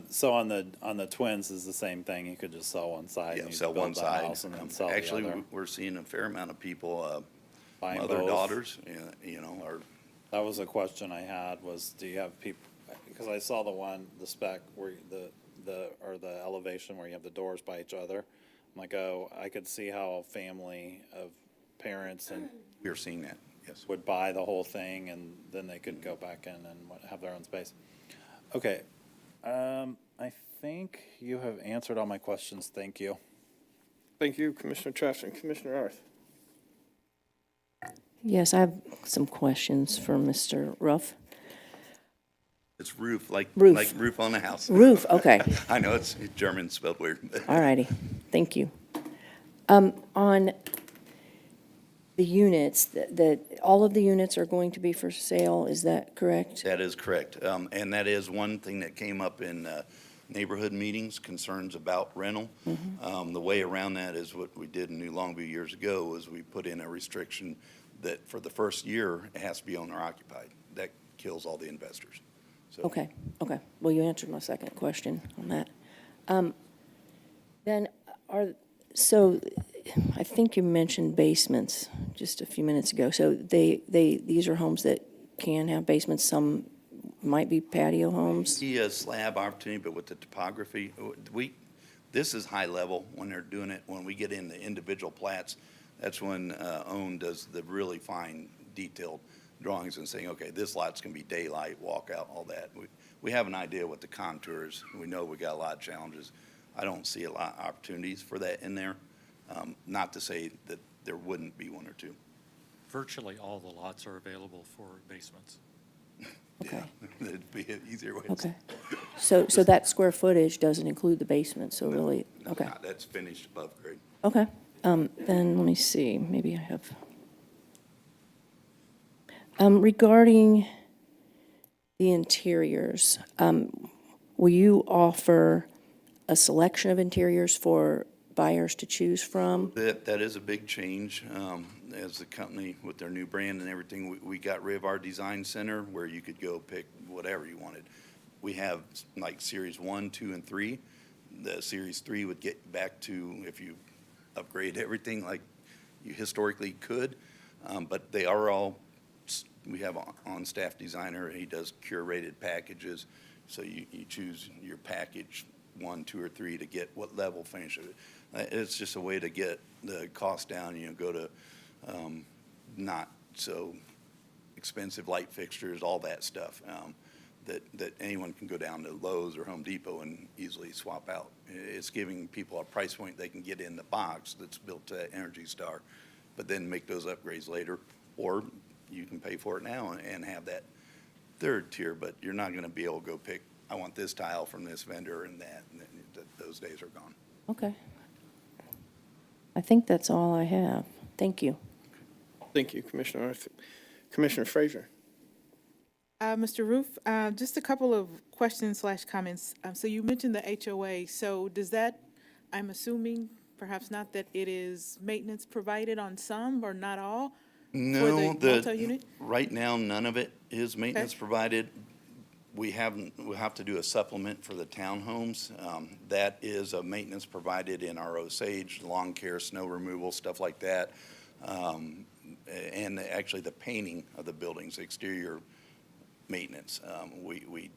So on the twins is the same thing, you could just sell one side. Yeah, and you sell build one that side. house and then sell the Actually, other. we're seeing a fair amount of people, Buying mother, both. daughters, you know, are, That was a question I had, was do you have people, because I saw the spec where the elevation where you have the doors by each other. I'm like, oh, I could see how a family of parents and we're seeing that, yes. would buy the whole thing and then they could go back in and have their own space. Okay, I think you have answered all my questions, thank you. Thank you, Commissioner Trask and Commissioner Arth. Yes, I have some questions for Mr. Ruff. It's roof, like Roof. roof on the house. Roof, okay. I know it's German spelled weird. All righty, thank you. On the units, all of the units are going to be for sale, is that correct? That is correct. And that is one thing that came up in neighborhood meetings, concerns about rental. The way around that is what we did in New Longview years ago, was we put in a restriction that for the first year, it has to be owner occupied. That kills all the investors. So Okay, okay. Well, you answered my second question on that. Then I think you mentioned basements just a few minutes ago. So these are homes that can have basements, some might be patio homes? See a slab opportunity, but with the topography, this is high level when they're doing it. When we get into individual plats, that's when OWN does the really fine detailed drawings and saying, okay, this lot's gonna be daylight, walkout, all that. We have an idea what the contours, we know we got a lot of challenges. I don't see a lot of opportunities for that in there. Not to say that there wouldn't be one or two. Virtually all the lots are available for basements. Okay. That'd be an easier way to say. Okay. So that square footage doesn't include the basement, so really, okay. That's finished above grade. Okay. Then let me see, maybe I have. Regarding The interiors, will you offer a selection of interiors for buyers to choose from? That is a big change. As the company with their new brand and everything, we got rid of our design center where you could go pick whatever you wanted. We have like Series 1, 2, and 3. The Series 3 would get back to if you upgrade everything like you historically could. But they are all, we have on-staff designer. He does curated packages. So you choose your package 1, 2, or 3 to get what level finish of it. It's just a way to get the cost down, go to not so expensive light fixtures, all that stuff, that anyone can go down to Lowe's or Home Depot and easily swap out. It's giving people a price point they can get in the box that's built to Energy Star, but then make those upgrades later, or you can pay for it now and have that third tier, but you're not going to be able to go pick, I want this tile from this vendor and that, those days are gone. Okay. I think that's all I have. Thank you. Thank you, Commissioner Arthur. Commissioner Frazier. Mr. Roof, just a couple of questions / comments. So you mentioned the HOA. So does that, I'm assuming, perhaps not, that it is maintenance provided on some or not all? No, For the multi-unit? right now, none of it is maintenance provided. We'll have to do a supplement for the townhomes. That is a maintenance provided in our Osage, lawn care, snow removal, stuff like that. And actually the painting of the buildings, exterior maintenance. We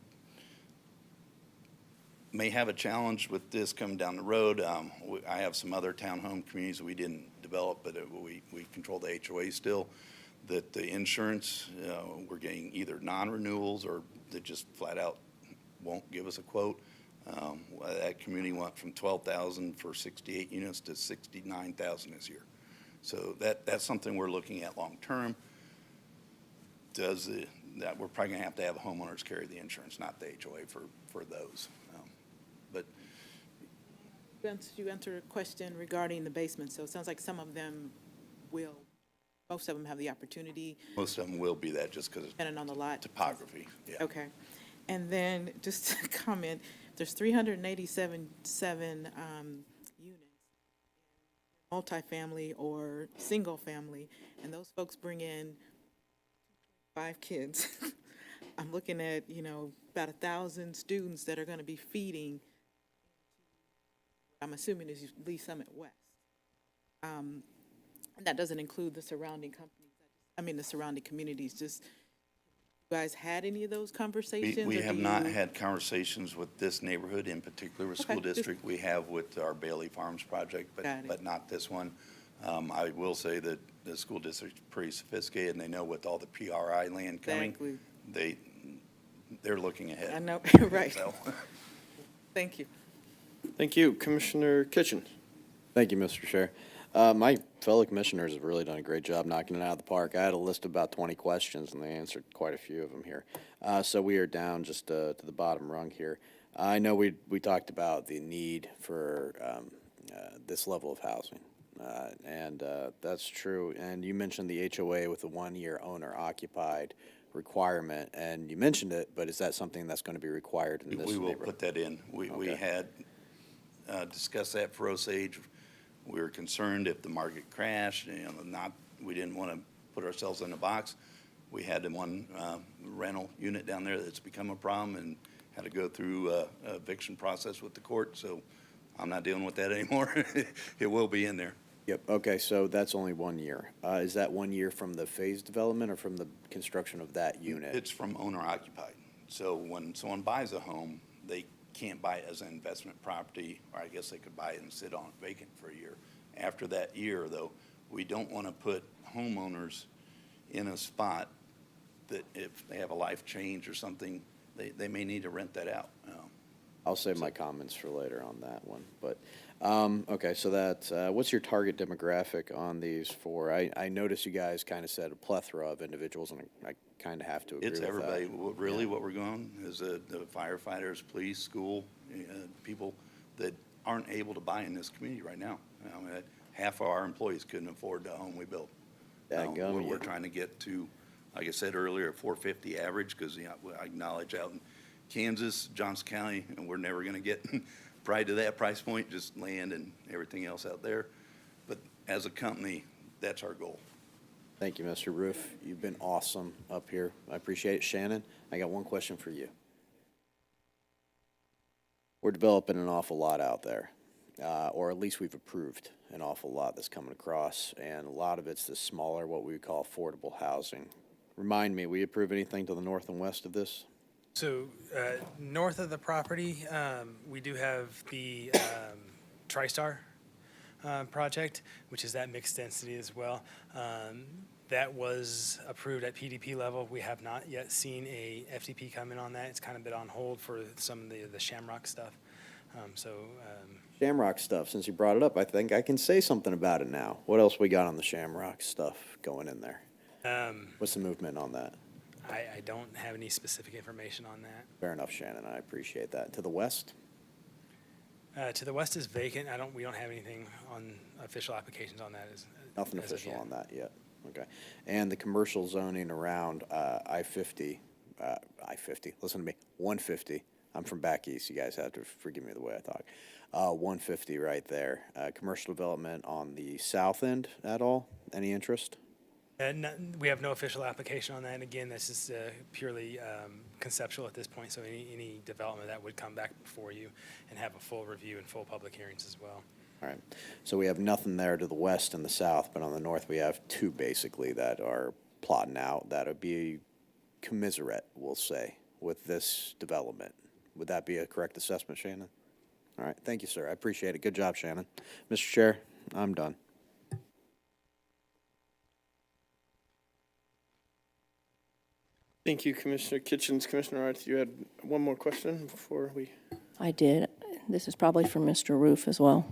may have a challenge with this coming down the road. I have some other townhome communities we didn't develop, but we control the HOA still. That the insurance, we're getting either non-renewals or they just flat out won't give us a quote. That community went from 12,000 for 68 units to 69,000 this year. So that's something we're looking at long-term. That we're probably gonna have to have homeowners carry the insurance, not the HOA for those. But You answered a question regarding the basement. So it sounds like some of them will, most of them have the opportunity, most of them will be that just because depending on the lot. topography, yeah. Okay. And then just a comment, there's 387 units, multifamily or single family, and those folks bring in 5 kids. I'm looking at, about 1,000 students that are going to be feeding, I'm assuming is Lee Summit West. And that doesn't include the surrounding companies, the surrounding communities. Just, you guys had any of those conversations? We or have do not you- had conversations with this neighborhood in particular, with school Okay, just- district. We have with our Bailey Farms project, Got it. but not this one. I will say that the school district's pretty sophisticated, and they know with all the PRI land coming, Exactly. they're looking ahead. I know, right. So, Thank you. Thank you, Commissioner Kitchen. Thank you, Mr. Chair. My fellow commissioners have really done a great job knocking it out of the park. I had a list of about 20 questions, and they answered quite a few of them here. So we are down just to the bottom rung here. I know we talked about the need for this level of housing, and that's true. And you mentioned the HOA with the 1-year owner-occupied requirement, and you mentioned it, but is that something that's going to be required in this we will neighborhood? put that in. We Okay. had discussed that for Osage. We were concerned if the market crashed, we didn't want to put ourselves in a box. We had one rental unit down there that's become a problem and had to go through a eviction process with the court, so I'm not dealing with that anymore. It will be in there. Yep, okay, so that's only 1 year. Is that 1 year from the phase development or from the construction of that unit? It's from owner occupied. So when someone buys a home, they can't buy it as an investment property, or I guess they could buy it and sit on it vacant for a year. After that year, though, we don't want to put homeowners in a spot that if they have a life change or something, they may need to rent that out. I'll save my comments for later on that one, but, okay, so that's, what's your target demographic on these four? I noticed you guys kind of said a plethora of individuals, and I kind of have to agree with It's that. everybody. Really, what we're going is the firefighters, police, school, people that aren't able to buy in this community right now. Half of our employees couldn't afford the home we built. Dadgummit. We're trying to get to like I said earlier, a 450 average, because, you know, I acknowledge out in Kansas, Johnson County, and we're never going to get probably to that price point, just land and everything else out there. But as a company, that's our goal. Thank you, Mr. Roof. You've been awesome up here. I appreciate it. Shannon, I got one question for you. We're developing an awful lot out there, or at least we've approved an awful lot that's coming across, and a lot of it's the smaller, what we would call affordable housing. Remind me, we approve anything to the north and west of this? So, north of the property, we do have the TriStar project, which is that mixed density as well. That was approved at PDP level. We have not yet seen a FDP come in on that. It's kind of been on hold for some of the Shamrock stuff. Shamrock stuff, since you brought it up, I think I can say something about it now. What else we got on the Shamrock stuff going in there? What's the movement on that? I don't have any specific information on that. Fair enough, Shannon, I appreciate that. To the west? To the west is vacant. We don't have anything on official applications on that. Nothing as of official yet. on that yet. Okay. And the commercial zoning around I-50, listen to me, 150. I'm from back east. You guys have to forgive me the way I talk. 150 right there. Commercial development on the south end at all? Any interest? We have no official application on that. And again, this is purely conceptual at this point, so any development that would come back before you and have a full review and full public hearings as well. All right. So we have nothing there to the west and the south, but on the north we have two basically that are plotting out. That would be commiserate, we'll say, with this development. Would that be a correct assessment, Shannon? All right. Thank you, sir. I appreciate it. Good job, Shannon. Mr. Chair, I'm done. Thank you, Commissioner Kitchens. Commissioner Arth, you had one more question before we? I did. This is probably for Mr. Roof as well.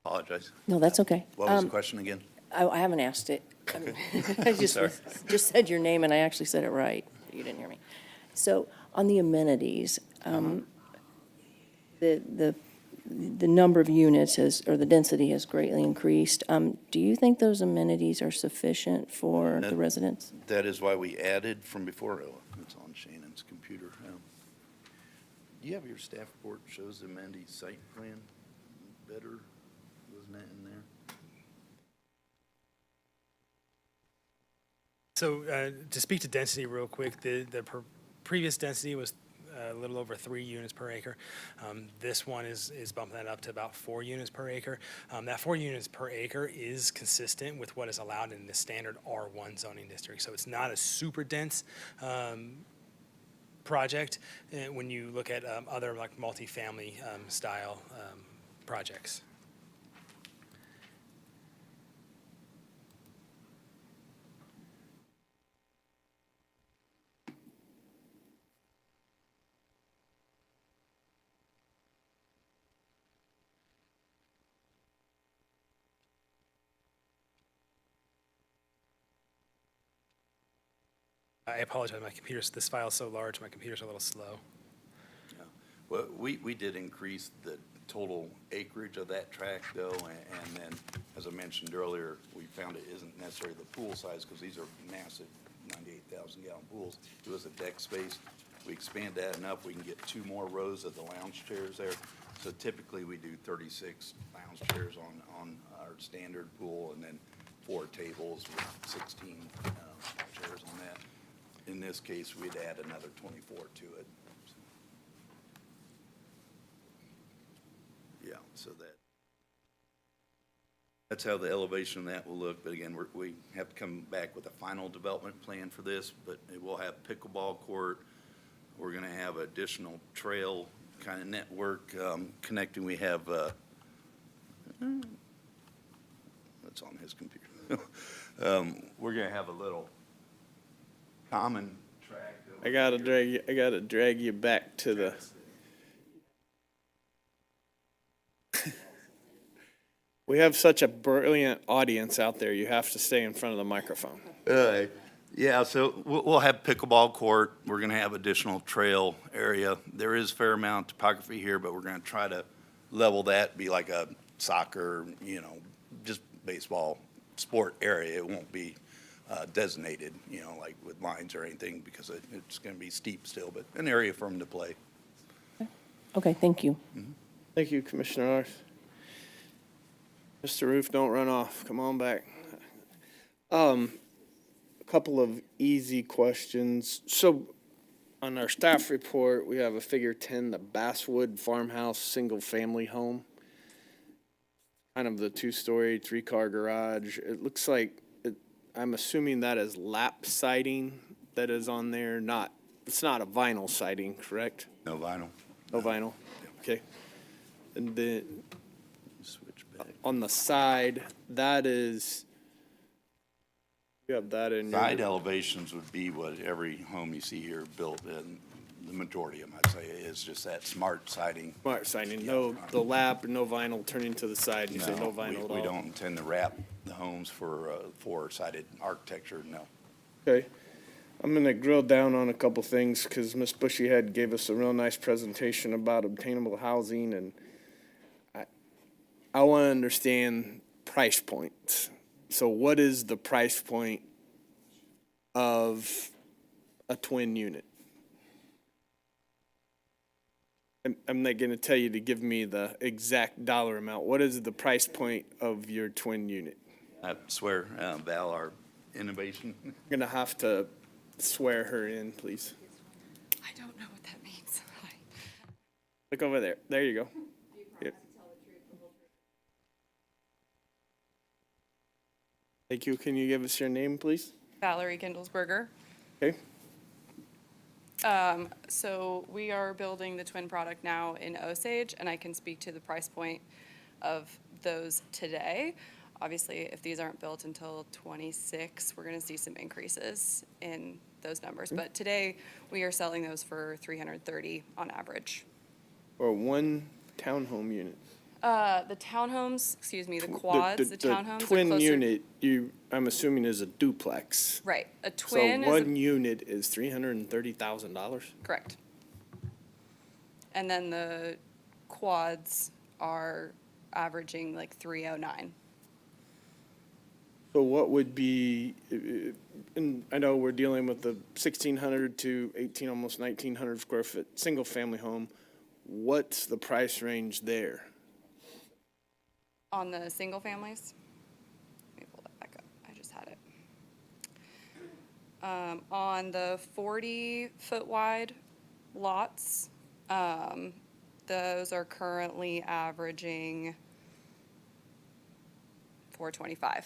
Apologize. No, that's okay. What was the question again? I haven't asked it. I Sorry. just said your name and I actually said it right. You didn't hear me. So on the amenities, the number of units has, or the density has greatly increased. Do you think those amenities are sufficient for the residents? That is why we added from before. Oh, it's on Shannon's computer. Do you have your staff report shows the amenity site plan better? Wasn't that in there? So to speak to density real quick, the previous density was a little over 3 units per acre. This one is bumping that up to about 4 units per acre. That 4 units per acre is consistent with what is allowed in the standard R1 zoning district. So it's not a super dense project when you look at other like multifamily style projects. I apologize, this file is so large, my computer's a little slow. Yeah. Well, we did increase the total acreage of that tract though, and then, as I mentioned earlier, we found it isn't necessarily the pool size because these are massive 98,000 gallon pools. It was a deck space. We expand that enough, we can get 2 more rows of the lounge chairs there. So typically we do 36 lounge chairs on our standard pool and then 4 tables with 16 chairs on that. In this case, we'd add another 24 to it. Yeah, so that's how the elevation of that will look. But again, we have to come back with a final development plan for this, but it will have pickleball court. We're going to have additional trail kind of network connecting. We have, that's on his computer. We're going to have a little common track. I gotta drag you back to the. We have such a brilliant audience out there. You have to stay in front of the microphone. Yeah, so we'll have pickleball court. We're going to have additional trail area. There is a fair amount of topography here, but we're going to try to level that, be like a soccer, just baseball sport area. It won't be designated, like with lines or anything, because it's going to be steep still, but an area for them to play. Okay, thank you. Thank you, Commissioner Arth. Mr. Roof, don't run off. Come on back. A couple of easy questions. So on our staff report, we have a figure 10, the Basswood Farmhouse single-family home. Kind of the 2-story, 3-car garage. It looks like, I'm assuming that is lap siding that is on there, it's not a vinyl siding, correct? No vinyl. No vinyl? Okay. And then on the side, that is, you have that in your. Side elevations would be what every home you see here built in, the majority of them, I'd say, is just that smart siding. Smart siding, no, the lap, no vinyl turning to the side, you say no vinyl at all? We don't intend to wrap the homes for four-sided architecture, no. Okay. I'm gonna drill down on a couple things, because Ms. Bushyhead gave us a real nice presentation about obtainable housing, and I wanna understand price points. So what is the price point of a twin unit? I'm not gonna tell you to give me the exact dollar amount. What is the price point of your twin unit? I swear, Val, our innovation. I'm gonna have to swear her in, please. I don't know what that means. Look over there. There you go. Yep. Thank you. Can you give us your name, please? Valerie Kindlesberger. Okay. So we are building the twin product now in Osage, and I can speak to the price point of those today. Obviously, if these aren't built until 26, we're going to see some increases in those numbers. But today, we are selling those for $330 on average. Or one townhome unit? The townhomes, the quads, the townhomes are twin closer. unit, I'm assuming is a duplex. Right, a twin So is one unit is $330,000? correct. And then the quads are averaging like 309. So what would be, and I know we're dealing with the 1,600 to 18, almost 1,900 square foot, single-family home. What's the price range there? On the single families, let me pull that back up. I just had it. On the 40-foot wide lots, those are currently averaging $425.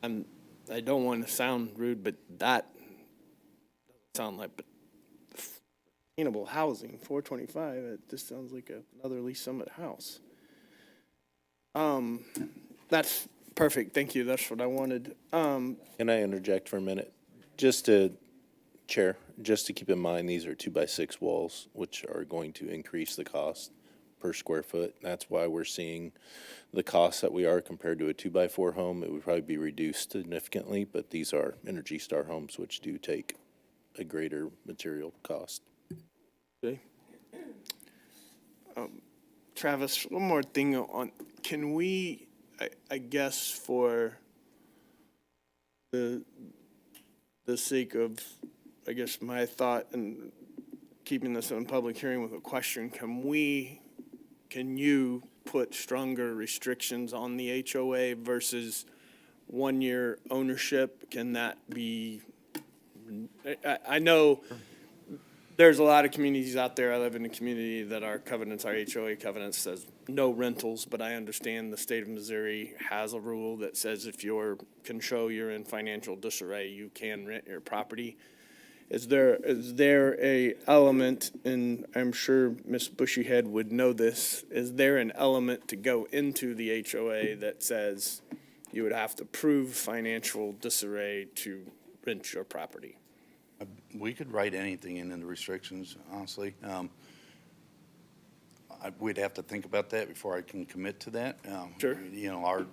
I don't want to sound rude, but that doesn't sound like, but sustainable housing, 425, it just sounds like another Lee Summit house. That's perfect, thank you, that's what I wanted. Can I interject for a minute? Chair, just to keep in mind, these are 2x6 walls, which are going to increase the cost per square foot. That's why we're seeing the costs that we are compared to a 2x4 home. It would probably be reduced significantly, but these are Energy Star homes, which do take a greater material cost. Okay. Travis, one more thing on, can we, I guess for the sake of, I guess, my thought and keeping this in a public hearing with a question, can you put stronger restrictions on the HOA versus 1-year ownership? Can that be, I know there's a lot of communities out there. I live in a community that our covenants, our HOA covenants says no rentals, but I understand the state of Missouri has a rule that says if can show you're in financial disarray, you can rent your property. Is there a element, and I'm sure Ms. Bushyhead would know this, is there an element to go into the HOA that says you would have to prove financial disarray to rent your property? We could write anything in the restrictions, honestly. We'd have to think about that before I can commit to that. Sure.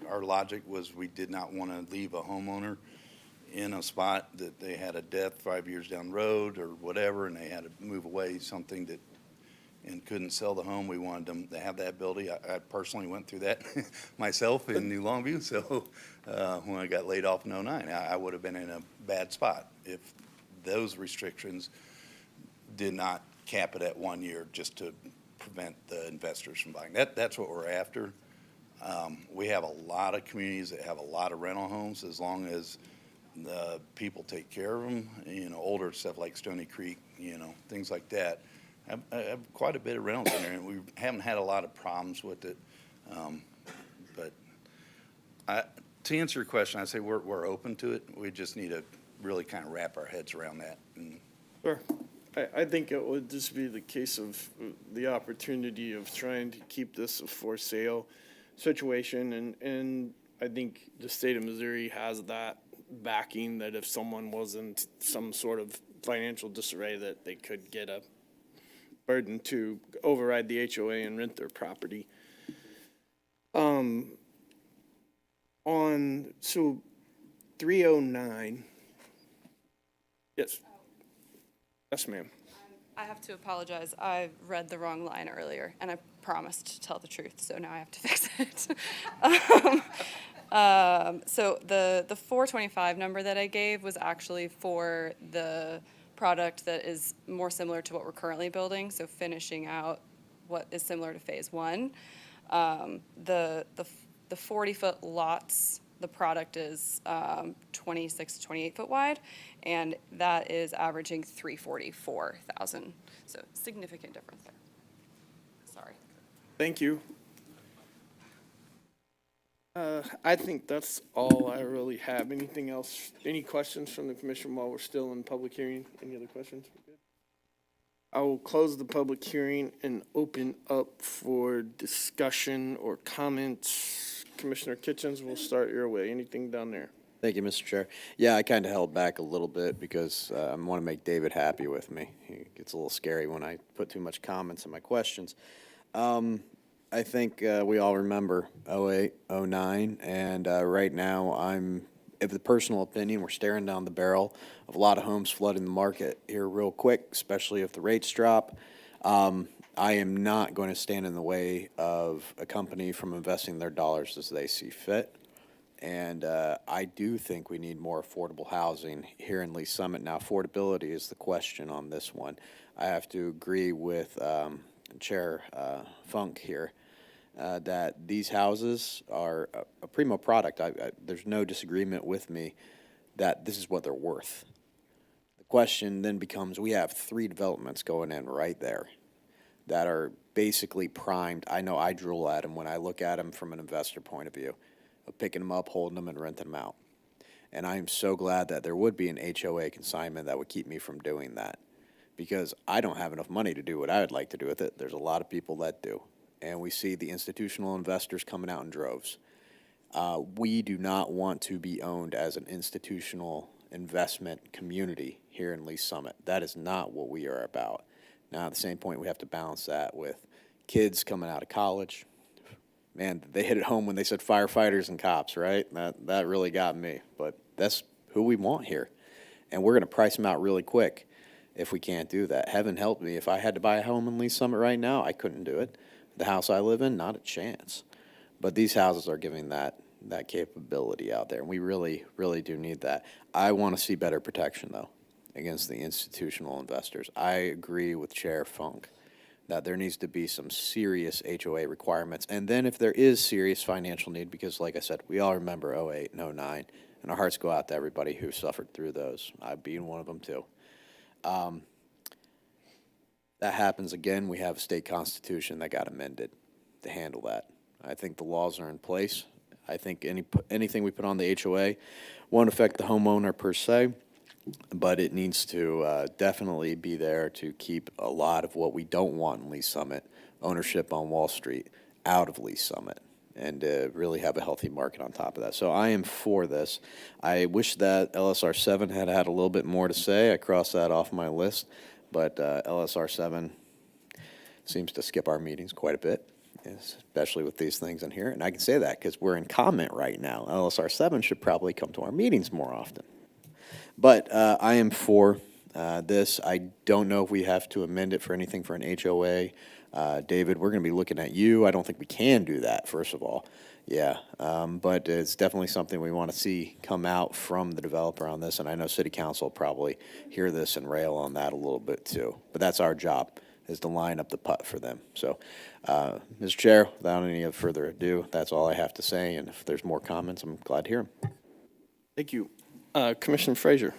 Our logic was we did not want to leave a homeowner in a spot that they had a death 5 years down the road or whatever, and they had to move away something that, and couldn't sell the home, we wanted them to have that ability. I personally went through that myself in New Longview, so when I got laid off in '09, I would have been in a bad spot if those restrictions did not cap it at 1 year just to prevent the investors from buying. That's what we're after. We have a lot of communities that have a lot of rental homes, as long as the people take care of them, older stuff like Stony Creek, things like that. I have quite a bit of rentals in there, and we haven't had a lot of problems with it. But to answer your question, I say we're open to it. We just need to really kind of wrap our heads around that. And Sure. I think it would just be the case of the opportunity of trying to keep this a for sale situation, and I think the state of Missouri has that backing, that if someone was in some sort of financial disarray, that they could get a burden to override the HOA and rent their property. So 309. Yes. Yes, ma'am. I have to apologize. I read the wrong line earlier, and I promised to tell the truth, so now I have to fix it. So the 425 number that I gave was actually for the product that is more similar to what we're currently building, so finishing out what is similar to phase one. The 40-foot lots, the product is 26 to 28 foot wide, and that is averaging 344,000. So significant difference there. Sorry. Thank you. I think that's all I really have. Anything else? Any questions from the commission while we're still in public hearing? Any other questions? I will close the public hearing and open up for discussion or comments. Commissioner Kitchens, we'll start your way. Anything down there? Thank you, Mr. Chair. Yeah, I kind of held back a little bit because I want to make David happy with me. He gets a little scary when I put too much comments in my questions. I think we all remember 08, 09, and right now of the personal opinion, we're staring down the barrel of a lot of homes flooding the market here real quick, especially if the rates drop. I am not going to stand in the way of a company from investing their dollars as they see fit. And I do think we need more affordable housing here in Lee Summit. Now, affordability is the question on this one. I have to agree with Chair Funk here that these houses are a primo product. There's no disagreement with me that this is what they're worth. The question then becomes, we have 3 developments going in right there that are basically primed. I know I drool at them when I look at them from an investor point of view, of picking them up, holding them, and renting them out. And I am so glad that there would be an HOA consignment that would keep me from doing that, because I don't have enough money to do what I would like to do with it. There's a lot of people that do. And we see the institutional investors coming out in droves. We do not want to be owned as an institutional investment community here in Lee Summit. That is not what we are about. Now, at the same point, we have to balance that with kids coming out of college. Man, they hit it home when they said firefighters and cops, right? That really got me. But that's who we want here. And we're going to price them out really quick if we can't do that. Heaven help me, if I had to buy a home in Lee Summit right now, I couldn't do it. The house I live in, not a chance. But these houses are giving that capability out there, and we really, really do need that. I want to see better protection, though, against the institutional investors. I agree with Chair Funk that there needs to be some serious HOA requirements. And then if there is serious financial need, because like I said, we all remember 08 and 09, and our hearts go out to everybody who suffered through those, I being one of them too. That happens again, we have a state constitution that got amended to handle that. I think the laws are in place. I think anything we put on the HOA won't affect the homeowner per se, but it needs to definitely be there to keep a lot of what we don't want in Lee Summit, ownership on Wall Street, out of Lee Summit, and really have a healthy market on top of that. So I am for this. I wish that LSR 7 had a little bit more to say. I crossed that off my list, but LSR 7 seems to skip our meetings quite a bit, especially with these things in here. And I can say that because we're in comment right now. LSR 7 should probably come to our meetings more often. But I am for this. I don't know if we have to amend it for anything for an HOA. David, we're going to be looking at you. I don't think we can do that, first of all. Yeah, but it's definitely something we want to see come out from the developer on this, and I know City Council will probably hear this and rail on that a little bit too. But that's our job, is to line up the putt for them. So, Mr. Chair, without any further ado, that's all I have to say, and if there's more comments, I'm glad to hear them. Thank you. Commissioner Frazier.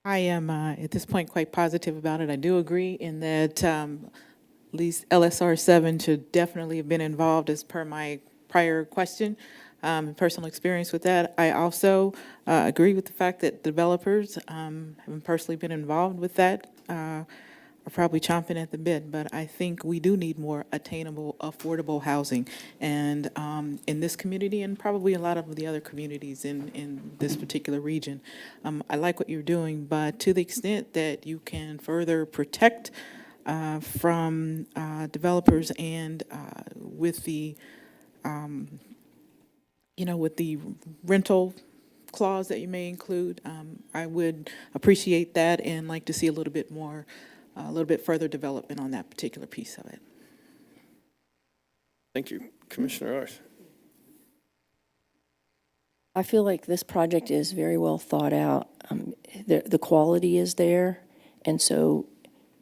I am, at this point, quite positive about it. I do agree in that at least LSR 7 should definitely have been involved as per my prior question, personal experience with that. I also agree with the fact that developers, having personally been involved with that, are probably chomping at the bit, but I think we do need more attainable, affordable housing. And in this community and probably a lot of the other communities in this particular region, I like what you're doing, but to the extent that you can further protect from developers and with the, with the rental clause that you may include, I would appreciate that and like to see a little bit more, a little bit further development on that particular piece of it. Thank you. Commissioner Arth. I feel like this project is very well thought out. The quality is there, and so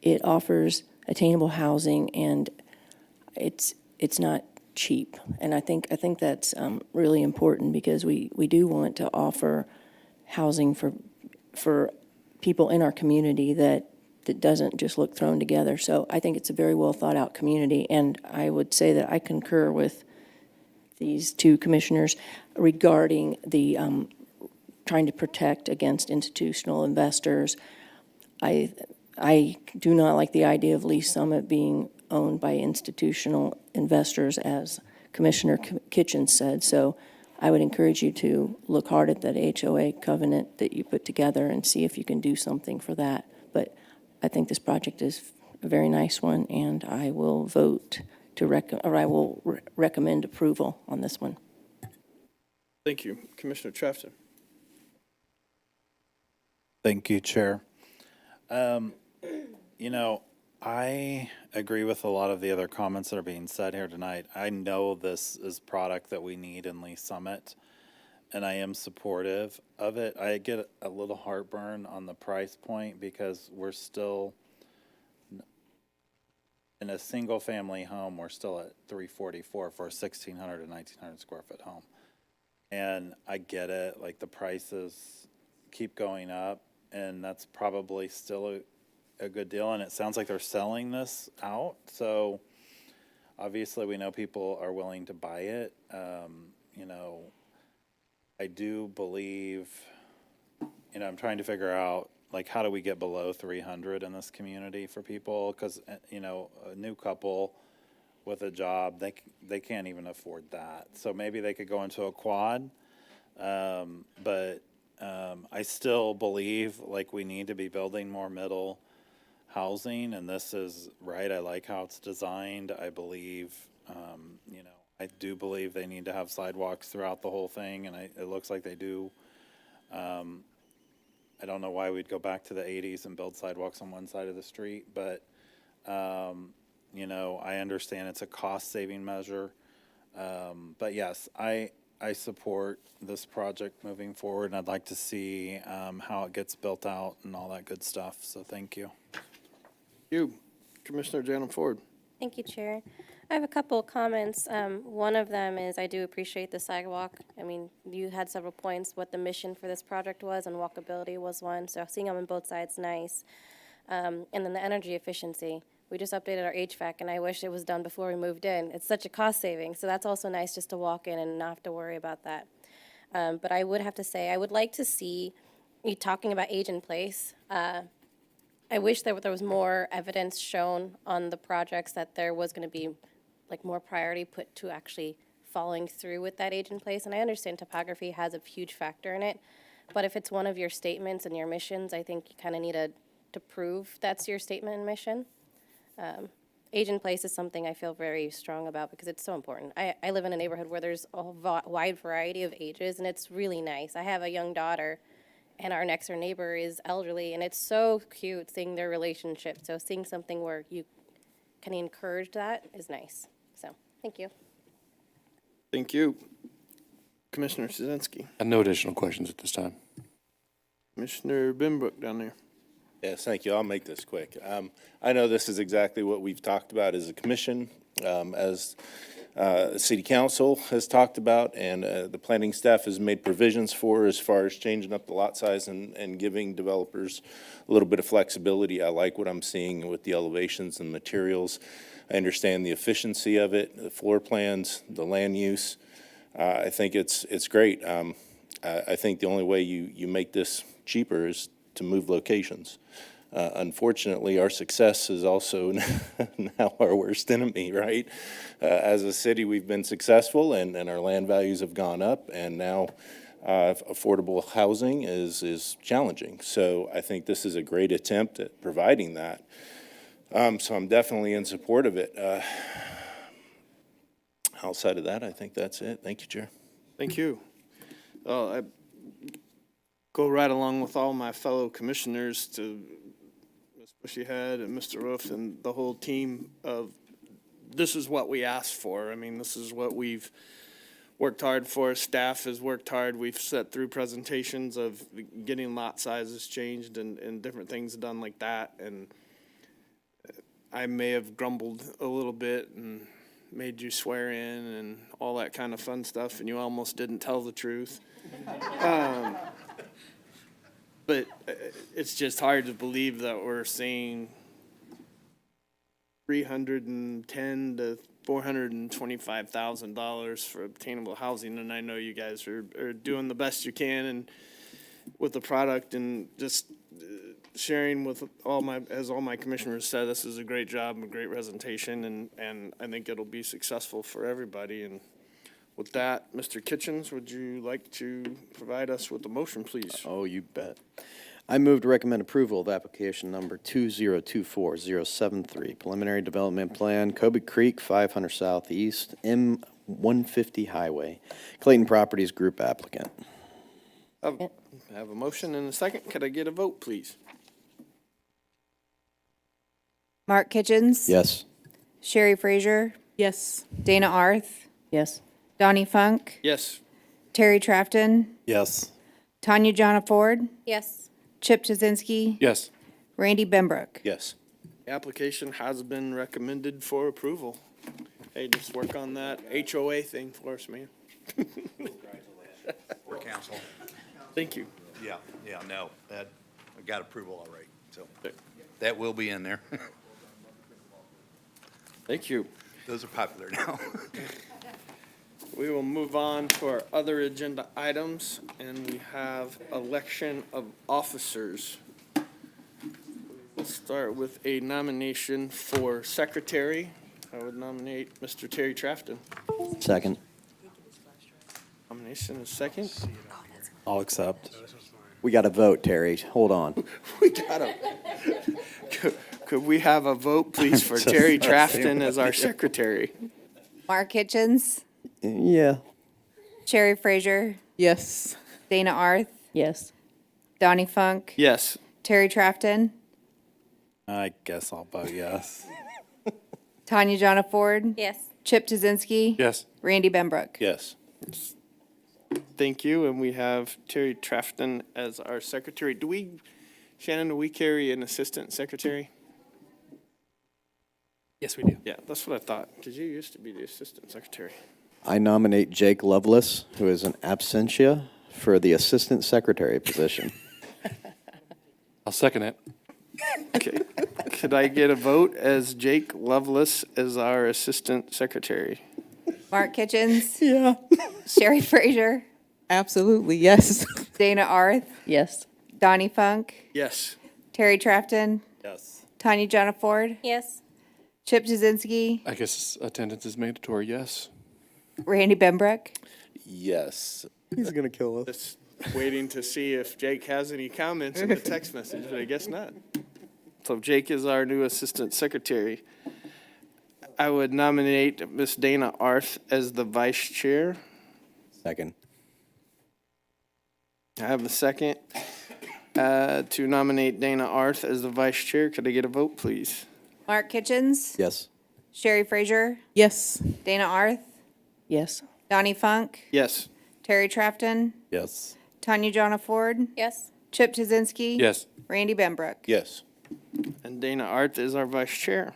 it offers attainable housing, and it's not cheap. And I think that's really important because we do want to offer housing for people in our community that doesn't just look thrown together. So I think it's a very well thought out community, and I would say that I concur with these two commissioners regarding the trying to protect against institutional investors. I do not like the idea of Lease Summit being owned by institutional investors, as Commissioner Kitchen said. So I would encourage you to look hard at that HOA covenant that you put together and see if you can do something for that. But I think this project is a very nice one, and I will vote to recommend approval on this one. Thank you. Commissioner Trafton. Thank you, Chair. I agree with a lot of the other comments that are being said here tonight. I know this is product that we need in Lease Summit, and I am supportive of it. I get a little heartburn on the price point because we're still, in a single-family home, we're still at $344 for a 1,600 to 1,900 square foot home. And I get it, like the prices keep going up, and that's probably still a good deal, and it sounds like they're selling this out, so obviously we know people are willing to buy it. I do believe, I'm trying to figure out, like, how do we get below 300 in this community for people? Because, a new couple with a job, they can't even afford that. So maybe they could go into a quad, but I still believe, like, we need to be building more middle housing, and this is right. I like how it's designed. I believe, I do believe they need to have sidewalks throughout the whole thing, and it looks like they do. I don't know why we'd go back to the 80s and build sidewalks on one side of the street, but, I understand it's a cost-saving measure. But yes, I support this project moving forward, and I'd like to see how it gets built out and all that good stuff, so thank you. You, Commissioner Jana Ford. Thank you, Chair. I have a couple of comments. One of them is I do appreciate the sidewalk. I mean, you had several points what the mission for this project was, and walkability was one. So seeing them on both sides, nice. And then the energy efficiency. We just updated our HVAC, and I wish it was done before we moved in. It's such a cost saving, so that's also nice just to walk in and not have to worry about that. But I would have to say, I would like to see you talking about age in place. I wish there was more evidence shown on the projects that there was going to be like more priority put to actually following through with that age in place. And I understand topography has a huge factor in it, but if it's one of your statements and your missions, I think you kind of need to prove that's your statement and mission. Age in place is something I feel very strong about because it's so important. I live in a neighborhood where there's a wide variety of ages, and it's really nice. I have a young daughter, and our next door neighbor is elderly, and it's so cute seeing their relationship. So seeing something where you can encourage that is nice. So, thank you. Thank you. Commissioner Szynski. And no additional questions at this time. Commissioner Benbrook down there. Yes, thank you. I'll make this quick. I know this is exactly what we've talked about as a commission, as city council has talked about, and the planning staff has made provisions for as far as changing up the lot size and giving developers a little bit of flexibility. I like what I'm seeing with the elevations and materials. I understand the efficiency of it, the floor plans, the land use. I think it's great. I think the only way you make this cheaper is to move locations. Unfortunately, our success is also now our worst enemy, right? As a city, we've been successful and our land values have gone up, and now affordable housing is challenging. So I think this is a great attempt at providing that. So I'm definitely in support of it. Outside of that, I think that's it. Thank you, Chair. Thank you. I go right along with all my fellow commissioners to Ms. Bushyhead and Mr. Roof and the whole team of, this is what we asked for. I mean, this is what we've worked hard for. Staff has worked hard. We've set through presentations of getting lot sizes changed and different things done like that. And I may have grumbled a little bit and made you swear in and all that kind of fun stuff, and you almost didn't tell the truth. But it's just hard to believe that we're seeing $310,000 to $425,000 for obtainable housing, and I know you guys are doing the best you can and with the product, and just sharing with all my commissioners said, this is a great job and a great presentation, and I think it'll be successful for everybody. And with that, Mr. Kitchens, would you like to provide us with the motion, please? Oh, you bet. I move to recommend approval of application number 2024073, preliminary development plan, Kobe Creek, 500 Southeast, M150 Highway, Clayton Properties Group applicant. I have a motion and a second. Could I get a vote, please? Mark Kitchens. Yes. Sherry Frazier. Yes. Dana Arth. Yes. Donnie Funk. Yes. Terry Trafton. Yes. Tanya Jonna Ford. Yes. Chip Chizinski. Yes. Randy Benbrook. Yes. The application has been recommended for approval. Hey, just work on that HOA thing for us, man. For council. Thank you. Yeah, no, I got approval all right, so that will be in there. Thank you. Those are popular now. We will move on to our other agenda items, and we have election of officers. We'll start with a nomination for secretary. I would nominate Mr. Terry Trafton. Second. Nomination is second. I'll accept. We got to vote, Terry. Hold on. We got him. Could we have a vote, please, for Terry Trafton as our secretary? Mark Kitchens. Yeah. Sherry Frazier. Yes. Dana Arth. Yes. Donnie Funk. Yes. Terry Trafton. I guess I'll vote yes. Tanya Jonna Ford. Yes. Chip Chizinski. Yes. Randy Benbrook. Yes. Thank you, and we have Terry Trafton as our secretary. Shannon, do we carry an assistant secretary? Yes, we do. Yeah, that's what I thought, because you used to be the assistant secretary. I nominate Jake Lovelace, who is an absentia, for the assistant secretary position. I'll second it. Okay. Could I get a vote as Jake Lovelace as our assistant secretary? Mark Kitchens. Yeah. Sherry Frazier. Absolutely, yes. Dana Arth. Yes. Donnie Funk. Yes. Terry Trafton. Yes. Tanya Jonna Ford. Yes. Chip Chizinski. I guess attendance is mandatory, yes. Randy Benbrook. Yes. He's going to kill us. Just waiting to see if Jake has any comments in the text message, but I guess not. So Jake is our new assistant secretary. I would nominate Miss Dana Arth as the vice chair. Second. I have a second to nominate Dana Arth as the vice chair. Could I get a vote, please? Mark Kitchens, Yes. Sherry Frazier, Yes. Dana Arth, Yes. Donnie Funk, Yes. Terry Trafton, Yes. Tanya Jonah Ford, Yes. Chip Chizinski. Yes. Randy Benbrook. Yes. And Dana Arth is our vice chair.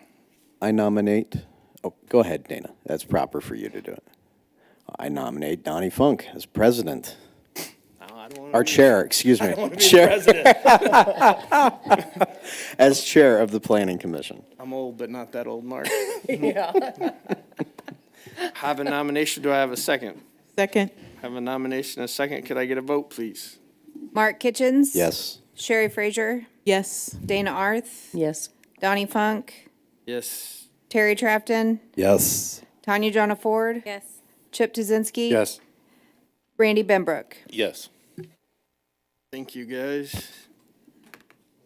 I nominate, oh, go ahead, Dana. That's proper for you to do it. I nominate Donnie Funk as president. Or chair, excuse me. Chair. As chair of the planning commission. I'm old, but not that old, Mark. Yeah. Have a nomination. Do I have a second? Second. Have a nomination, a second. Could I get a vote, please? Mark Kitchens. Yes. Sherry Frazier, Yes. Dana Arth, Yes. Donnie Funk, Yes. Terry Trafton, Yes. Tanya Jonah Ford, Yes. Chip Chizinski. Yes. Randy Benbrook. Yes. Thank you, guys.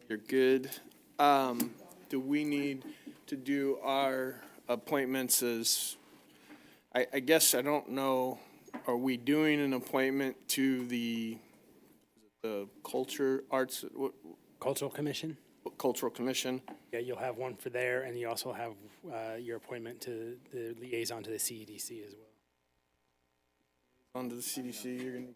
You're good. Do we need to do our appointments as, I guess I don't know, are we doing an appointment to the Culture Arts, Cultural Commission? Cultural Commission? Yeah, you'll have one for there, and you also have your appointment to the liaison to the CEDC as well. On to the CDC, you're gonna continue.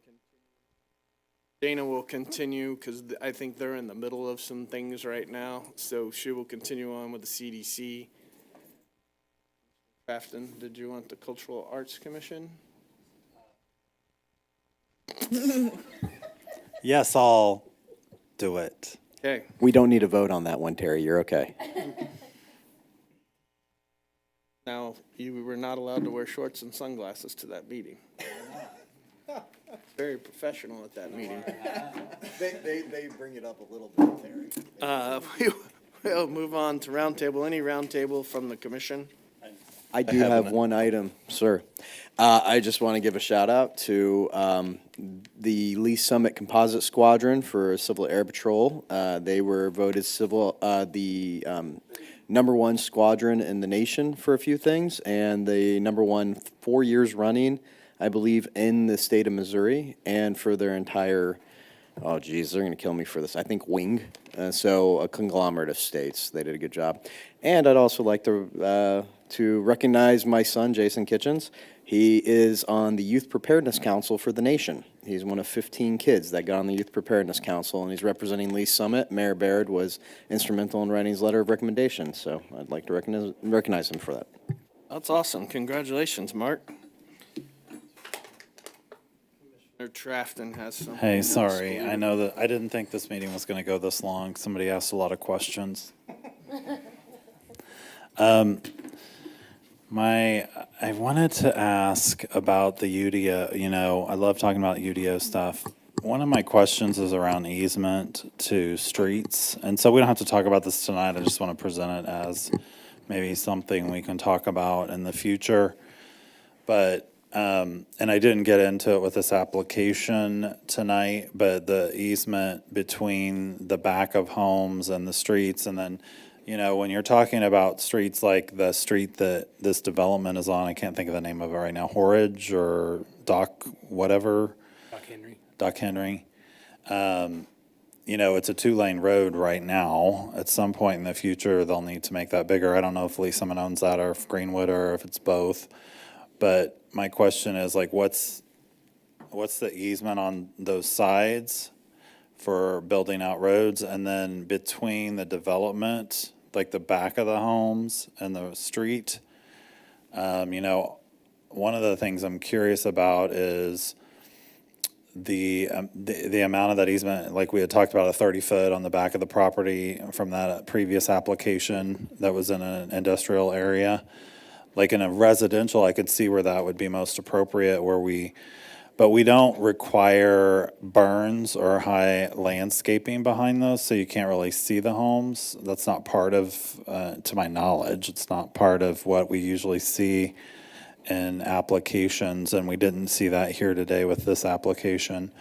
Dana will continue, because I think they're in the middle of some things right now, so she will continue on with the CDC. Grafton, did you want the Cultural Arts Commission? Yes, I'll do it. Okay. We don't need a vote on that one, Terry. You're okay. Now, you were not allowed to wear shorts and sunglasses to that meeting. Very professional at that meeting. They bring it up a little bit, Terry. We'll move on to roundtable. Any roundtable from the commission? I do have one item, sir. I just want to give a shout out to the Lee Summit Composite Squadron for Civil Air Patrol. They were voted the #1 squadron in the nation for a few things, and the #1 4 years running, I believe, in the state of Missouri, and for their entire, oh geez, they're going to kill me for this, I think wing. So a conglomerate of states. They did a good job. And I'd also like to recognize my son, Jason Kitchens. He is on the Youth Preparedness Council for the nation. He's one of 15 kids that got on the Youth Preparedness Council, and he's representing Lee Summit. Mayor Baird was instrumental in writing his letter of recommendation, so I'd like to recognize him for that. That's awesome. Congratulations, Mark. Commissioner Trafton has something. Hey, sorry. I know that I didn't think this meeting was going to go this long. Somebody asked a lot of questions. I wanted to ask about the UDO. You know, I love talking about UDO stuff. One of my questions is around easement to streets. And so we don't have to talk about this tonight. I just want to present it as maybe something we can talk about in the future. But, and I didn't get into it with this application tonight, but the easement between the back of homes and the streets, and then, you know, when you're talking about streets like the street that this development is on, I can't think of the name of it right now, Horridge or Doc, whatever. Doc Henry. You know, it's a 2-lane road right now. At some point in the future, they'll need to make that bigger. I don't know if Lee Summit owns that or if Greenwood or if it's both. But my question is, like, what's the easement on those sides for building out roads? And then between the development, like the back of the homes and the street, you know, one of the things I'm curious about is the amount of that easement. Like we had talked about, a 30-foot on the back of the property from that previous application that was in an industrial area. Like in a residential, I could see where that would be most appropriate, but we don't require burns or high landscaping behind those, so you can't really see the homes. That's not part of, to my knowledge, it's not part of what we usually see in applications, and we didn't see that here today with this application.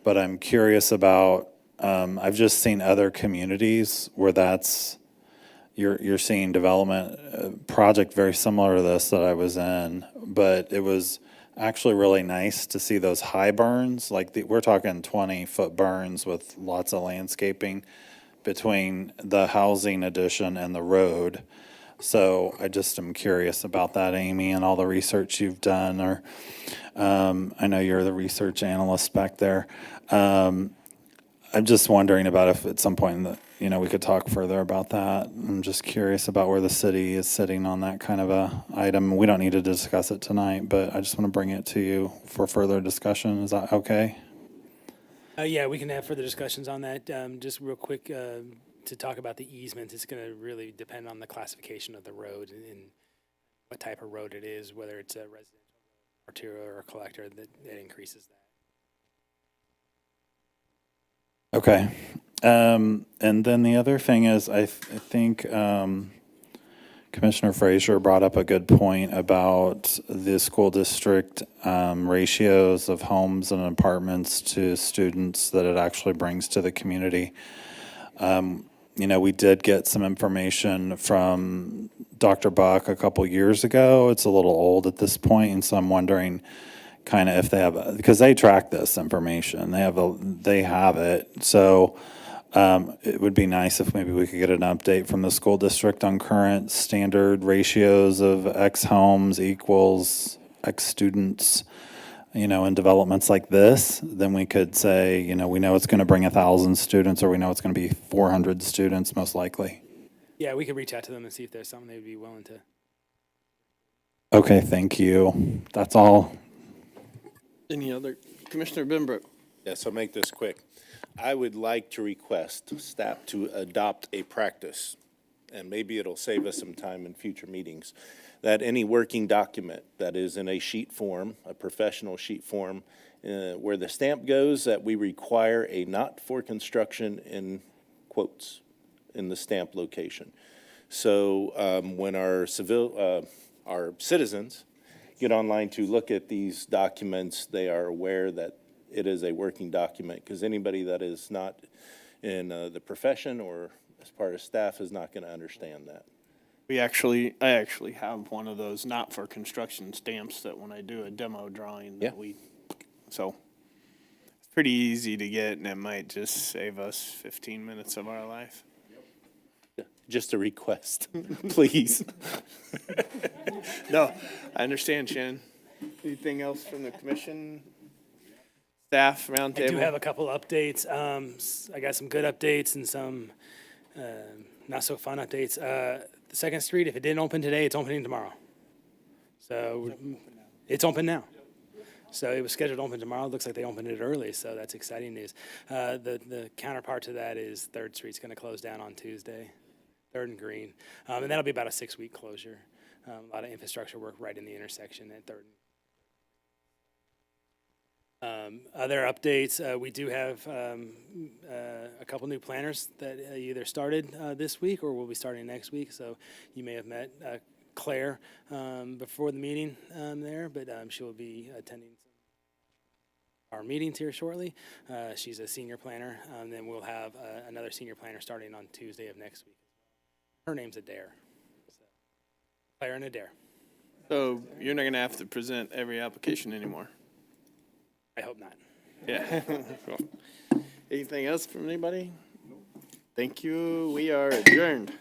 But I'm curious about, I've just seen other communities where that's you're seeing development, project very similar to this that I was in, but it was actually really nice to see those high burns, like we're talking 20-foot burns with lots of landscaping between the housing addition and the road. So I just am curious about that, Amy, and all the research you've done, or I know you're the research analyst back there. I'm just wondering about if at some point, we could talk further about that. I'm just curious about where the city is sitting on that kind of a item. We don't need to discuss it tonight, but I just want to bring it to you for further discussion. Is that okay? Yeah, we can have further discussions on that. Just real quick, to talk about the easement, it's going to really depend on the classification of the road and what type of road it is, whether it's a residential, arterial, or a collector, that increases that. Okay. And then the other thing is, I think Commissioner Frazier brought up a good point about the school district ratios of homes and apartments to students that it actually brings to the community. We did get some information from Dr. Buck a couple years ago. It's a little old at this point, and so I'm wondering kind of if they have, because they track this information, they have it. So it would be nice if maybe we could get an update from the school district on current standard ratios of X homes equals X students, in developments like this. Then we could say, we know it's going to bring 1,000 students, or we know it's going to be 400 students most likely. Yeah, we could reach out to them and see if there's something they'd be willing to. Okay, thank you. That's all. Any other? Commissioner Benbrook? Yes, I'll make this quick. I would like to request staff to adopt a practice, and maybe it'll save us some time in future meetings, that any working document that is in a sheet form, a professional sheet form, where the stamp goes, that we require a not for construction in quotes in the stamp location. So when our citizens get online to look at these documents, they are aware that it is a working document, because anybody that is not in the profession or as part of staff is not going to understand that. I actually have one of those not for construction stamps that when I do a demo drawing that so it's pretty easy to get, and it might just save us 15 minutes of our life. Just a request, please. No, I understand, Shannon. Anything else from the commission? Staff roundtable? I do have a couple updates. I got some good updates and some not so fun updates. The Second Street, if it didn't open today, it's opening tomorrow. So it's open now. So it was scheduled to open tomorrow. It looks like they opened it early, so that's exciting news. The counterpart to that is Third Street's going to close down on Tuesday, 3rd and Green, and that'll be about a 6-week closure. A lot of infrastructure work right in the intersection at 3rd. Other updates, we do have a couple new planners that either started this week or will be starting next week. So you may have met Claire before the meeting there, but she will be attending our meetings here shortly. She's a senior planner, and then we'll have another senior planner starting on Tuesday of next week. Her name's Adair. So, Claire and Adair. So you're not going to have to present every application anymore? I hope not. Yeah. Anything else from anybody? Thank you. We are adjourned.